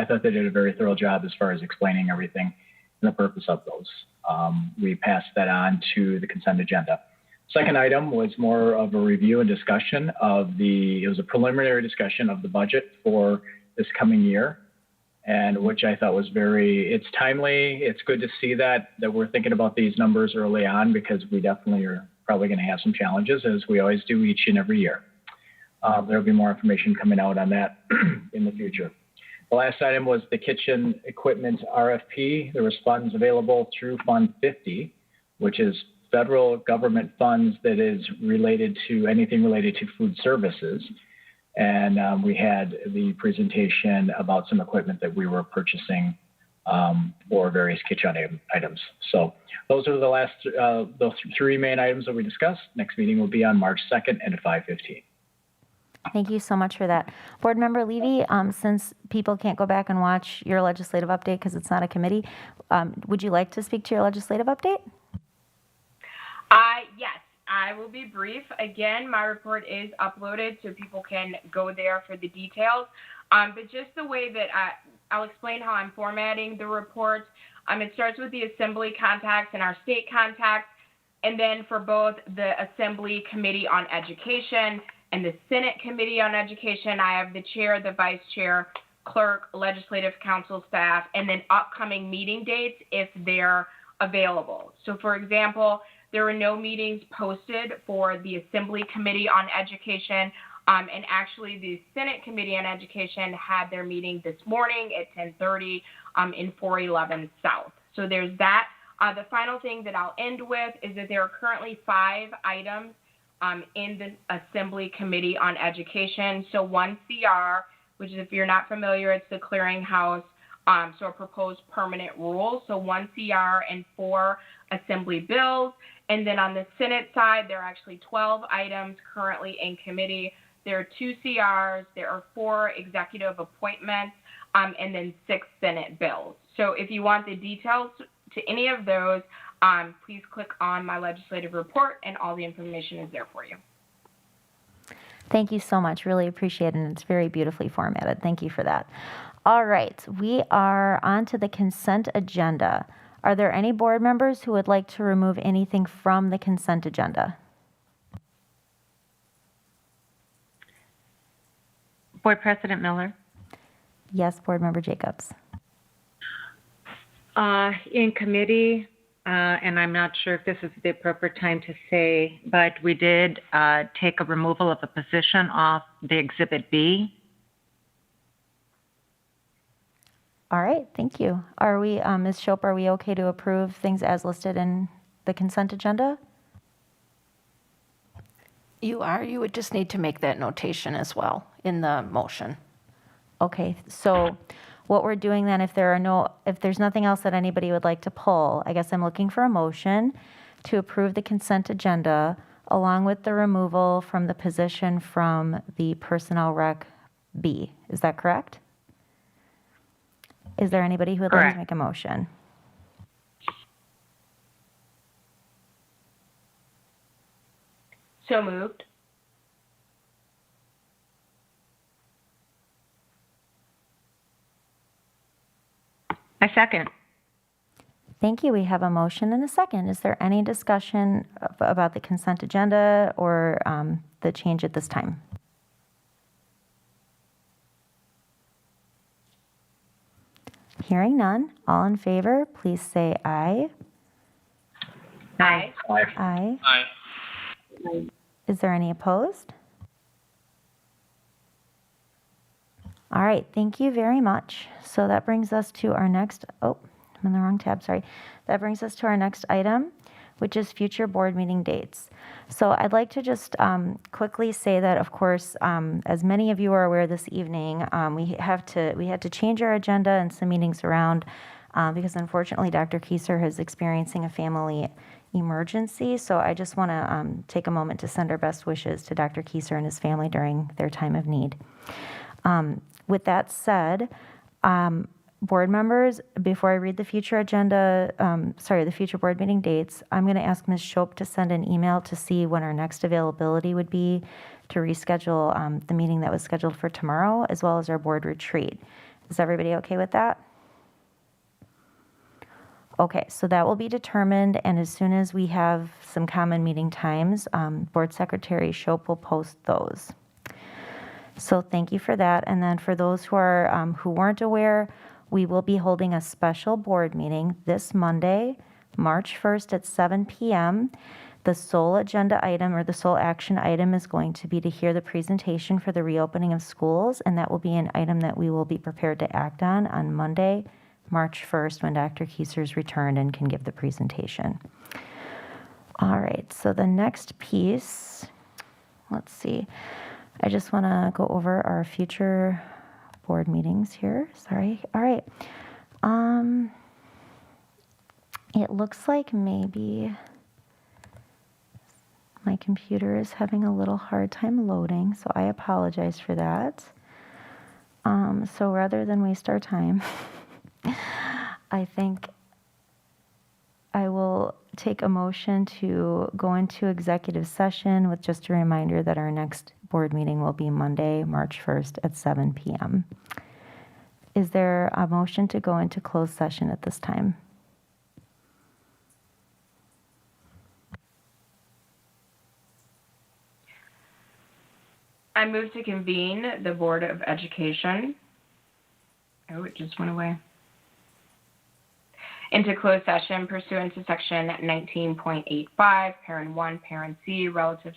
thought they did a very thorough job as far as explaining everything and the purpose of those. We passed that on to the consent agenda. Second item was more of a review and discussion it was a preliminary discussion of the budget for this coming year, and which I thought was it's timely. It's good to see that we're thinking about these numbers early on, because we definitely are probably going to have some challenges, as we always do each and every year. There'll be more information coming out on that in the future. The last item was the kitchen equipment RFP. There was funds available through Fund 50, which is federal government funds that is anything related to food services. And we had the presentation about some equipment that we were purchasing for various kitchen items. So those are the 3 main items that we discussed. Next meeting will be on March 2nd at 5:15. Thank you so much for that. Board Member Levy, since people can't go back and watch your legislative update because it's not a committee, would you like to speak to your legislative update? Yes, I will be brief. Again, my report is uploaded so people can go there for the details. But just the way that I'll explain how I'm formatting the reports. It starts with the Assembly contacts and our state contacts, and then for both the Assembly Committee on Education and the Senate Committee on Education, I have the chair, the vice chair, clerk, legislative council staff, and then upcoming meeting dates if they're available. So for example, there were no meetings posted for the Assembly Committee on Education, and actually the Senate Committee on Education had their meeting this morning at 10:30 in 411 South. So there's that. The final thing that I'll end with is that there are currently 5 items in the Assembly Committee on Education. So 1 CR, which is, if you're not familiar, it's the clearinghouse, so a proposed permanent rule. So 1 CR and 4 Assembly bills. And then on the Senate side, there are actually 12 items currently in committee. There are 2 CRs, there are 4 executive appointments, and then 6 Senate bills. So if you want the details to any of those, please click on my legislative report, and all the information is there for you. Thank you so much. Really appreciate it, and it's very beautifully formatted. Thank you for that. All right, we are on to the consent agenda. Are there any board members who would like to remove anything from the consent agenda? Board President Miller? Yes, Board Member Jacobs. In committee, and I'm not sure if this is the appropriate time to say, but we did take a removal of a position off the Exhibit B. All right, thank you. Are we, Ms. Shope, are we okay to approve things as listed in the consent agenda? You are. You would just need to make that notation as well in the motion. Okay, so what we're doing then, if there's nothing else that anybody would like to pull, I guess I'm looking for a motion to approve the consent agenda along with the removal from the position from the Personnel Rec B. Is that correct? Is there anybody who would like to make a motion? So moved. I second. Thank you. We have a motion and a second. Is there any discussion about the consent agenda or the change at this time? Hearing none, all in favor, please say aye. Aye. Aye. Aye. Is there any opposed? All right, thank you very much. So that brings us to our next, I'm in the wrong tab, sorry. That brings us to our next item, which is future board meeting dates. So I'd like to just quickly say that, of course, as many of you are aware this evening, we had to change our agenda and some meetings around because unfortunately Dr. Kieser is experiencing a family emergency. So I just want to take a moment to send our best wishes to Dr. Kieser and his family during their time of need. With that said, board members, before I read the future agenda, the future board meeting dates, I'm going to ask Ms. Shope to send an email to see when our next availability would be to reschedule the meeting that was scheduled for tomorrow, as well as our board retreat. Is everybody okay with that? Okay, so that will be determined, and as soon as we have some common meeting times, Board Secretary Shope will post those. So thank you for that. And then for those who are who weren't aware, we will be holding a special board meeting this Monday, March 1st at 7 p.m. The sole agenda item or the sole action item is going to be to hear the presentation for the reopening of schools, and that will be an item that we will be prepared to act on Monday, March 1st, when Dr. Kieser's returned and can give the presentation. All right, so the next piece, let's see. I just want to go over our future board meetings here. Sorry. All right. It looks like maybe my computer is having a little hard time loading, so I apologize for that. So rather than waste our time, I think I will take a motion to go into executive session with just a reminder that our next board meeting will be Monday, March 1st at 7 p.m. Is there a motion to go into closed session at this time? I move to convene the Board of Education. Oh, it just went away. Into closed session pursuant to section 19.85, parent 1, parent C, relative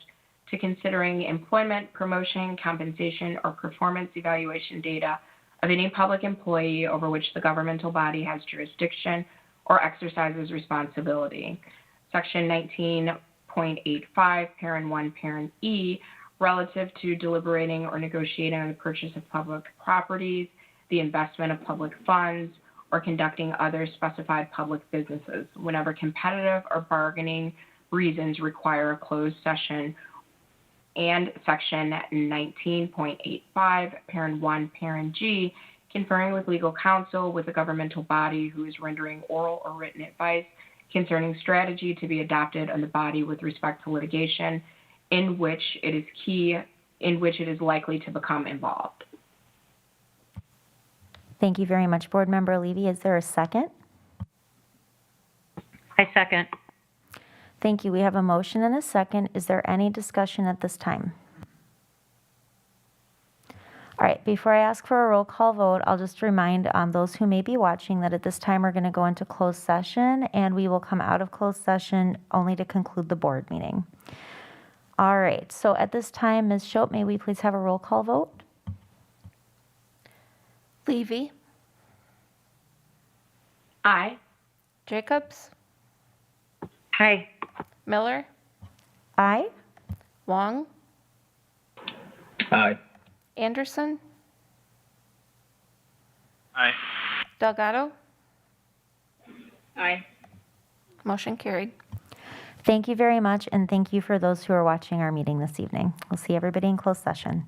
to considering employment, promotion, compensation, or performance evaluation data of any public employee over which the governmental body has jurisdiction or exercises responsibility. Section 19.85, parent 1, parent E, relative to deliberating or negotiating on the purchase of public properties, the investment of public funds, or conducting other specified public businesses whenever competitive or bargaining reasons require a closed session, and section 19.85, parent 1, parent G, conferring with legal counsel with a governmental body who is rendering oral or written advice concerning strategy to be adopted on the body with respect to litigation in which it is likely to become involved. Thank you very much, Board Member Levy. Is there a second? I second. Thank you. We have a motion and a second. Is there any discussion at this time? All right, before I ask for a roll call vote, I'll just remind those who may be watching that at this time we're going to go into closed session, and we will come out of closed session only to conclude the board meeting. All right, so at this time, Ms. Schopp, may we please have a roll call vote? Levy, Aye. Jacobs, Aye. Miller, Aye. Wong, Aye. Anderson, Aye. Delgado. Aye. Motion carried. Thank you very much, and thank you for those who are watching our meeting this evening. We'll see everybody in closed session.